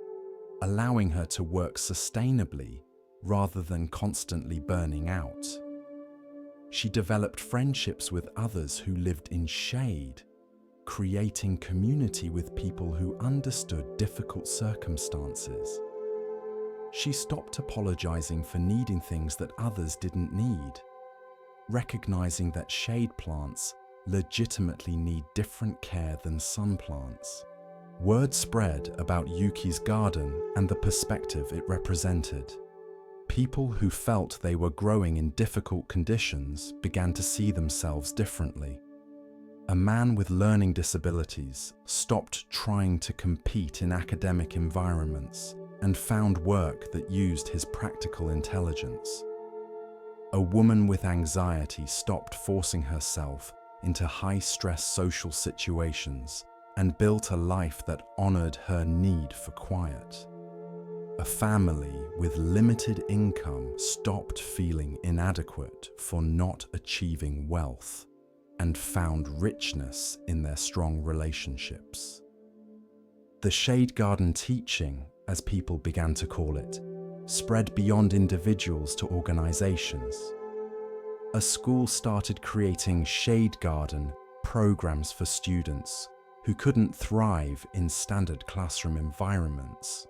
allowing her to work sustainably rather than constantly burning out. She developed friendships with others who lived in shade, creating community with people who understood difficult circumstances. She stopped apologizing for needing things that others didn't need, recognizing that shade plants legitimately need different care than sun plants. Word spread about Yuki's garden and the perspective it represented. People who felt they were growing in difficult conditions began to see themselves differently. A man with learning disabilities stopped trying to compete in academic environments and found work that used his practical intelligence. A woman with anxiety stopped forcing herself into high-stress social situations and built a life that honored her need for quiet. A family with limited income stopped feeling inadequate for not achieving wealth and found richness in their strong relationships. The shade garden teaching, as people began to call it, spread beyond individuals to organizations. A school started creating shade garden programs for students who couldn't thrive in standard classroom environments.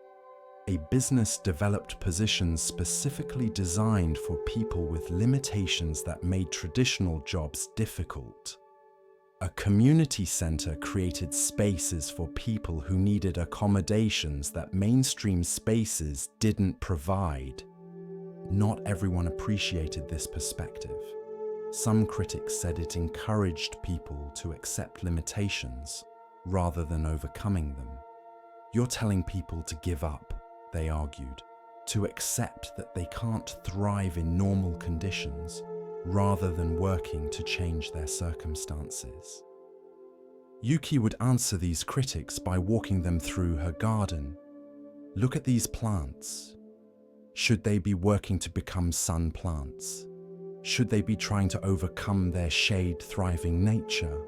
A business developed positions specifically designed for people with limitations that made traditional jobs difficult. A community center created spaces for people who needed accommodations that mainstream spaces didn't provide. Not everyone appreciated this perspective. Some critics said it encouraged people to accept limitations rather than overcoming them. You're telling people to give up, they argued, to accept that they can't thrive in normal conditions rather than working to change their circumstances. Yuki would answer these critics by walking them through her garden. Look at these plants. Should they be working to become sun plants? Should they be trying to overcome their shade-thriving nature?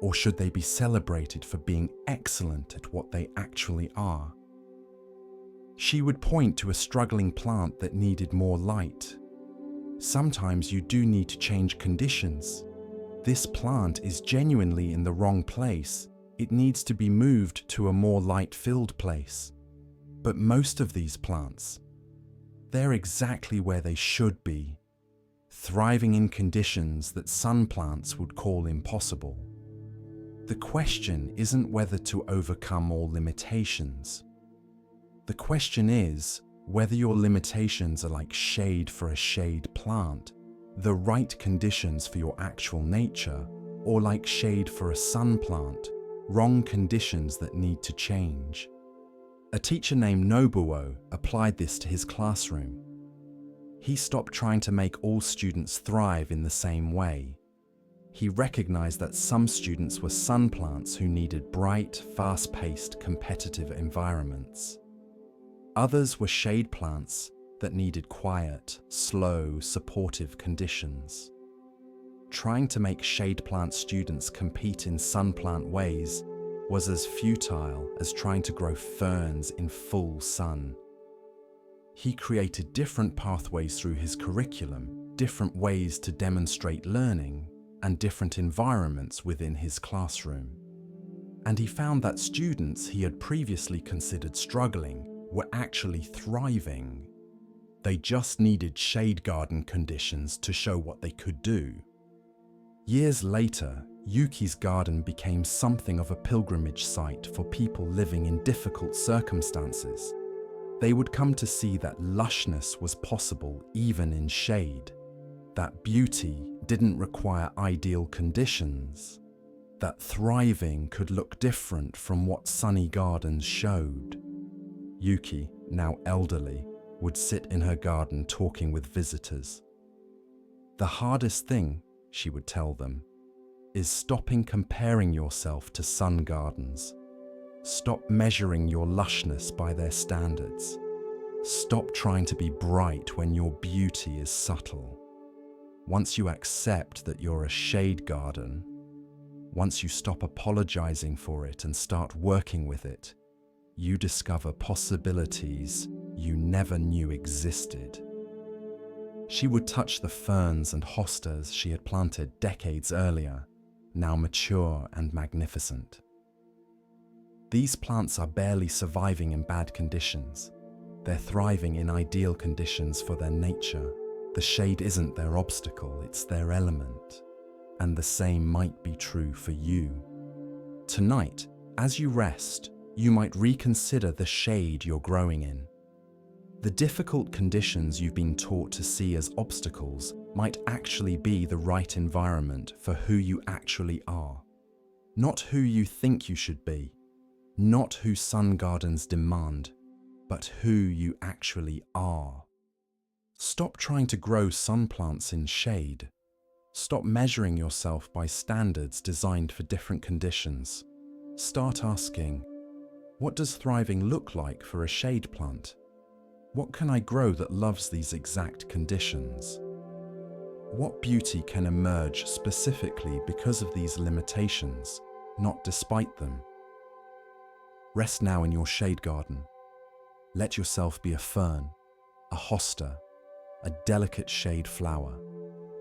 Or should they be celebrated for being excellent at what they actually are? She would point to a struggling plant that needed more light. Sometimes you do need to change conditions. This plant is genuinely in the wrong place. It needs to be moved to a more light-filled place. But most of these plants, they're exactly where they should be, thriving in conditions that sun plants would call impossible. The question isn't whether to overcome all limitations. The question is whether your limitations are like shade for a shade plant, the right conditions for your actual nature, or like shade for a sun plant, wrong conditions that need to change. A teacher named Nobuo applied this to his classroom. He stopped trying to make all students thrive in the same way. He recognized that some students were sun plants who needed bright, fast-paced, competitive environments. Others were shade plants that needed quiet, slow, supportive conditions. Trying to make shade plant students compete in sun plant ways was as futile as trying to grow ferns in full sun. He created different pathways through his curriculum, different ways to demonstrate learning, and different environments within his classroom. And he found that students he had previously considered struggling were actually thriving. They just needed shade garden conditions to show what they could do. Years later, Yuki's garden became something of a pilgrimage site for people living in difficult circumstances. They would come to see that lushness was possible even in shade, that beauty didn't require ideal conditions, that thriving could look different from what sunny gardens showed. Yuki, now elderly, would sit in her garden talking with visitors. The hardest thing, she would tell them, is stopping comparing yourself to sun gardens. Stop measuring your lushness by their standards. Stop trying to be bright when your beauty is subtle. Once you accept that you're a shade garden, once you stop apologizing for it and start working with it, you discover possibilities you never knew existed. She would touch the ferns and hostas she had planted decades earlier, now mature and magnificent. These plants are barely surviving in bad conditions. They're thriving in ideal conditions for their nature. The shade isn't their obstacle, it's their element. And the same might be true for you. Tonight, as you rest, you might reconsider the shade you're growing in. The difficult conditions you've been taught to see as obstacles might actually be the right environment for who you actually are. Not who you think you should be, not who sun gardens demand, but who you actually are. Stop trying to grow sun plants in shade. Stop measuring yourself by standards designed for different conditions. Start asking, what does thriving look like for a shade plant? What can I grow that loves these exact conditions? What beauty can emerge specifically because of these limitations, not despite them? Rest now in your shade garden. Let yourself be a fern, a hosta, a delicate shade flower.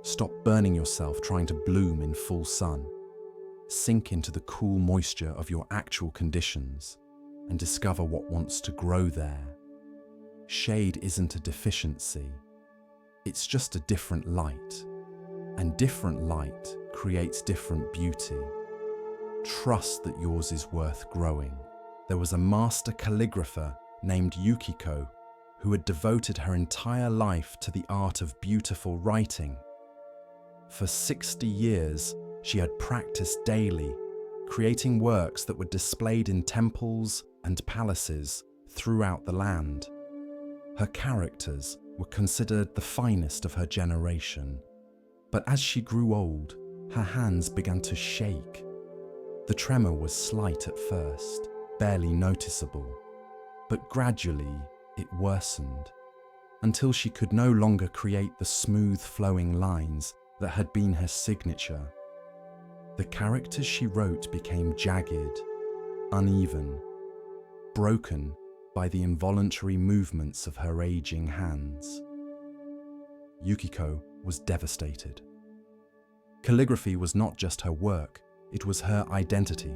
Stop burning yourself trying to bloom in full sun. Sink into the cool moisture of your actual conditions and discover what wants to grow there. Shade isn't a deficiency. It's just a different light. And different light creates different beauty. Trust that yours is worth growing. There was a master calligrapher named Yukiko who had devoted her entire life to the art of beautiful writing. For 60 years, she had practiced daily, creating works that were displayed in temples and palaces throughout the land. Her characters were considered the finest of her generation. But as she grew old, her hands began to shake. The tremor was slight at first, barely noticeable, but gradually it worsened, until she could no longer create the smooth flowing lines that had been her signature. The characters she wrote became jagged, uneven, broken by the involuntary movements of her aging hands. Yukiko was devastated. Calligraphy was not just her work, it was her identity,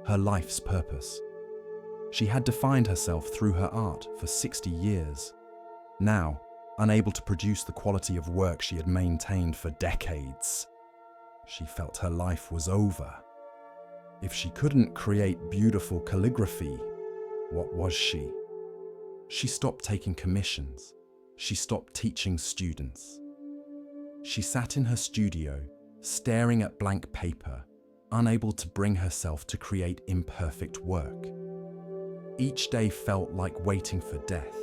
her life's purpose. She had defined herself through her art for 60 years. Now, unable to produce the quality of work she had maintained for decades, she felt her life was over. If she couldn't create beautiful calligraphy, what was she? She stopped taking commissions. She stopped teaching students. She sat in her studio, staring at blank paper, unable to bring herself to create imperfect work. Each day felt like waiting for death,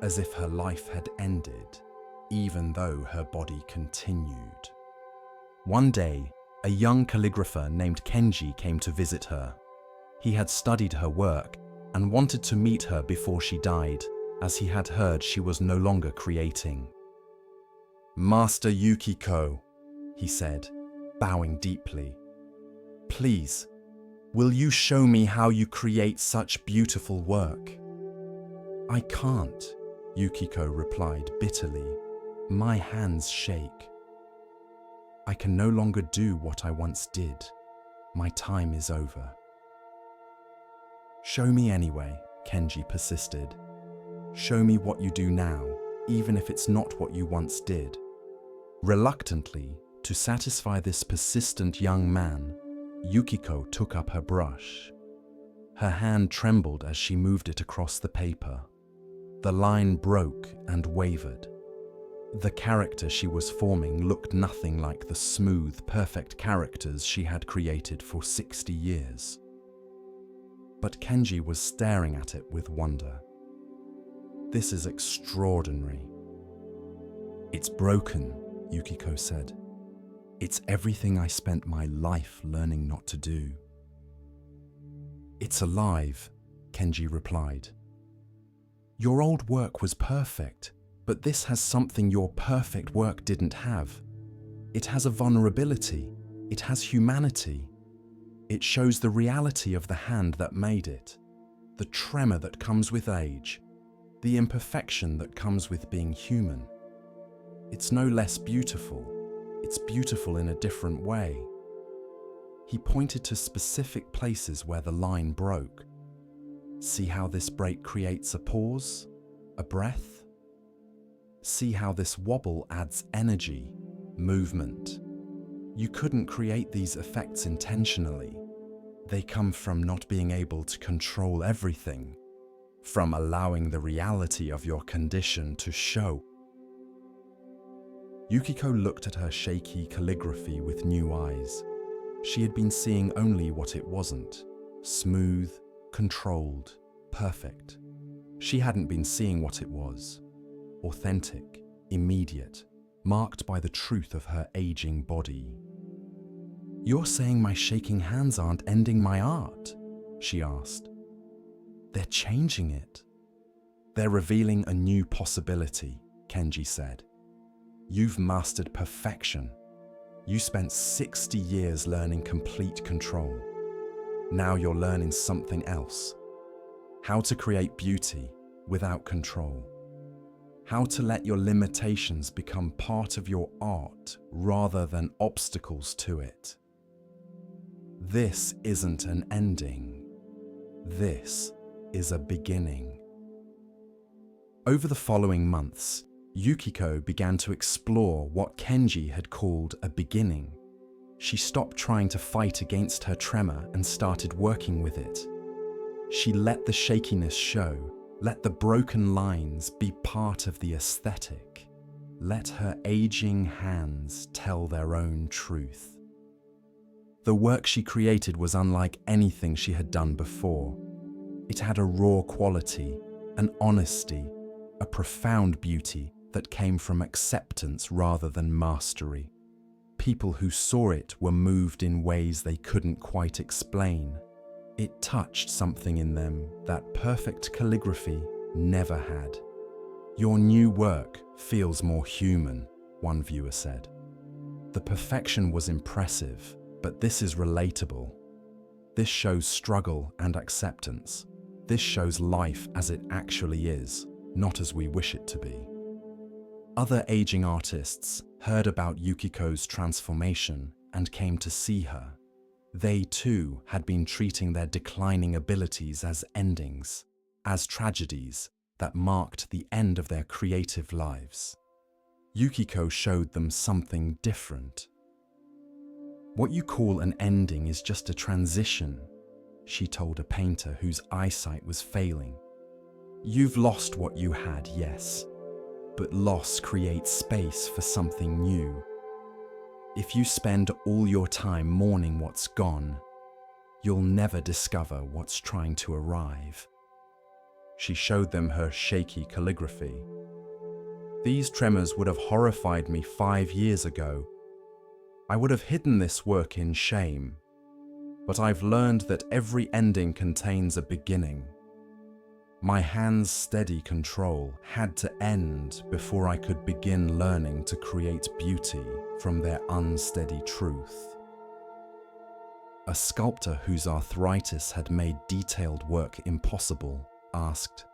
as if her life had ended, even though her body continued. One day, a young calligrapher named Kenji came to visit her. He had studied her work and wanted to meet her before she died, as he had heard she was no longer creating. "Master Yukiko," he said, bowing deeply, "please, will you show me how you create such beautiful work?" "I can't," Yukiko replied bitterly. "My hands shake. I can no longer do what I once did. My time is over." "Show me anyway," Kenji persisted. "Show me what you do now, even if it's not what you once did." Reluctantly, to satisfy this persistent young man, Yukiko took up her brush. Her hand trembled as she moved it across the paper. The line broke and wavered. The character she was forming looked nothing like the smooth, perfect characters she had created for 60 years. But Kenji was staring at it with wonder. "This is extraordinary." "It's broken," Yukiko said. "It's everything I spent my life learning not to do." "It's alive," Kenji replied. "Your old work was perfect, but this has something your perfect work didn't have. It has a vulnerability. It has humanity. It shows the reality of the hand that made it, the tremor that comes with age, the imperfection that comes with being human. It's no less beautiful. It's beautiful in a different way." He pointed to specific places where the line broke. "See how this break creates a pause, a breath? See how this wobble adds energy, movement? You couldn't create these effects intentionally. They come from not being able to control everything, from allowing the reality of your condition to show." Yukiko looked at her shaky calligraphy with new eyes. She had been seeing only what it wasn't: smooth, controlled, perfect. She hadn't been seeing what it was: authentic, immediate, marked by the truth of her aging body. "You're saying my shaking hands aren't ending my art?" she asked. "They're changing it." "They're revealing a new possibility," Kenji said. "You've mastered perfection. You spent 60 years learning complete control. Now you're learning something else. How to create beauty without control. How to let your limitations become part of your art rather than obstacles to it. This isn't an ending. This is a beginning." Over the following months, Yukiko began to explore what Kenji had called a beginning. She stopped trying to fight against her tremor and started working with it. She let the shakiness show, Let the broken lines be part of the aesthetic. Let her aging hands tell their own truth. The work she created was unlike anything she had done before. It had a raw quality, an honesty, a profound beauty that came from acceptance rather than mastery. People who saw it were moved in ways they couldn't quite explain. It touched something in them that perfect calligraphy never had. "Your new work feels more human," one viewer said. The perfection was impressive, but this is relatable. This shows struggle and acceptance. This shows life as it actually is, not as we wish it to be. Other aging artists heard about Yukiko's transformation and came to see her. They too had been treating their declining abilities as endings, as tragedies that marked the end of their creative lives. Yukiko showed them something different. "What you call an ending is just a transition," she told a painter whose eyesight was failing. "You've lost what you had, yes, but loss creates space for something new. If you spend all your time mourning what's gone, you'll never discover what's trying to arrive." She showed them her shaky calligraphy. "These tremors would have horrified me 5 years ago. I would have hidden this work in shame. But I've learned that every ending contains a beginning. My hand's steady control had to end before I could begin learning to create beauty from their unsteady truth." A sculptor whose arthritis had made detailed work impossible asked,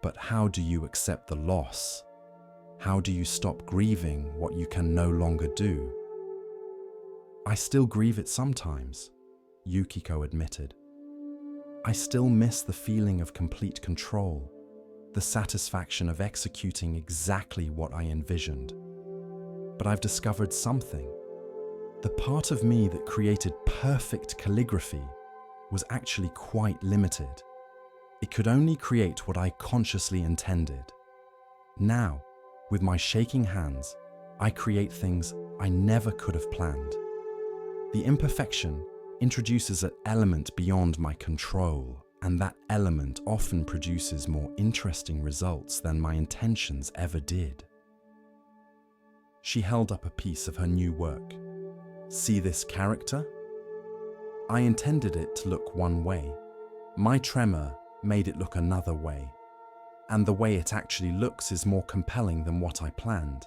"But how do you accept the loss? How do you stop grieving what you can no longer do?" "I still grieve it sometimes," Yukiko admitted. "I still miss the feeling of complete control, the satisfaction of executing exactly what I envisioned. But I've discovered something. The part of me that created perfect calligraphy was actually quite limited. It could only create what I consciously intended. Now, with my shaking hands, I create things I never could have planned. The imperfection introduces an element beyond my control, and that element often produces more interesting results than my intentions ever did." She held up a piece of her new work. "See this character? I intended it to look one way. My tremor made it look another way. And the way it actually looks is more compelling than what I planned.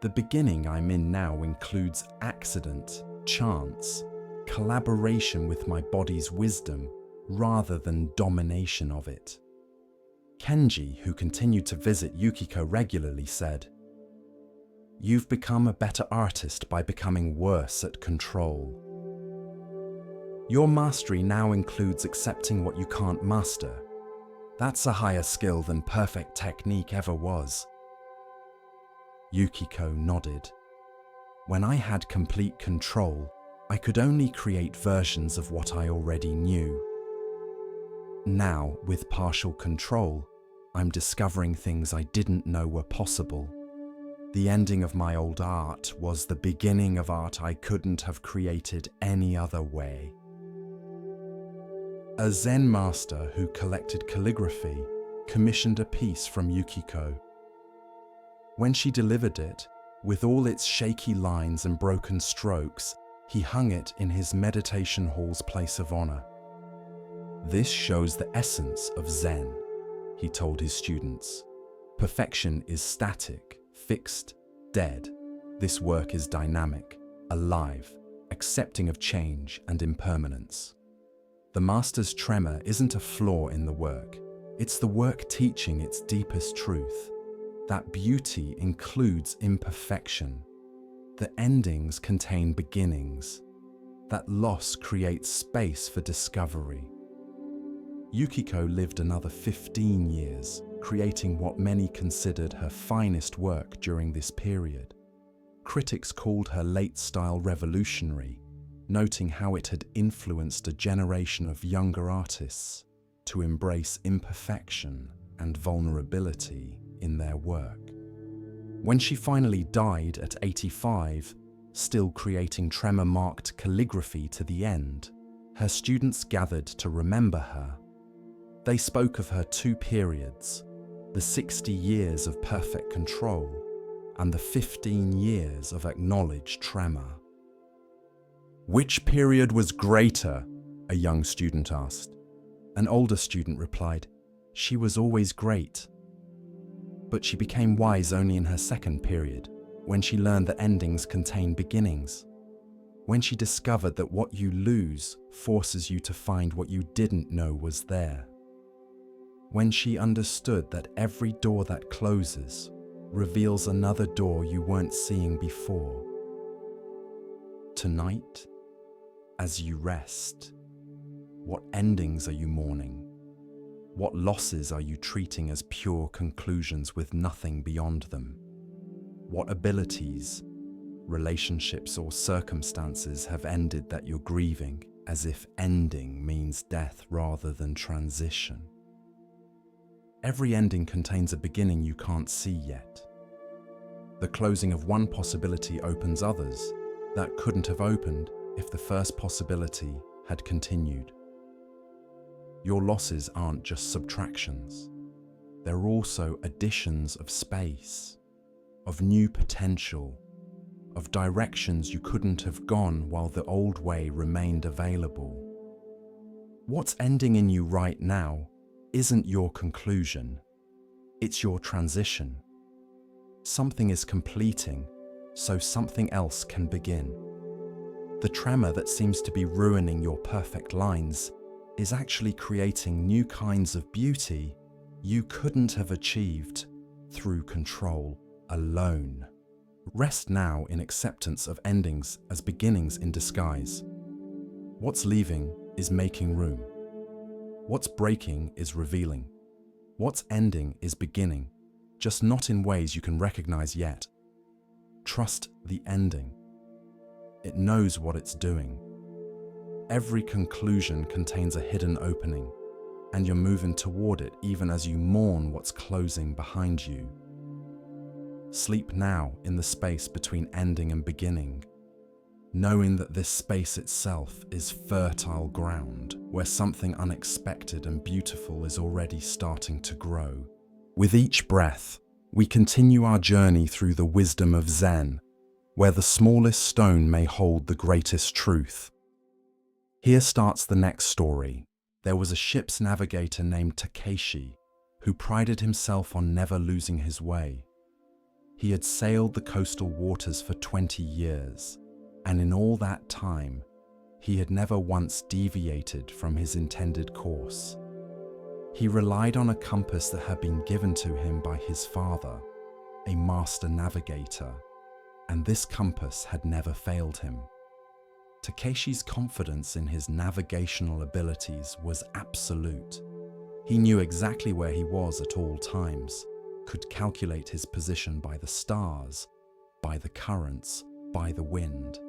The beginning I'm in now includes accident, chance, collaboration with my body's wisdom rather than domination of it." Kenji, who continued to visit Yukiko regularly, said, "You've become a better artist by becoming worse at control. Your mastery now includes accepting what you can't master. That's a higher skill than perfect technique ever was." Yukiko nodded. "When I had complete control, I could only create versions of what I already knew. Now, with partial control, I'm discovering things I didn't know were possible. The ending of my old art was the beginning of art I couldn't have created any other way." A Zen master who collected calligraphy commissioned a piece from Yukiko. When she delivered it, with all its shaky lines and broken strokes, he hung it in his meditation hall's place of honor. "This shows the essence of Zen," he told his students. "Perfection is static, fixed, dead. This work is dynamic, alive, accepting of change and impermanence." The master's tremor isn't a flaw in the work. It's the work teaching its deepest truth. That beauty includes imperfection. The endings contain beginnings. That loss creates space for discovery. Yukiko lived another 15 years, creating what many considered her finest work during this period. Critics called her late style revolutionary, noting how it had influenced a generation of younger artists. to embrace imperfection and vulnerability in their work. When she finally died at 85, still creating tremor-marked calligraphy to the end, her students gathered to remember her. They spoke of her two periods, the 60 years of perfect control and the 15 years of acknowledged tremor. "Which period was greater?" a young student asked. An older student replied, "She was always great." But she became wise only in her second period, when she learned that endings contain beginnings. When she discovered that what you lose forces you to find what you didn't know was there. When she understood that every door that closes reveals another door you weren't seeing before. Tonight, as you rest, what endings are you mourning? What losses are you treating as pure conclusions with nothing beyond them? What abilities, relationships, or circumstances have ended that you're grieving, as if ending means death rather than transition? Every ending contains a beginning you can't see yet. The closing of one possibility opens others that couldn't have opened if the first possibility had continued. Your losses aren't just subtractions. They're also additions of space, of new potential, of directions you couldn't have gone while the old way remained available. What's ending in you right now isn't your conclusion, it's your transition. Something is completing, so something else can begin. The tremor that seems to be ruining your perfect lines is actually creating new kinds of beauty you couldn't have achieved through control alone. Rest now in acceptance of endings as beginnings in disguise. What's leaving is making room. What's breaking is revealing. What's ending is beginning, just not in ways you can recognize yet. Trust the ending. It knows what it's doing. Every conclusion contains a hidden opening, and you're moving toward it even as you mourn what's closing behind you. Sleep now in the space between ending and beginning, knowing that this space itself is fertile ground where something unexpected and beautiful is already starting to grow. With each breath, we continue our journey through the wisdom of Zen, where the smallest stone may hold the greatest truth. Here starts the next story. There was a ship's navigator named Takeshi who prided himself on never losing his way. He had sailed the coastal waters for 20 years, and in all that time, he had never once deviated from his intended course. He relied on a compass that had been given to him by his father, a master navigator, and this compass had never failed him. Takeshi's confidence in his navigational abilities was absolute. He knew exactly where he was at all times, could calculate his position by the stars, by the currents, by the wind.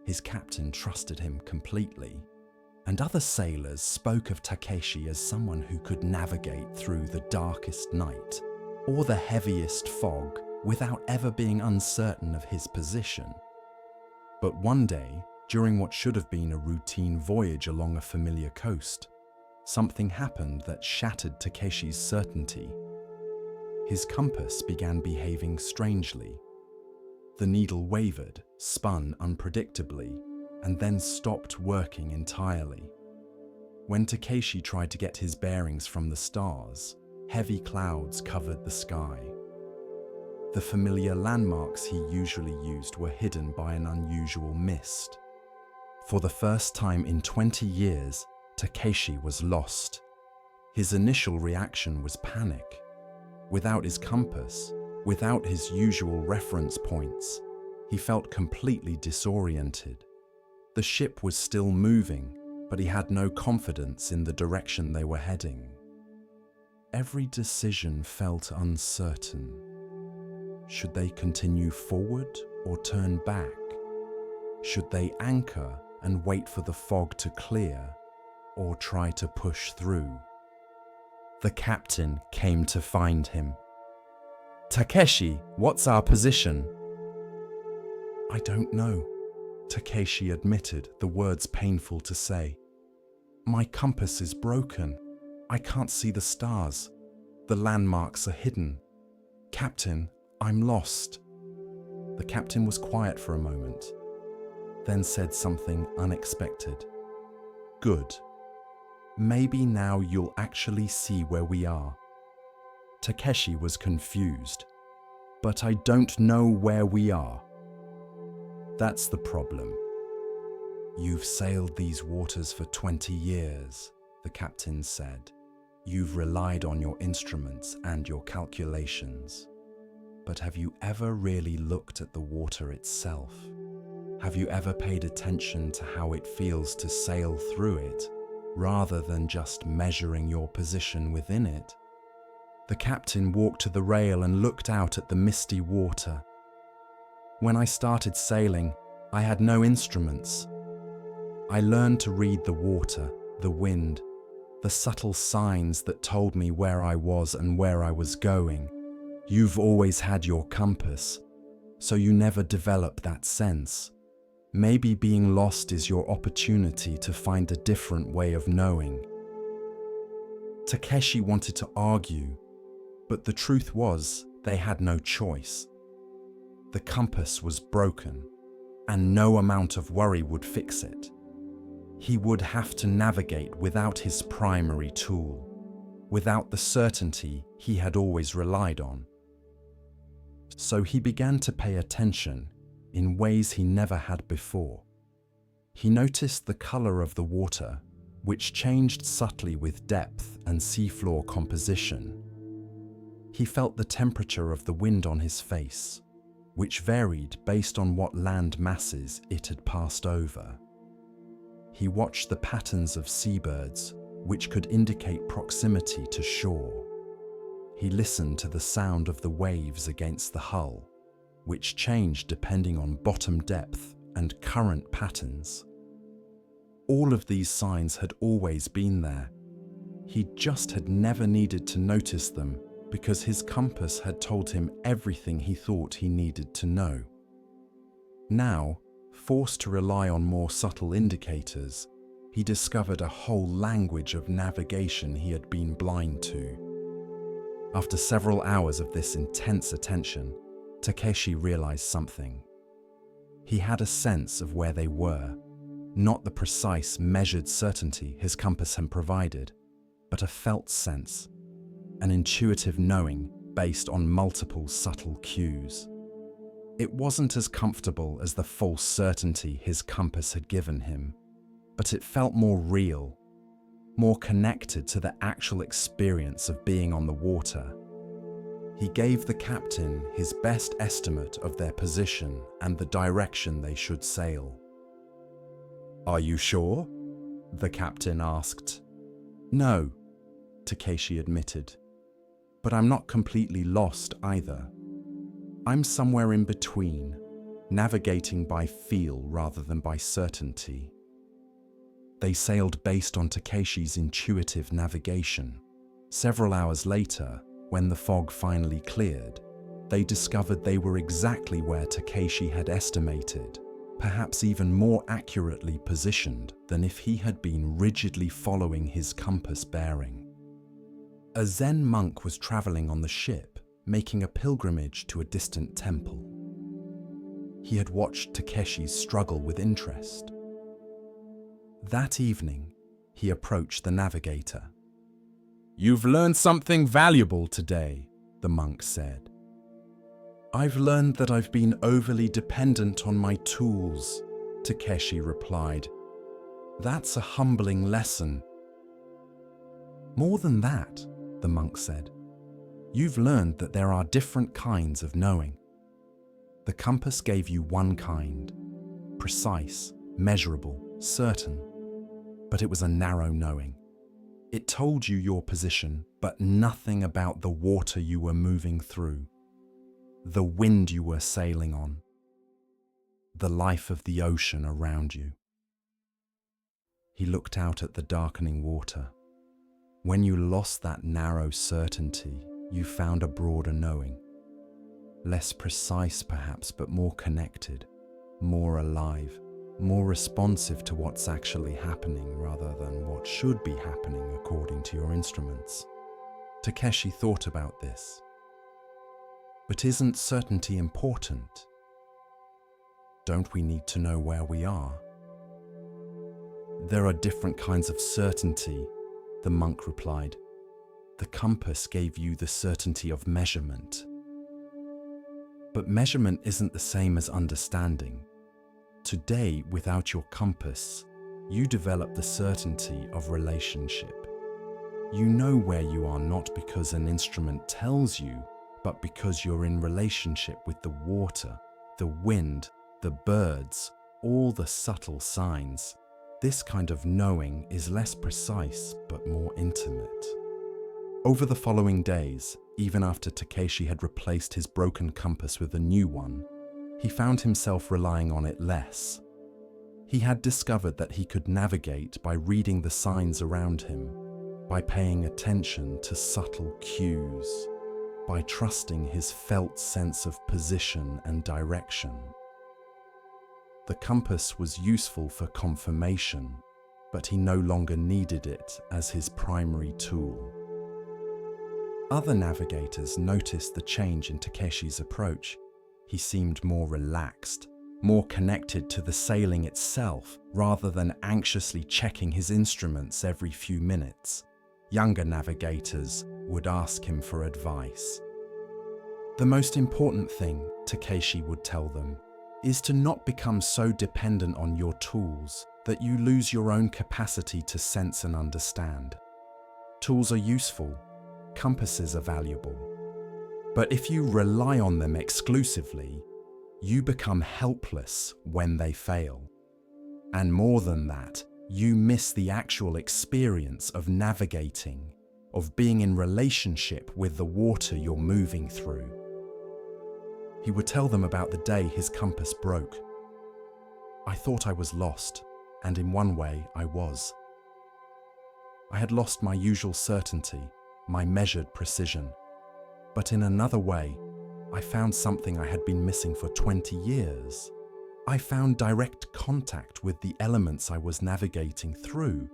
His captain trusted him completely, and other sailors spoke of Takeshi as someone who could navigate through the darkest night or the heaviest fog without ever being uncertain of his position. But one day, during what should have been a routine voyage along a familiar coast, something happened that shattered Takeshi's certainty. His compass began behaving strangely. The needle wavered, spun unpredictably, and then stopped working entirely. When Takeshi tried to get his bearings from the stars, heavy clouds covered the sky. The familiar landmarks he usually used were hidden by an unusual mist. For the first time in 20 years, Takeshi was lost. His initial reaction was panic. Without his compass, without his usual reference points, he felt completely disoriented. The ship was still moving, but he had no confidence in the direction they were heading. Every decision felt uncertain. Should they continue forward or turn back? Should they anchor and wait for the fog to clear? or try to push through. The captain came to find him. "Takeshi, what's our position?" "I don't know," Takeshi admitted, the words painful to say. "My compass is broken. I can't see the stars. The landmarks are hidden. Captain, I'm lost." The captain was quiet for a moment, then said something unexpected. "Good. Maybe now you'll actually see where we are." Takeshi was confused. "But I don't know where we are." "That's the problem. You've sailed these waters for 20 years, the captain said. You've relied on your instruments and your calculations. But have you ever really looked at the water itself? Have you ever paid attention to how it feels to sail through it, rather than just measuring your position within it?" The captain walked to the rail and looked out at the misty water. "When I started sailing, I had no instruments. I learned to read the water, the wind, the subtle signs that told me where I was and where I was going. You've always had your compass, so you never develop that sense. Maybe being lost is your opportunity to find a different way of knowing." Takeshi wanted to argue, but the truth was they had no choice. The compass was broken, and no amount of worry would fix it. He would have to navigate without his primary tool, without the certainty he had always relied on. So he began to pay attention in ways he never had before. He noticed the color of the water, which changed subtly with depth and seafloor composition. He felt the temperature of the wind on his face, which varied based on what land masses it had passed over. He watched the patterns of seabirds, which could indicate proximity to shore. He listened to the sound of the waves against the hull, which changed depending on bottom depth and current patterns. All of these signs had always been there. He just had never needed to notice them because his compass had told him everything he thought he needed to know. Now, forced to rely on more subtle indicators, he discovered a whole language of navigation he had been blind to. After several hours of this intense attention, Takeshi realized something. He had a sense of where they were, not the precise, measured certainty his compass had provided, but a felt sense, an intuitive knowing based on multiple subtle cues. It wasn't as comfortable as the false certainty his compass had given him, but it felt more real, more connected to the actual experience of being on the water. He gave the captain his best estimate of their position and the direction they should sail. "Are you sure?" the captain asked. "No," Takeshi admitted, "but I'm not completely lost either. I'm somewhere in between, navigating by feel rather than by certainty." They sailed based on Takeshi's intuitive navigation. Several hours later, when the fog finally cleared, they discovered they were exactly where Takeshi had estimated, perhaps even more accurately positioned than if he had been rigidly following his compass bearing. A Zen monk was traveling on the ship, making a pilgrimage to a distant temple. He had watched Takeshi's struggle with interest. That evening, he approached the navigator. "You've learned something valuable today," the monk said. "I've learned that I've been overly dependent on my tools," Takeshi replied. "That's a humbling lesson." "More than that," the monk said. "You've learned that there are different kinds of knowing. The compass gave you one kind, precise, measurable, certain, but it was a narrow knowing. It told you your position, but nothing about the water you were moving through, the wind you were sailing on, the life of the ocean around you." He looked out at the darkening water. When you lost that narrow certainty, you found a broader knowing. Less precise perhaps, but more connected, more alive, more responsive to what's actually happening rather than what should be happening according to your instruments. Takeshi thought about this. But isn't certainty important? Don't we need to know where we are? There are different kinds of certainty, the monk replied. The compass gave you the certainty of measurement. But measurement isn't the same as understanding. Today, without your compass, you develop the certainty of relationship. You know where you are not because an instrument tells you, but because you're in relationship with the water, the wind, the birds, all the subtle signs. This kind of knowing is less precise but more intimate. Over the following days, even after Takeshi had replaced his broken compass with a new one, he found himself relying on it less. He had discovered that he could navigate by reading the signs around him, by paying attention to subtle cues, by trusting his felt sense of position and direction. The compass was useful for confirmation, but he no longer needed it as his primary tool. Other navigators noticed the change in Takeshi's approach. He seemed more relaxed, more connected to the sailing itself, rather than anxiously checking his instruments every few minutes. Younger navigators would ask him for advice. The most important thing, Takeshi would tell them, is to not become so dependent on your tools that you lose your own capacity to sense and understand. Tools are useful, compasses are valuable, but if you rely on them exclusively, you become helpless when they fail. And more than that, you miss the actual experience of navigating, of being in relationship with the water you're moving through. He would tell them about the day his compass broke. I thought I was lost, and in one way I was. I had lost my usual certainty, my measured precision. But in another way, I found something I had been missing for 20 years. I found direct contact with the elements I was navigating through.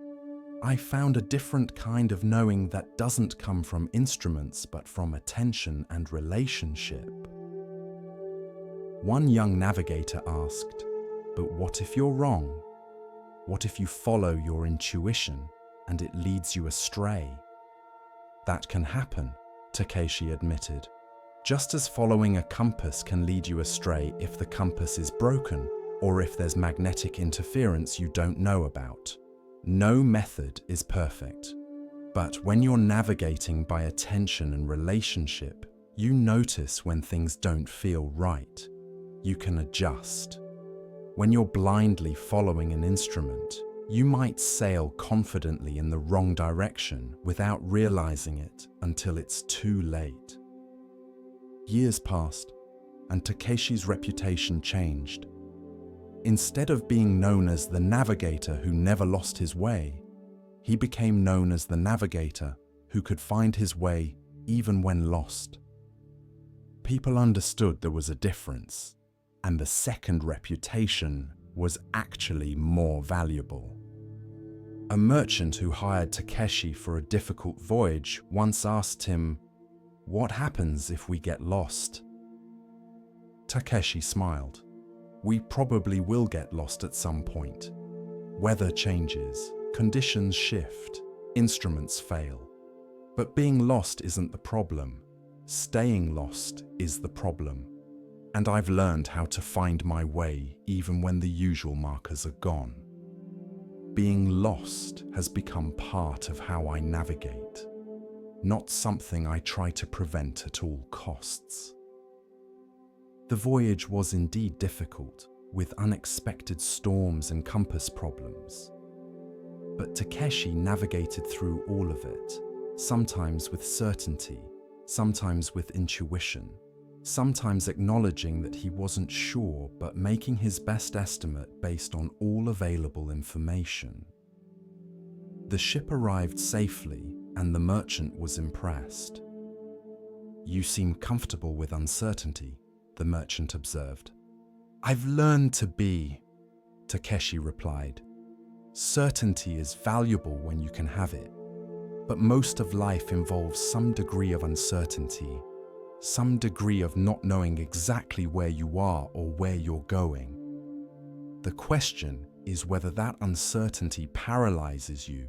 I found a different kind of knowing that doesn't come from instruments but from attention and relationship. One young navigator asked, "But what if you're wrong? What if you follow your intuition and it leads you astray?" "That can happen," Takeshi admitted. "Just as following a compass can lead you astray if the compass is broken or if there's magnetic interference you don't know about. No method is perfect. But when you're navigating by attention and relationship, you notice when things don't feel right. You can adjust. When you're blindly following an instrument, you might sail confidently in the wrong direction without realizing it until it's too late." Years passed, and Takeshi's reputation changed. Instead of being known as the navigator who never lost his way, he became known as the navigator who could find his way even when lost. People understood there was a difference, and the second reputation was actually more valuable. A merchant who hired Takeshi for a difficult voyage once asked him, "What happens if we get lost?" Takeshi smiled. "We probably will get lost at some point. Weather changes, conditions shift, instruments fail. But being lost isn't the problem. Staying lost is the problem. And I've learned how to find my way even when the usual markers are gone. Being lost has become part of how I navigate, not something I try to prevent at all costs." The voyage was indeed difficult, with unexpected storms and compass problems. But Takeshi navigated through all of it, sometimes with certainty, sometimes with intuition, sometimes acknowledging that he wasn't sure but making his best estimate based on all available information. The ship arrived safely, and the merchant was impressed. "You seem comfortable with uncertainty," the merchant observed. "I've learned to be," Takeshi replied. "Certainty is valuable when you can have it, but most of life involves some degree of uncertainty, some degree of not knowing exactly where you are or where you're going. The question is whether that uncertainty paralyzes you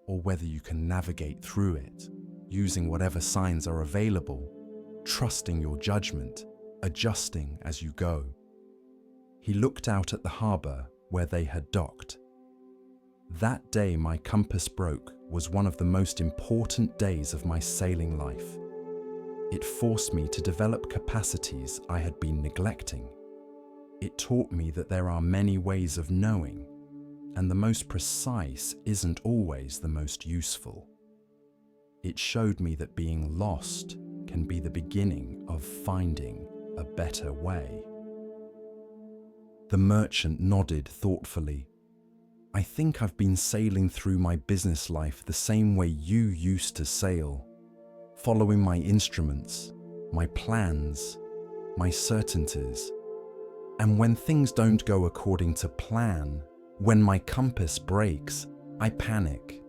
or whether you can navigate through it, using whatever signs are available, trusting your judgment, adjusting as you go." He looked out at the harbor where they had docked. "That day my compass broke was one of the most important days of my sailing life. It forced me to develop capacities I had been neglecting. It taught me that there are many ways of knowing, and the most precise isn't always the most useful. It showed me that being lost can be the beginning of finding a better way." The merchant nodded thoughtfully. "I think I've been sailing through my business life the same way you used to sail, following my instruments, my plans, my certainties. And when things don't go according to plan, when my compass breaks, I panic.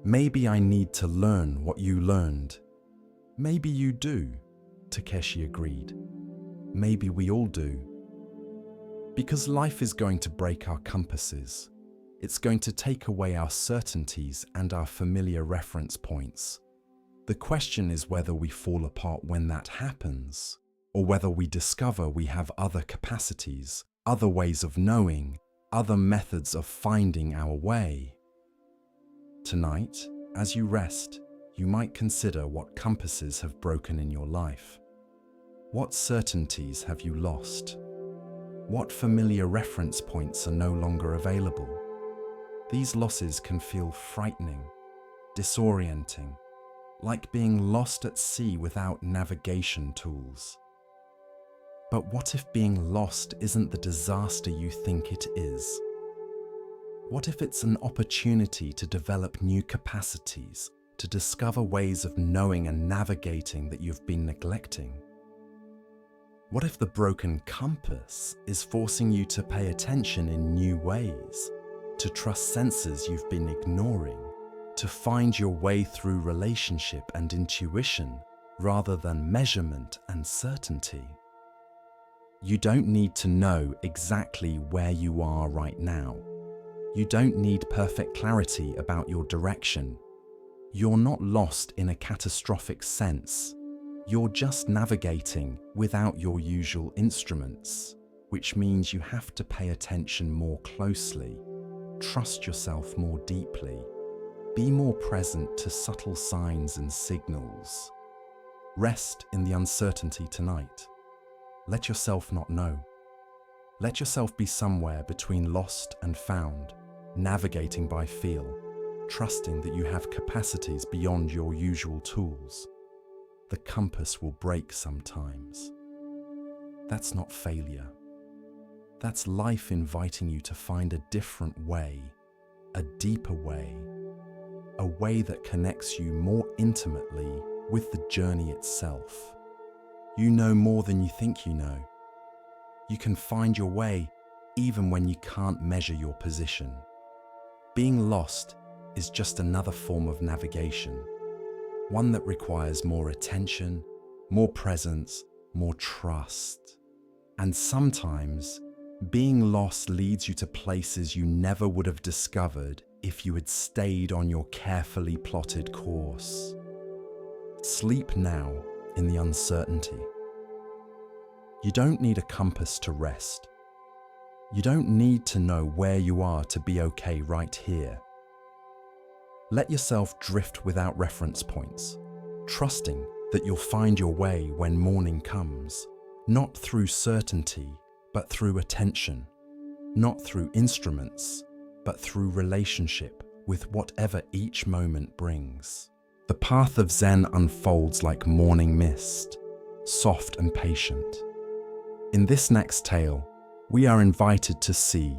Maybe I need to learn what you learned." "Maybe you do," Takeshi agreed. "Maybe we all do. Because life is going to break our compasses. It's going to take away our certainties and our familiar reference points. The question is whether we fall apart when that happens, or whether we discover we have other capacities, other ways of knowing, other methods of finding our way. Tonight, as you rest, you might consider what compasses have broken in your life. What certainties have you lost? What familiar reference points are no longer available? These losses can feel frightening, disorienting, like being lost at sea without navigation tools. But what if being lost isn't the disaster you think it is? What if it's an opportunity to develop new capacities, to discover ways of knowing and navigating that you've been neglecting? What if the broken compass is forcing you to pay attention in new ways, to trust senses you've been ignoring, to find your way through relationship and intuition rather than measurement and certainty? You don't need to know exactly where you are right now. You don't need perfect clarity about your direction. You're not lost in a catastrophic sense. You're just navigating without your usual instruments, which means you have to pay attention more closely, trust yourself more deeply, be more present to subtle signs and signals. Rest in the uncertainty tonight. Let yourself not know. Let yourself be somewhere between lost and found, navigating by feel, trusting that you have capacities beyond your usual tools. The compass will break sometimes. That's not failure. That's life inviting you to find a different way, a deeper way, a way that connects you more intimately with the journey itself. You know more than you think you know. You can find your way even when you can't measure your position. Being lost is just another form of navigation, one that requires more attention, more presence, more trust. And sometimes, being lost leads you to places you never would have discovered if you had stayed on your carefully plotted course. Sleep now in the uncertainty. You don't need a compass to rest. You don't need to know where you are to be okay right here. Let yourself drift without reference points, trusting that you'll find your way when morning comes, not through certainty, but through attention, not through instruments, but through relationship with whatever each moment brings. The path of Zen unfolds like morning mist, soft and patient. In this next tale, we are invited to see,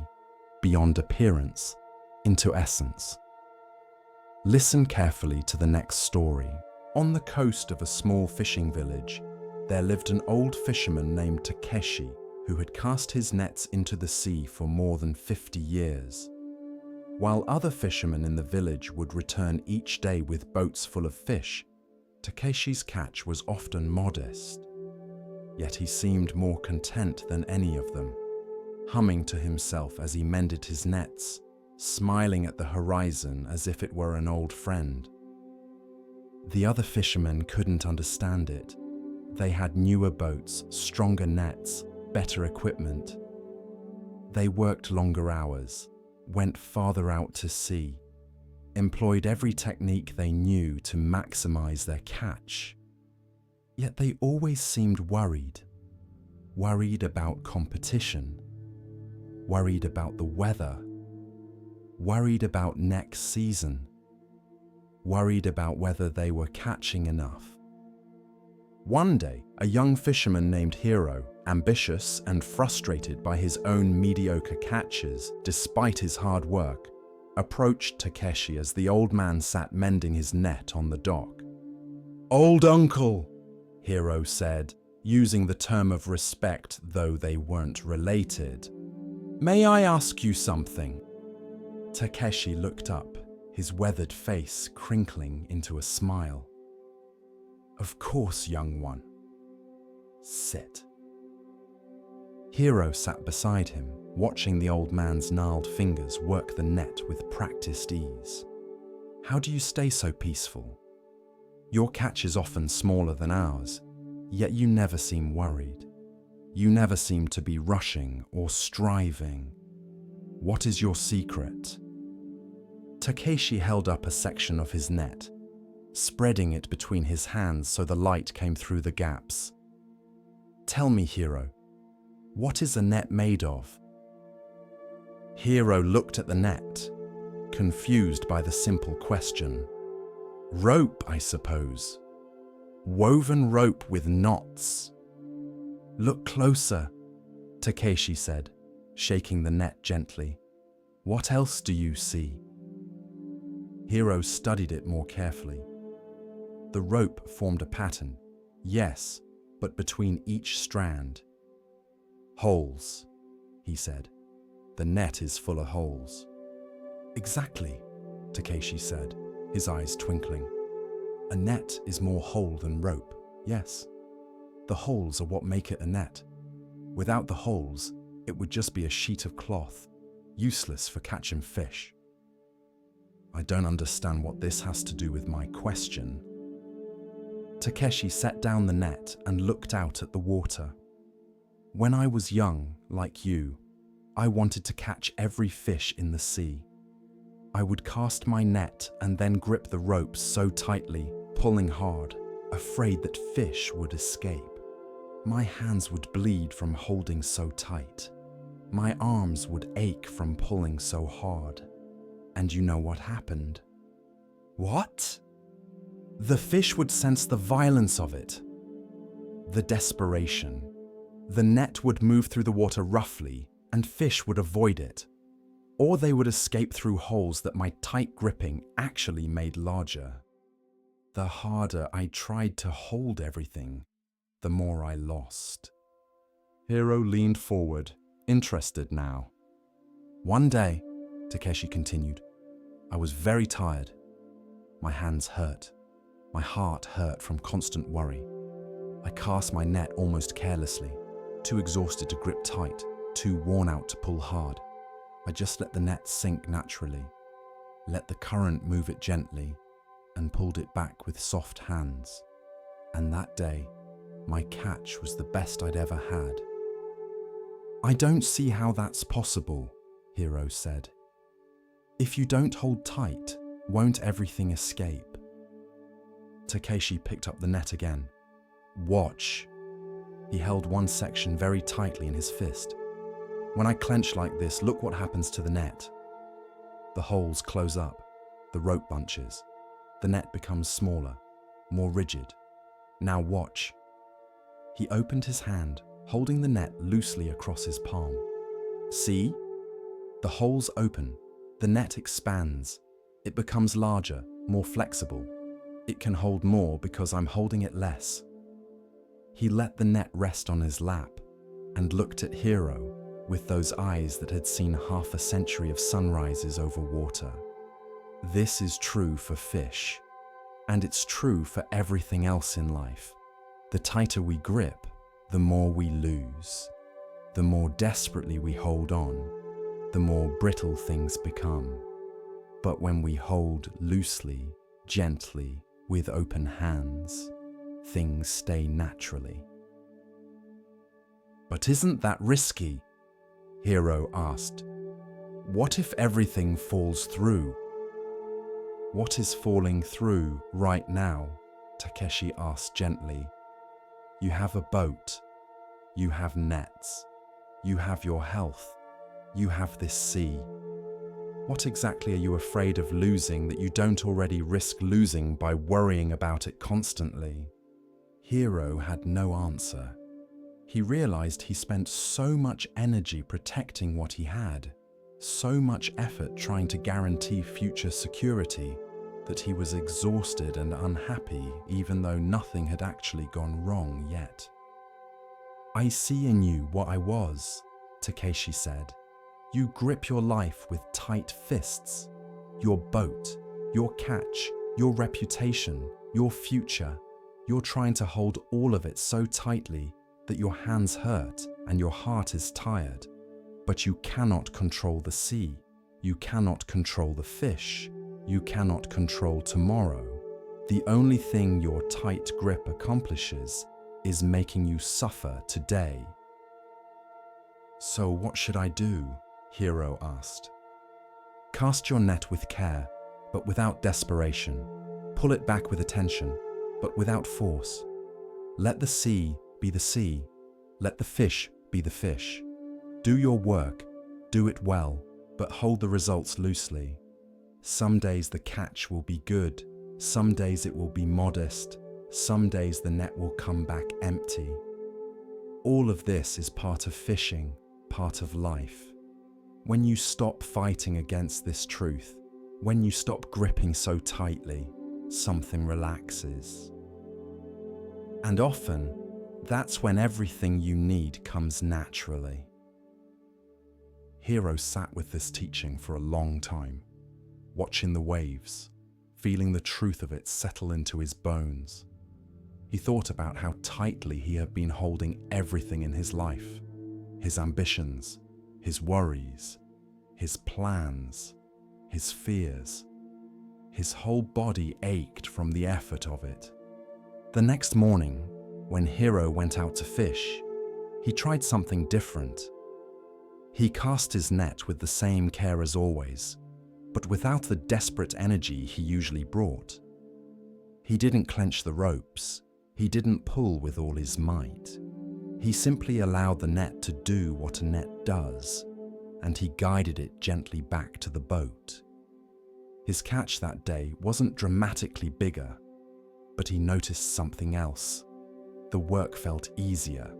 beyond appearance, into essence. Listen carefully to the next story. On the coast of a small fishing village, there lived an old fisherman named Takeshi who had cast his nets into the sea for more than 50 years. While other fishermen in the village would return each day with boats full of fish, Takeshi's catch was often modest. Yet he seemed more content than any of them, humming to himself as he mended his nets, smiling at the horizon as if it were an old friend. The other fishermen couldn't understand it. They had newer boats, stronger nets, better equipment. They worked longer hours, went farther out to sea, employed every technique they knew to maximize their catch. Yet they always seemed worried about competition, worried about the weather, worried about next season, worried about whether they were catching enough. One day, a young fisherman named Hiro, ambitious and frustrated by his own mediocre catches despite his hard work, approached Takeshi as the old man sat mending his net on the dock. "Old uncle," Hiro said, using the term of respect though they weren't related, "may I ask you something?" Takeshi looked up, his weathered face crinkling into a smile. "Of course, young one. Sit." Hiro sat beside him, watching the old man's gnarled fingers work the net with practiced ease. "How do you stay so peaceful? Your catch is often smaller than ours, yet you never seem worried. You never seem to be rushing or striving. What is your secret?" Takeshi held up a section of his net, spreading it between his hands so the light came through the gaps. "Tell me, Hiro, what is a net made of?" Hiro looked at the net, confused by the simple question. "Rope, I suppose. Woven rope with knots." "Look closer," Takeshi said, shaking the net gently. "What else do you see?" Hiro studied it more carefully. The rope formed a pattern, yes, but between each strand. "Holes," he said. "The net is full of holes." "Exactly," Takeshi said, his eyes twinkling. "A net is more hole than rope, yes. The holes are what make it a net. Without the holes, it would just be a sheet of cloth, useless for catching fish." "I don't understand what this has to do with my question." Takeshi set down the net and looked out at the water. "When I was young, like you, I wanted to catch every fish in the sea. I would cast my net and then grip the ropes so tightly, pulling hard, afraid that fish would escape. My hands would bleed from holding so tight. My arms would ache from pulling so hard. And you know what happened?" "What?" "The fish would sense the violence of it, the desperation. The net would move through the water roughly, and fish would avoid it. Or they would escape through holes that my tight gripping actually made larger. The harder I tried to hold everything, the more I lost." Hiro leaned forward, interested now. "One day," Takeshi continued, "I was very tired. My hands hurt. My heart hurt from constant worry. I cast my net almost carelessly, too exhausted to grip tight, too worn out to pull hard. I just let the net sink naturally, let the current move it gently, and pulled it back with soft hands. And that day, my catch was the best I'd ever had." "I don't see how that's possible," Hiro said. "If you don't hold tight, won't everything escape?" Takeshi picked up the net again. "Watch." He held one section very tightly in his fist. "When I clench like this, look what happens to the net. The holes close up, the rope bunches. The net becomes smaller, more rigid. Now watch." He opened his hand, holding the net loosely across his palm. "See? The holes open, the net expands. It becomes larger, more flexible. It can hold more because I'm holding it less. He let the net rest on his lap and looked at Hero with those eyes that had seen half a century of sunrises over water. This is true for fish, and it's true for everything else in life. The tighter we grip, the more we lose. The more desperately we hold on, the more brittle things become. But when we hold loosely, gently, with open hands, things stay naturally. "But isn't that risky?" Hero asked. "What if everything falls through?" "What is falling through right now?" Takeshi asked gently. "You have a boat. You have nets. You have your health. You have this sea. What exactly are you afraid of losing that you don't already risk losing by worrying about it constantly?" Hero had no answer. He realized he spent so much energy protecting what he had, so much effort trying to guarantee future security, that he was exhausted and unhappy even though nothing had actually gone wrong yet. "I see in you what I was," Takeshi said. "You grip your life with tight fists. Your boat, your catch, your reputation, your future. You're trying to hold all of it so tightly that your hands hurt and your heart is tired. But you cannot control the sea. You cannot control the fish. You cannot control tomorrow. The only thing your tight grip accomplishes is making you suffer today." "So what should I do?" Hero asked. "Cast your net with care, but without desperation. Pull it back with attention, but without force. Let the sea be the sea. Let the fish be the fish. Do your work, do it well, but hold the results loosely. Some days the catch will be good, some days it will be modest, some days the net will come back empty. All of this is part of fishing, part of life. When you stop fighting against this truth, when you stop gripping so tightly, something relaxes. And often, that's when everything you need comes naturally." Hero sat with this teaching for a long time, watching the waves, feeling the truth of it settle into his bones. He thought about how tightly he had been holding everything in his life, his ambitions, his worries, his plans, his fears. His whole body ached from the effort of it. The next morning, when Hero went out to fish, he tried something different. He cast his net with the same care as always, but without the desperate energy he usually brought. He didn't clench the ropes. He didn't pull with all his might. He simply allowed the net to do what a net does, and he guided it gently back to the boat. His catch that day wasn't dramatically bigger, but he noticed something else. The work felt easier.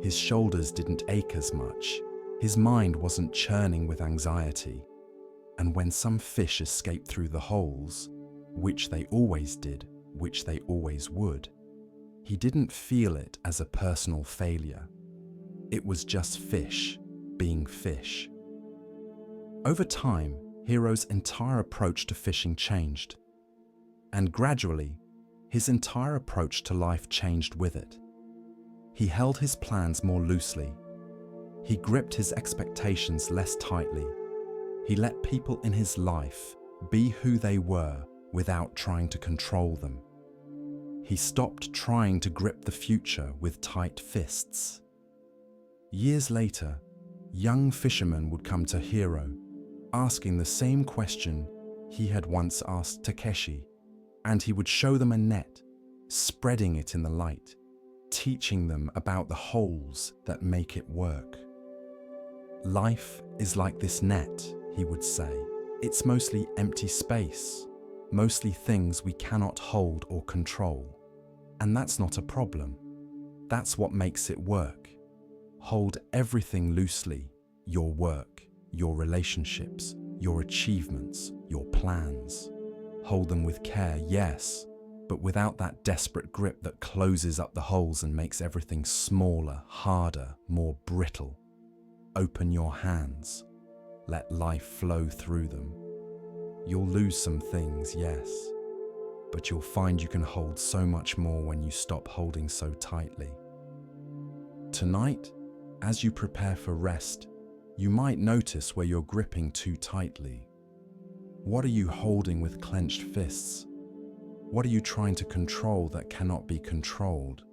His shoulders didn't ache as much. His mind wasn't churning with anxiety. And when some fish escaped through the holes, which they always did, which they always would, he didn't feel it as a personal failure. It was just fish being fish. Over time, Hero's entire approach to fishing changed. And gradually, his entire approach to life changed with it. He held his plans more loosely. He gripped his expectations less tightly. He let people in his life be who they were without trying to control them. He stopped trying to grip the future with tight fists. Years later, young fishermen would come to Hero, asking the same question he had once asked Takeshi, and he would show them a net, spreading it in the light, teaching them about the holes that make it work. "Life is like this net," he would say. "It's mostly empty space, mostly things we cannot hold or control. And that's not a problem. That's what makes it work. Hold everything loosely, your work, your relationships, your achievements, your plans. Hold them with care, yes, but without that desperate grip that closes up the holes and makes everything smaller, harder, more brittle. Open your hands. Let life flow through them. You'll lose some things, yes, but you'll find you can hold so much more when you stop holding so tightly. Tonight, as you prepare for rest, you might notice where you're gripping too tightly. What are you holding with clenched fists? What are you trying to control that cannot be controlled?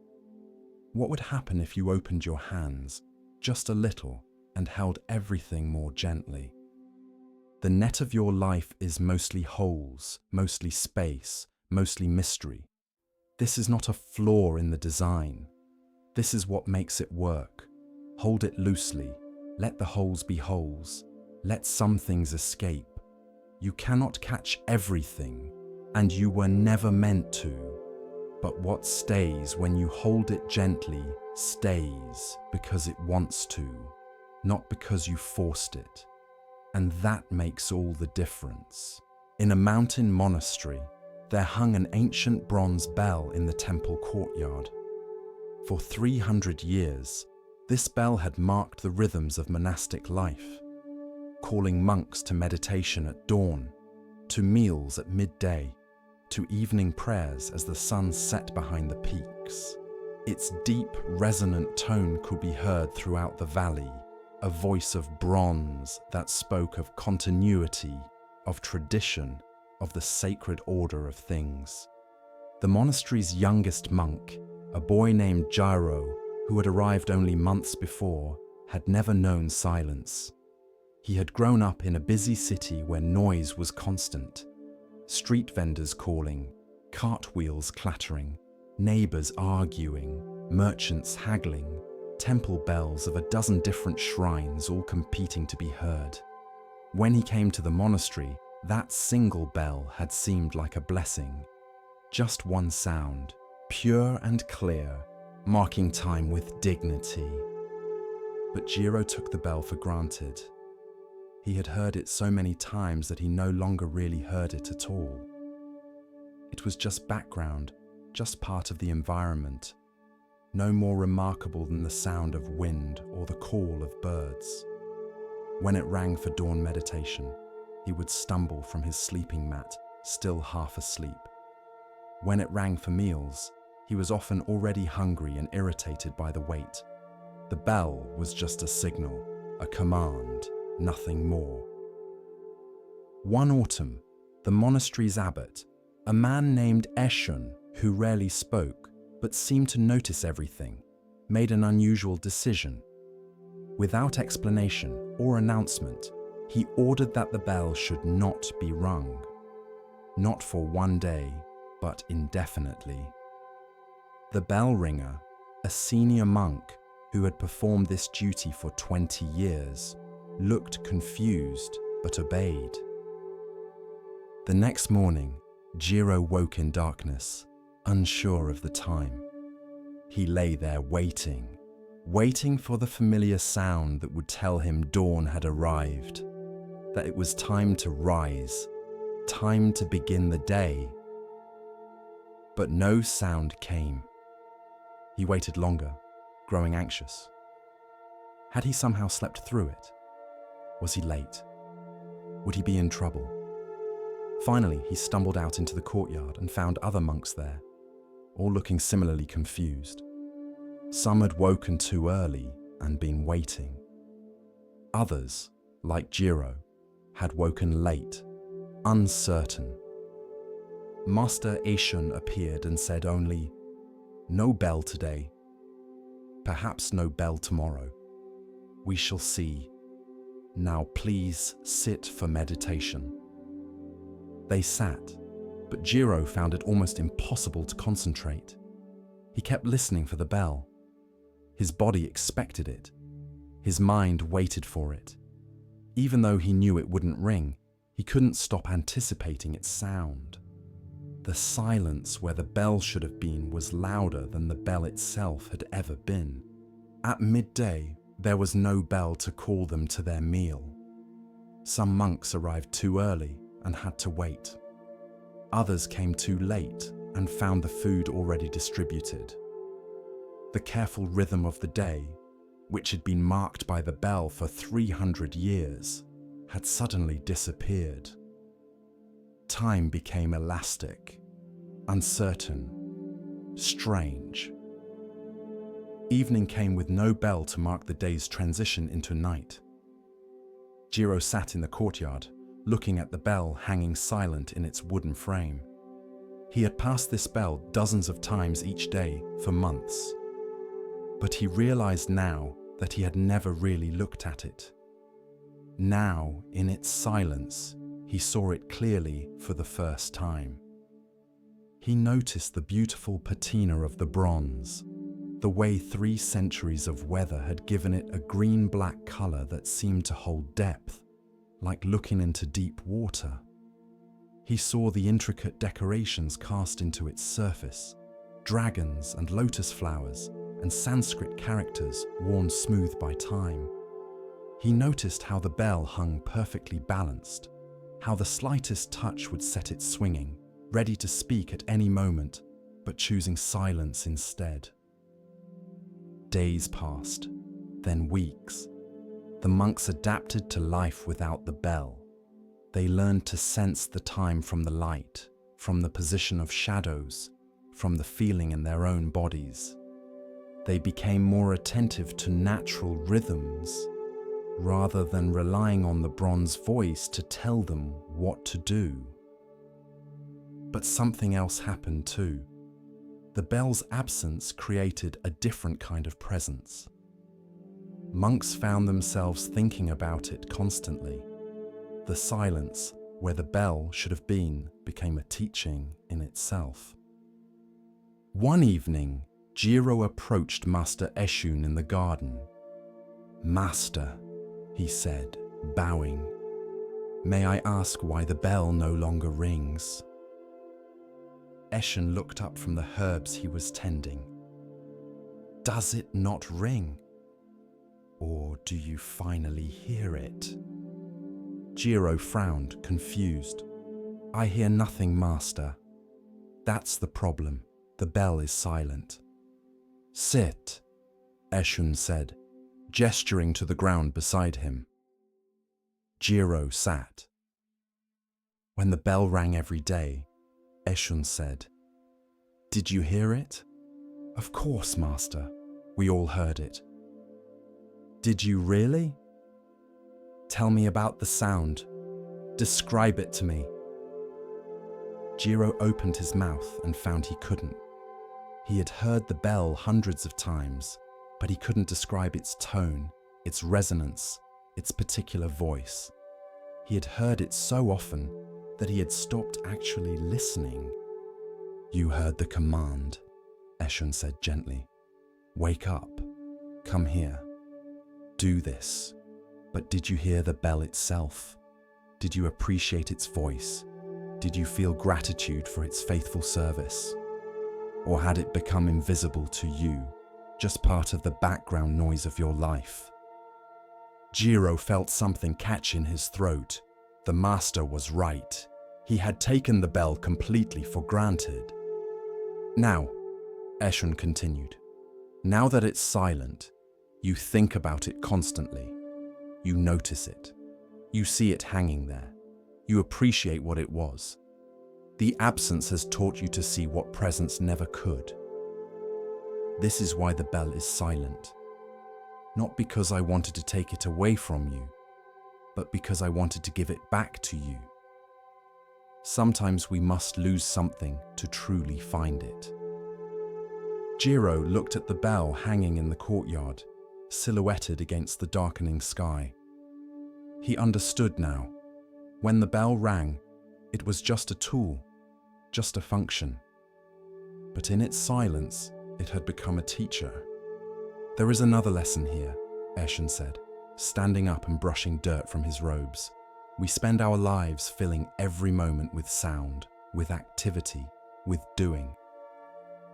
What would happen if you opened your hands just a little and held everything more gently? The net of your life is mostly holes, mostly space, mostly mystery. This is not a flaw in the design. This is what makes it work. Hold it loosely. Let the holes be holes. Let some things escape. You cannot catch everything, and you were never meant to. But what stays when you hold it gently stays because it wants to, not because you forced it. And that makes all the difference. In a mountain monastery, there hung an ancient bronze bell in the temple courtyard. For 300 years, this bell had marked the rhythms of monastic life, calling monks to meditation at dawn, to meals at midday, to evening prayers as the sun set behind the peaks. Its deep, resonant tone could be heard throughout the valley, a voice of bronze that spoke of continuity, of tradition, of the sacred order of things. The monastery's youngest monk, a boy named Jairo, who had arrived only months before, had never known silence. He had grown up in a busy city where noise was constant. Street vendors calling, cartwheels clattering, neighbors arguing, merchants haggling, temple bells of a dozen different shrines all competing to be heard. When he came to the monastery, that single bell had seemed like a blessing. Just one sound, pure and clear, marking time with dignity. But Jiro took the bell for granted. He had heard it so many times that he no longer really heard it at all. It was just background, just part of the environment, no more remarkable than the sound of wind or the call of birds. When it rang for dawn meditation, he would stumble from his sleeping mat, still half asleep. When it rang for meals, he was often already hungry and irritated by the wait. The bell was just a signal, a command, nothing more. One autumn, the monastery's abbot, a man named Eshun, who rarely spoke but seemed to notice everything, made an unusual decision. Without explanation or announcement, he ordered that the bell should not be rung. Not for one day, but indefinitely. The bell ringer, a senior monk who had performed this duty for 20 years, looked confused but obeyed. The next morning, Jiro woke in darkness, unsure of the time. He lay there waiting for the familiar sound that would tell him dawn had arrived, that it was time to rise, time to begin the day. But no sound came. He waited longer, growing anxious. Had he somehow slept through it? Was he late? Would he be in trouble? Finally, he stumbled out into the courtyard and found other monks there, all looking similarly confused. Some had woken too early and been waiting. Others, like Jiro, had woken late, uncertain. Master Eshun appeared and said only, "No bell today. Perhaps no bell tomorrow. We shall see. Now please sit for meditation." They sat, but Jiro found it almost impossible to concentrate. He kept listening for the bell. His body expected it. His mind waited for it. Even though he knew it wouldn't ring, he couldn't stop anticipating its sound. The silence where the bell should have been was louder than the bell itself had ever been. At midday, there was no bell to call them to their meal. Some monks arrived too early and had to wait. Others came too late and found the food already distributed. The careful rhythm of the day, which had been marked by the bell for 300 years, had suddenly disappeared. Time became elastic, uncertain, strange. Evening came with no bell to mark the day's transition into night. Jiro sat in the courtyard, looking at the bell hanging silent in its wooden frame. He had passed this bell dozens of times each day for months, but he realized now that he had never really looked at it. Now, in its silence, he saw it clearly for the first time. He noticed the beautiful patina of the bronze, the way 3 centuries of weather had given it a green-black color that seemed to hold depth, like looking into deep water. He saw the intricate decorations cast into its surface, dragons and lotus flowers, and Sanskrit characters worn smooth by time. He noticed how the bell hung perfectly balanced, how the slightest touch would set it swinging, ready to speak at any moment, but choosing silence instead. Days passed, then weeks. The monks adapted to life without the bell. They learned to sense the time from the light, from the position of shadows, from the feeling in their own bodies. They became more attentive to natural rhythms, rather than relying on the bronze voice to tell them what to do. But something else happened too. The bell's absence created a different kind of presence. Monks found themselves thinking about it constantly. The silence, where the bell should have been, became a teaching in itself. One evening, Jiro approached Master Eshun in the garden. "Master," he said, bowing, "may I ask why the bell no longer rings?" Eshun looked up from the herbs he was tending. "Does it not ring? Or do you finally hear it?" Jiro frowned, confused. "I hear nothing, Master. That's the problem. The bell is silent." "Sit," Eshun said, gesturing to the ground beside him. Jiro sat. "When the bell rang every day," Eshun said, "did you hear it?" "Of course, Master. We all heard it." "Did you really?" "Tell me about the sound. Describe it to me." Jiro opened his mouth and found he couldn't. He had heard the bell hundreds of times, but he couldn't describe its tone, its resonance, its particular voice. He had heard it so often that he had stopped actually listening. "You heard the command," Eshun said gently. "Wake up. Come here. Do this. But did you hear the bell itself? Did you appreciate its voice? Did you feel gratitude for its faithful service? Or had it become invisible to you, just part of the background noise of your life?" Jiro felt something catch in his throat. The master was right. He had taken the bell completely for granted. "Now," Eshun continued, "now that it's silent, you think about it constantly. You notice it. You see it hanging there. You appreciate what it was. The absence has taught you to see what presence never could. This is why the bell is silent. Not because I wanted to take it away from you, but because I wanted to give it back to you. Sometimes we must lose something to truly find it." Jiro looked at the bell hanging in the courtyard, silhouetted against the darkening sky. He understood now. When the bell rang, it was just a tool, just a function. But in its silence, it had become a teacher. "There is another lesson here," Eshun said, standing up and brushing dirt from his robes. "We spend our lives filling every moment with sound, with activity, with doing.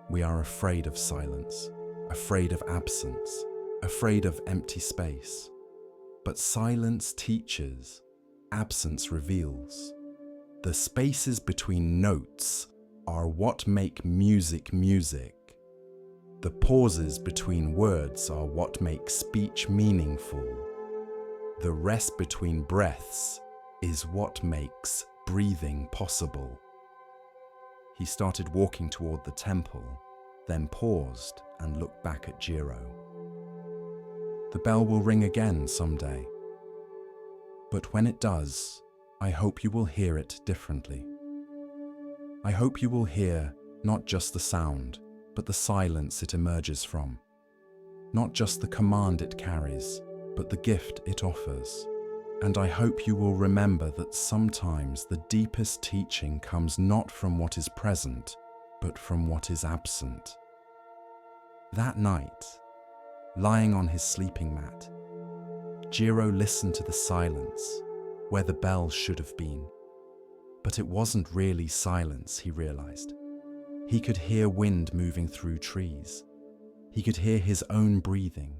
We are afraid of silence, afraid of absence, afraid of empty space. But silence teaches, absence reveals. The spaces between notes are what make music music. The pauses between words are what make speech meaningful. The rest between breaths is what makes breathing possible. He started walking toward the temple, then paused and looked back at Jiro. The bell will ring again someday. But when it does, I hope you will hear it differently. I hope you will hear not just the sound, but the silence it emerges from. Not just the command it carries, but the gift it offers. And I hope you will remember that sometimes the deepest teaching comes not from what is present, but from what is absent. That night, lying on his sleeping mat, Jiro listened to the silence where the bell should have been. But it wasn't really silence, he realized. He could hear wind moving through trees. He could hear his own breathing.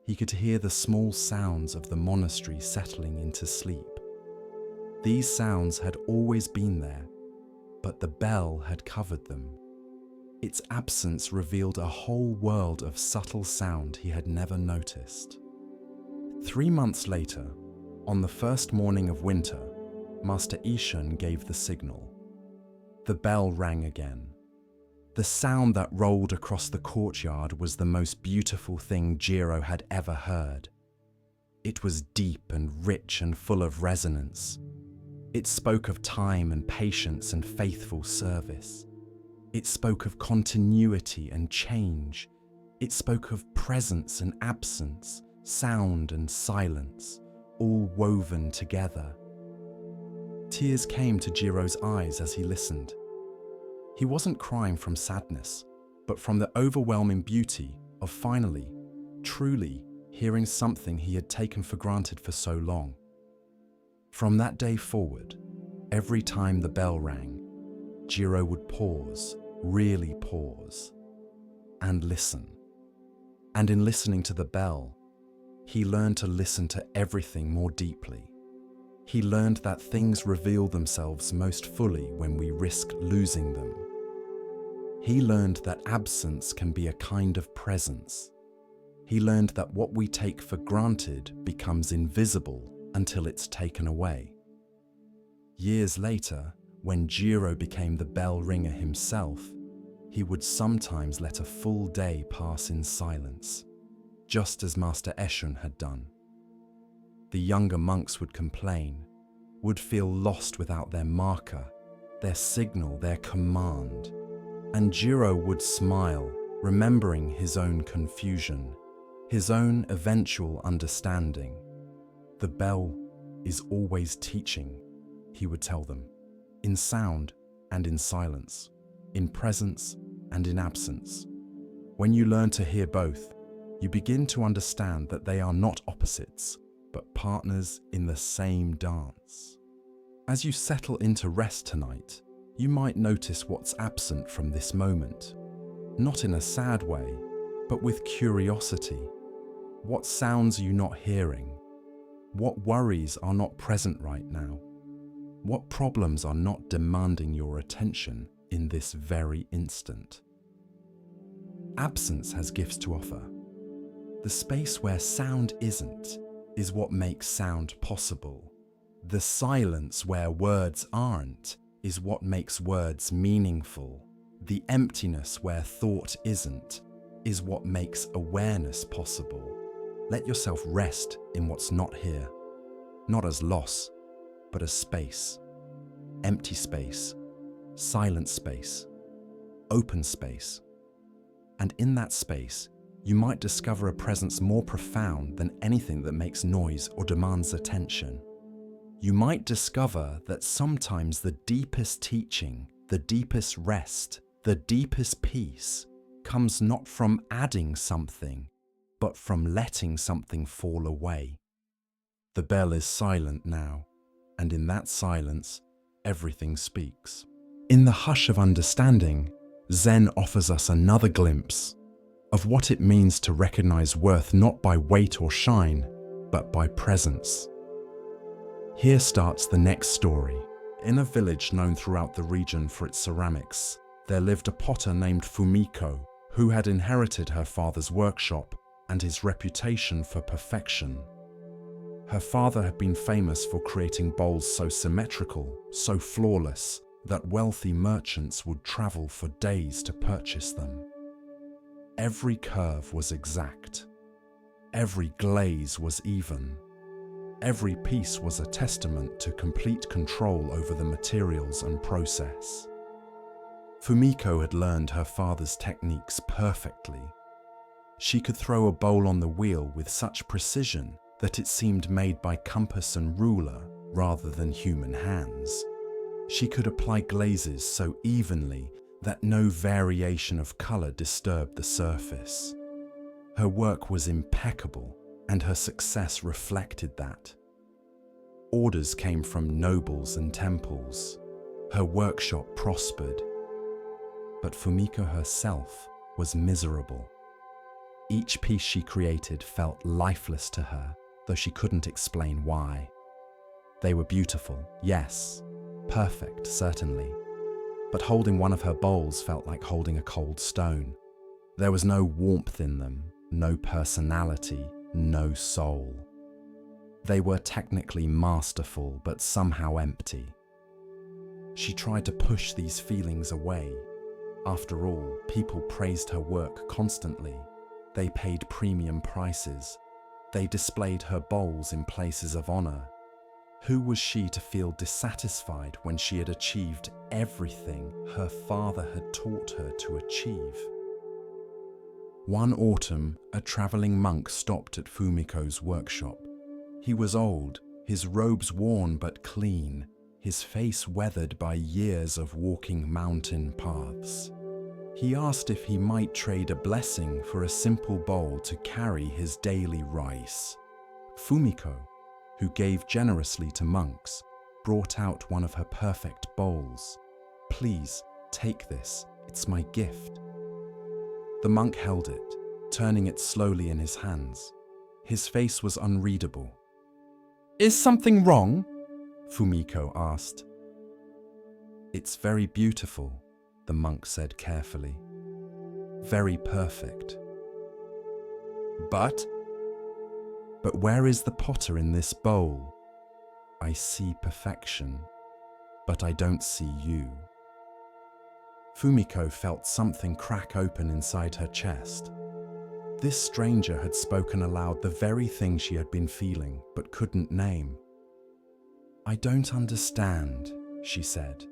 He could hear the small sounds of the monastery settling into sleep. These sounds had always been there, but the bell had covered them. Its absence revealed a whole world of subtle sound he had never noticed. 3 months later, on the first morning of winter, Master Ishan gave the signal. The bell rang again. The sound that rolled across the courtyard was the most beautiful thing Jiro had ever heard. It was deep and rich and full of resonance. It spoke of time and patience and faithful service. It spoke of continuity and change. It spoke of presence and absence, sound and silence, all woven together. Tears came to Jiro's eyes as he listened. He wasn't crying from sadness, but from the overwhelming beauty of finally, truly hearing something he had taken for granted for so long. From that day forward, every time the bell rang, Jiro would pause, really pause, and listen. And in listening to the bell, he learned to listen to everything more deeply. He learned that things reveal themselves most fully when we risk losing them. He learned that absence can be a kind of presence. He learned that what we take for granted becomes invisible until it's taken away. Years later, when Jiro became the bell ringer himself, he would sometimes let a full day pass in silence, just as Master Eshun had done. The younger monks would complain, would feel lost without their marker, their signal, their command. And Jiro would smile, remembering his own confusion, his own eventual understanding. The bell is always teaching, he would tell them, in sound and in silence, in presence and in absence. When you learn to hear both, you begin to understand that they are not opposites, but partners in the same dance. As you settle into rest tonight, you might notice what's absent from this moment, not in a sad way, but with curiosity. What sounds are you not hearing? What worries are not present right now? What problems are not demanding your attention in this very instant? Absence has gifts to offer. The space where sound isn't is what makes sound possible. The silence where words aren't is what makes words meaningful. The emptiness where thought isn't is what makes awareness possible. Let yourself rest in what's not here, not as loss, but as space. Empty space, silent space, open space. And in that space, you might discover a presence more profound than anything that makes noise or demands attention. You might discover that sometimes the deepest teaching, the deepest rest, the deepest peace comes not from adding something, but from letting something fall away. The bell is silent now, and in that silence, everything speaks. In the hush of understanding, Zen offers us another glimpse of what it means to recognize worth not by weight or shine, but by presence. Here starts the next story, In a village known throughout the region for its ceramics, there lived a potter named Fumiko, who had inherited her father's workshop and his reputation for perfection. Her father had been famous for creating bowls so symmetrical, so flawless, that wealthy merchants would travel for days to purchase them. Every curve was exact. Every glaze was even. Every piece was a testament to complete control over the materials and process. Fumiko had learned her father's techniques perfectly. She could throw a bowl on the wheel with such precision that it seemed made by compass and ruler rather than human hands. She could apply glazes so evenly that no variation of color disturbed the surface. Her work was impeccable, and her success reflected that. Orders came from nobles and temples. Her workshop prospered. But Fumiko herself was miserable. Each piece she created felt lifeless to her, though she couldn't explain why. They were beautiful, yes, perfect, certainly, but holding one of her bowls felt like holding a cold stone. There was no warmth in them, no personality, no soul. They were technically masterful, but somehow empty. She tried to push these feelings away. After all, people praised her work constantly. They paid premium prices. They displayed her bowls in places of honor. Who was she to feel dissatisfied when she had achieved everything her father had taught her to achieve? One autumn, a traveling monk stopped at Fumiko's workshop. He was old, his robes worn but clean, his face weathered by years of walking mountain paths. He asked if he might trade a blessing for a simple bowl to carry his daily rice. Fumiko, who gave generously to monks, brought out one of her perfect bowls. "Please, take this, it's my gift." The monk held it, turning it slowly in his hands. His face was unreadable. "Is something wrong?" Fumiko asked. "It's very beautiful," the monk said carefully. "Very perfect." But where is the potter in this bowl? I see perfection, but I don't see you." Fumiko felt something crack open inside her chest. This stranger had spoken aloud the very thing she had been feeling, but couldn't name. "I don't understand," she said.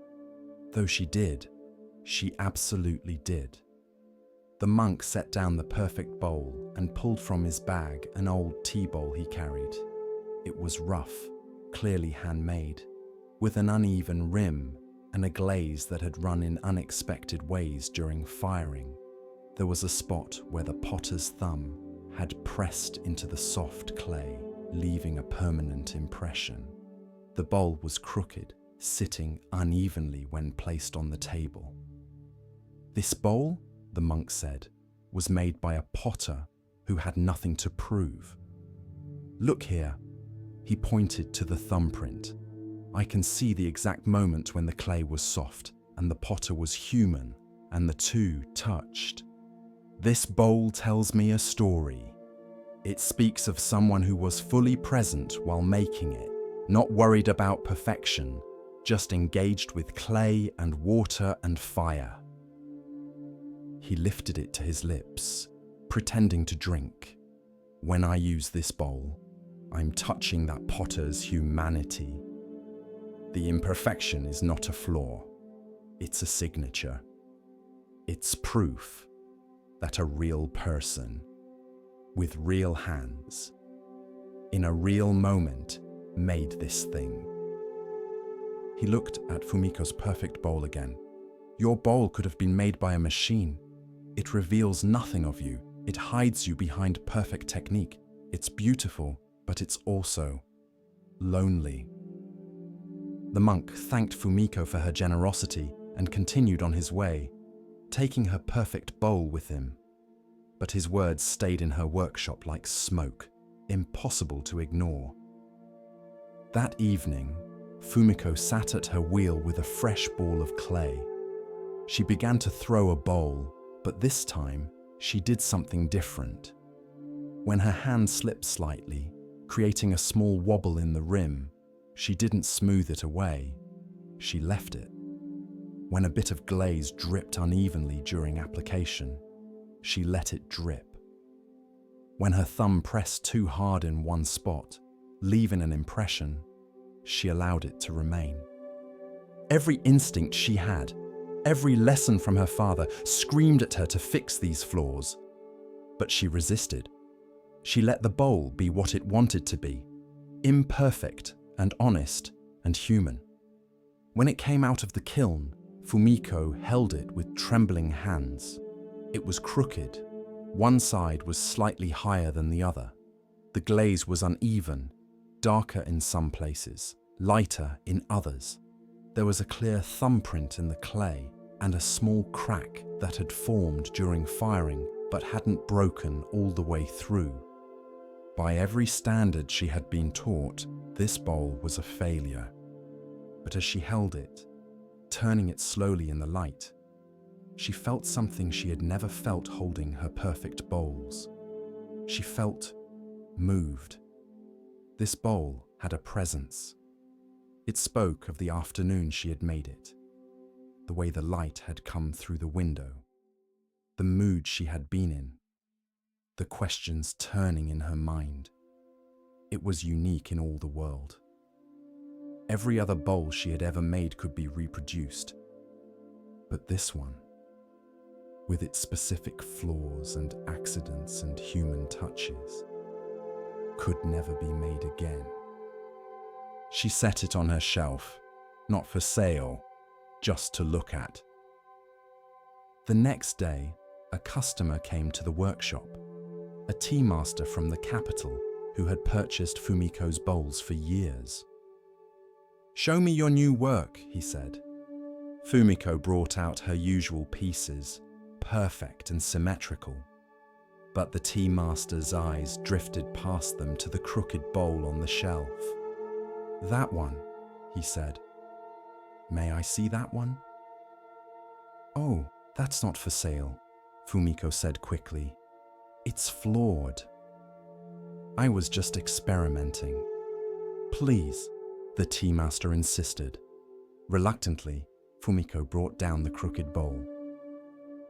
Though she did. She absolutely did. The monk set down the perfect bowl and pulled from his bag an old tea bowl he carried. It was rough, clearly handmade, with an uneven rim and a glaze that had run in unexpected ways during firing. There was a spot where the potter's thumb had pressed into the soft clay, leaving a permanent impression. The bowl was crooked, sitting unevenly when placed on the table. "This bowl," the monk said, "was made by a potter who had nothing to prove. Look here." He pointed to the thumbprint. "I can see the exact moment when the clay was soft and the potter was human, and the two touched. This bowl tells me a story. It speaks of someone who was fully present while making it, not worried about perfection, just engaged with clay and water and fire." He lifted it to his lips, pretending to drink. "When I use this bowl, I'm touching that potter's humanity. The imperfection is not a flaw. It's a signature. It's proof that a real person, with real hands, in a real moment, made this thing." He looked at Fumiko's perfect bowl again. "Your bowl could have been made by a machine. It reveals nothing of you. It hides you behind perfect technique. It's beautiful, but it's also lonely." The monk thanked Fumiko for her generosity and continued on his way, taking her perfect bowl with him. But his words stayed in her workshop like smoke, impossible to ignore. That evening, Fumiko sat at her wheel with a fresh ball of clay. She began to throw a bowl, but this time she did something different. When her hand slipped slightly, creating a small wobble in the rim, she didn't smooth it away. She left it. When a bit of glaze dripped unevenly during application, she let it drip. When her thumb pressed too hard in one spot, leaving an impression, she allowed it to remain. Every instinct she had, every lesson from her father, screamed at her to fix these flaws. But she resisted. She let the bowl be what it wanted to be, imperfect and honest and human. When it came out of the kiln, Fumiko held it with trembling hands. It was crooked. One side was slightly higher than the other. The glaze was uneven, darker in some places, lighter in others. There was a clear thumbprint in the clay and a small crack that had formed during firing but hadn't broken all the way through. By every standard she had been taught, this bowl was a failure. But as she held it, turning it slowly in the light, she felt something she had never felt holding her perfect bowls. She felt moved. This bowl had a presence. It spoke of the afternoon she had made it, the way the light had come through the window, the mood she had been in, the questions turning in her mind. It was unique in all the world. Every other bowl she had ever made could be reproduced, but this one, with its specific flaws and accidents and human touches, could never be made again. She set it on her shelf, not for sale, just to look at. The next day, a customer came to the workshop, a tea master from the capital who had purchased Fumiko's bowls for years. "Show me your new work," he said. Fumiko brought out her usual pieces, perfect and symmetrical. But the tea master's eyes drifted past them to the crooked bowl on the shelf. "That one," he said. "May I see that one?" "Oh, that's not for sale," Fumiko said quickly. "It's flawed." "I was just experimenting." "Please," the tea master insisted. Reluctantly, Fumiko brought down the crooked bowl.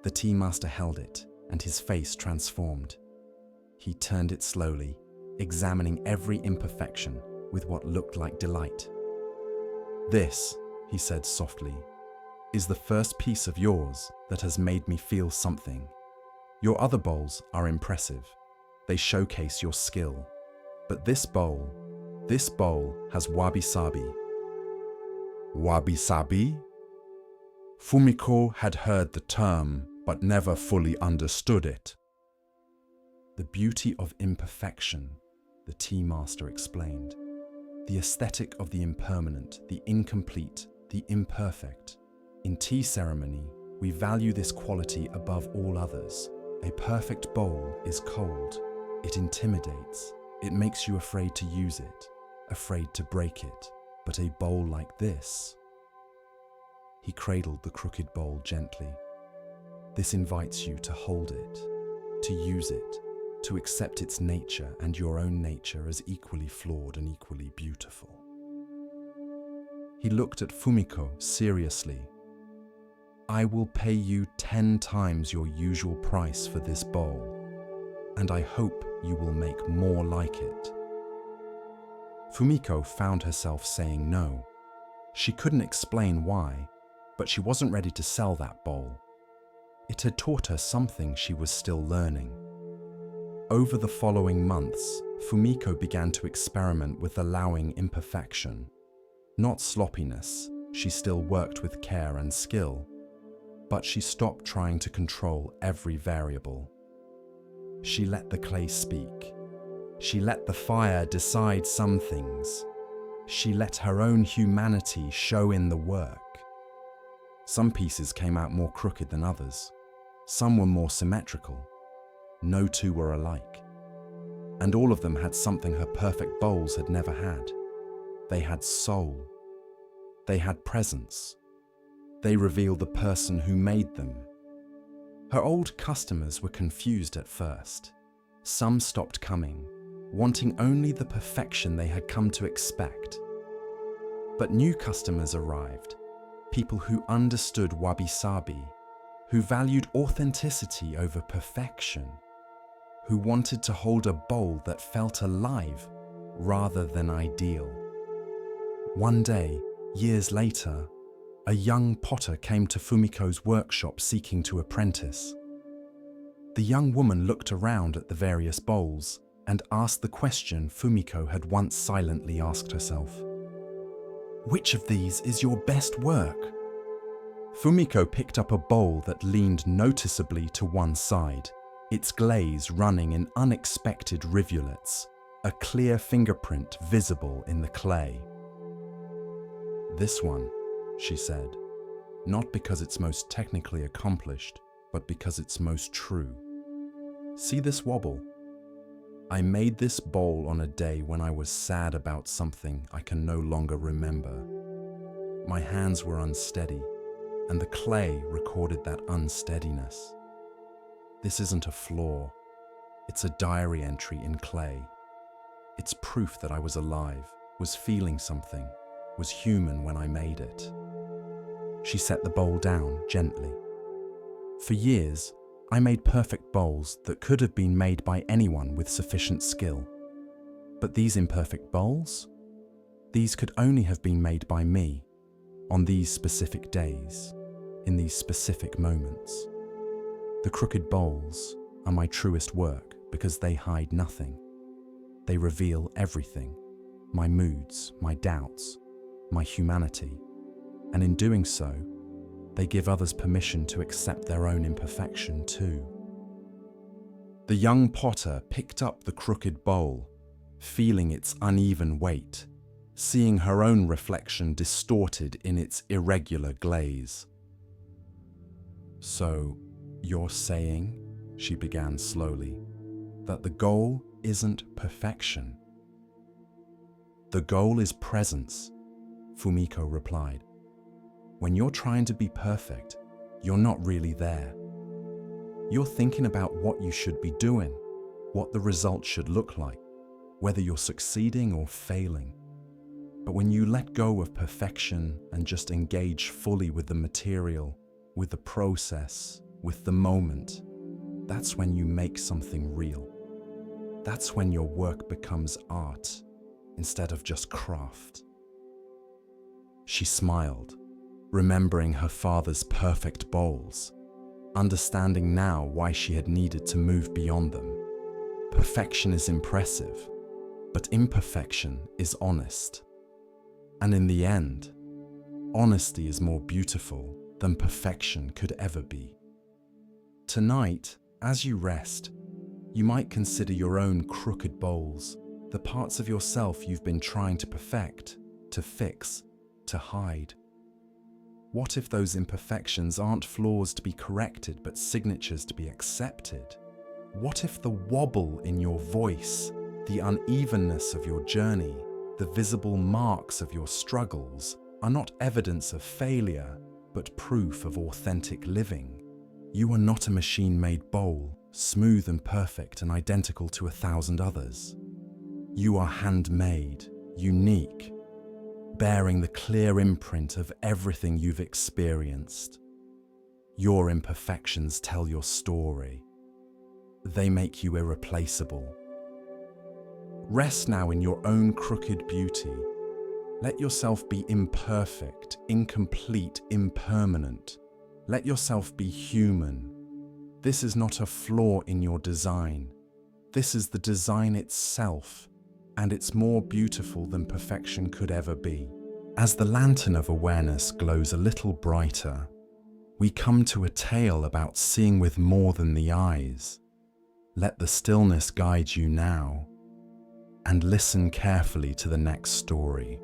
The tea master held it, and his face transformed. He turned it slowly, examining every imperfection with what looked like delight. "This," he said softly, "is the first piece of yours that has made me feel something. Your other bowls are impressive. They showcase your skill. But this bowl has wabi-sabi." Wabi-sabi? Fumiko had heard the term, but never fully understood it. "The beauty of imperfection," the tea master explained. "The aesthetic of the impermanent, the incomplete, the imperfect. In tea ceremony, we value this quality above all others. A perfect bowl is cold. It intimidates. It makes you afraid to use it, afraid to break it. But a bowl like this..." He cradled the crooked bowl gently. "This invites you to hold it, to use it, to accept its nature and your own nature as equally flawed and equally beautiful." He looked at Fumiko seriously. "I will pay you 10 times your usual price for this bowl, and I hope you will make more like it." Fumiko found herself saying no. She couldn't explain why, but she wasn't ready to sell that bowl. It had taught her something she was still learning. Over the following months, Fumiko began to experiment with allowing imperfection. Not sloppiness, she still worked with care and skill, but she stopped trying to control every variable. She let the clay speak. She let the fire decide some things. She let her own humanity show in the work. Some pieces came out more crooked than others. Some were more symmetrical. No two were alike. And all of them had something her perfect bowls had never had. They had soul. They had presence. They reveal the person who made them. Her old customers were confused at first. Some stopped coming, wanting only the perfection they had come to expect. But new customers arrived, people who understood wabi-sabi, who valued authenticity over perfection, who wanted to hold a bowl that felt alive rather than ideal. One day, years later, a young potter came to Fumiko's workshop seeking to apprentice. The young woman looked around at the various bowls and asked the question Fumiko had once silently asked herself. "Which of these is your best work?" Fumiko picked up a bowl that leaned noticeably to one side, its glaze running in unexpected rivulets, a clear fingerprint visible in the clay. "This one," she said, "not because it's most technically accomplished, but because it's most true. See this wobble? I made this bowl on a day when I was sad about something I can no longer remember. My hands were unsteady, and the clay recorded that unsteadiness. This isn't a flaw, it's a diary entry in clay. It's proof that I was alive, was feeling something, was human when I made it." She set the bowl down gently. "For years, I made perfect bowls that could have been made by anyone with sufficient skill. But these imperfect bowls? These could only have been made by me, on these specific days, in these specific moments. The crooked bowls are my truest work because they hide nothing. They reveal everything, my moods, my doubts, my humanity, and in doing so, they give others permission to accept their own imperfection too." The young potter picked up the crooked bowl, feeling its uneven weight, seeing her own reflection distorted in its irregular glaze. "So, you're saying," she began slowly, "that the goal isn't perfection?" "The goal is presence," Fumiko replied. "When you're trying to be perfect, you're not really there. You're thinking about what you should be doing, what the result should look like, whether you're succeeding or failing. But when you let go of perfection and just engage fully with the material, with the process, with the moment, that's when you make something real. That's when your work becomes art instead of just craft." She smiled, remembering her father's perfect bowls, understanding now why she had needed to move beyond them. Perfection is impressive, but imperfection is honest. And in the end, honesty is more beautiful than perfection could ever be. Tonight, as you rest, you might consider your own crooked bowls, the parts of yourself you've been trying to perfect, to fix, to hide. What if those imperfections aren't flaws to be corrected, but signatures to be accepted? What if the wobble in your voice, the unevenness of your journey, the visible marks of your struggles are not evidence of failure, but proof of authentic living? You are not a machine-made bowl, smooth and perfect and identical to 1,000 others. You are handmade, unique, bearing the clear imprint of everything you've experienced. Your imperfections tell your story. They make you irreplaceable. Rest now in your own crooked beauty. Let yourself be imperfect, incomplete, impermanent. Let yourself be human. This is not a flaw in your design. This is the design itself, and it's more beautiful than perfection could ever be. As the lantern of awareness glows a little brighter, we come to a tale about seeing with more than the eyes. Let the stillness guide you now, and listen carefully to the next story.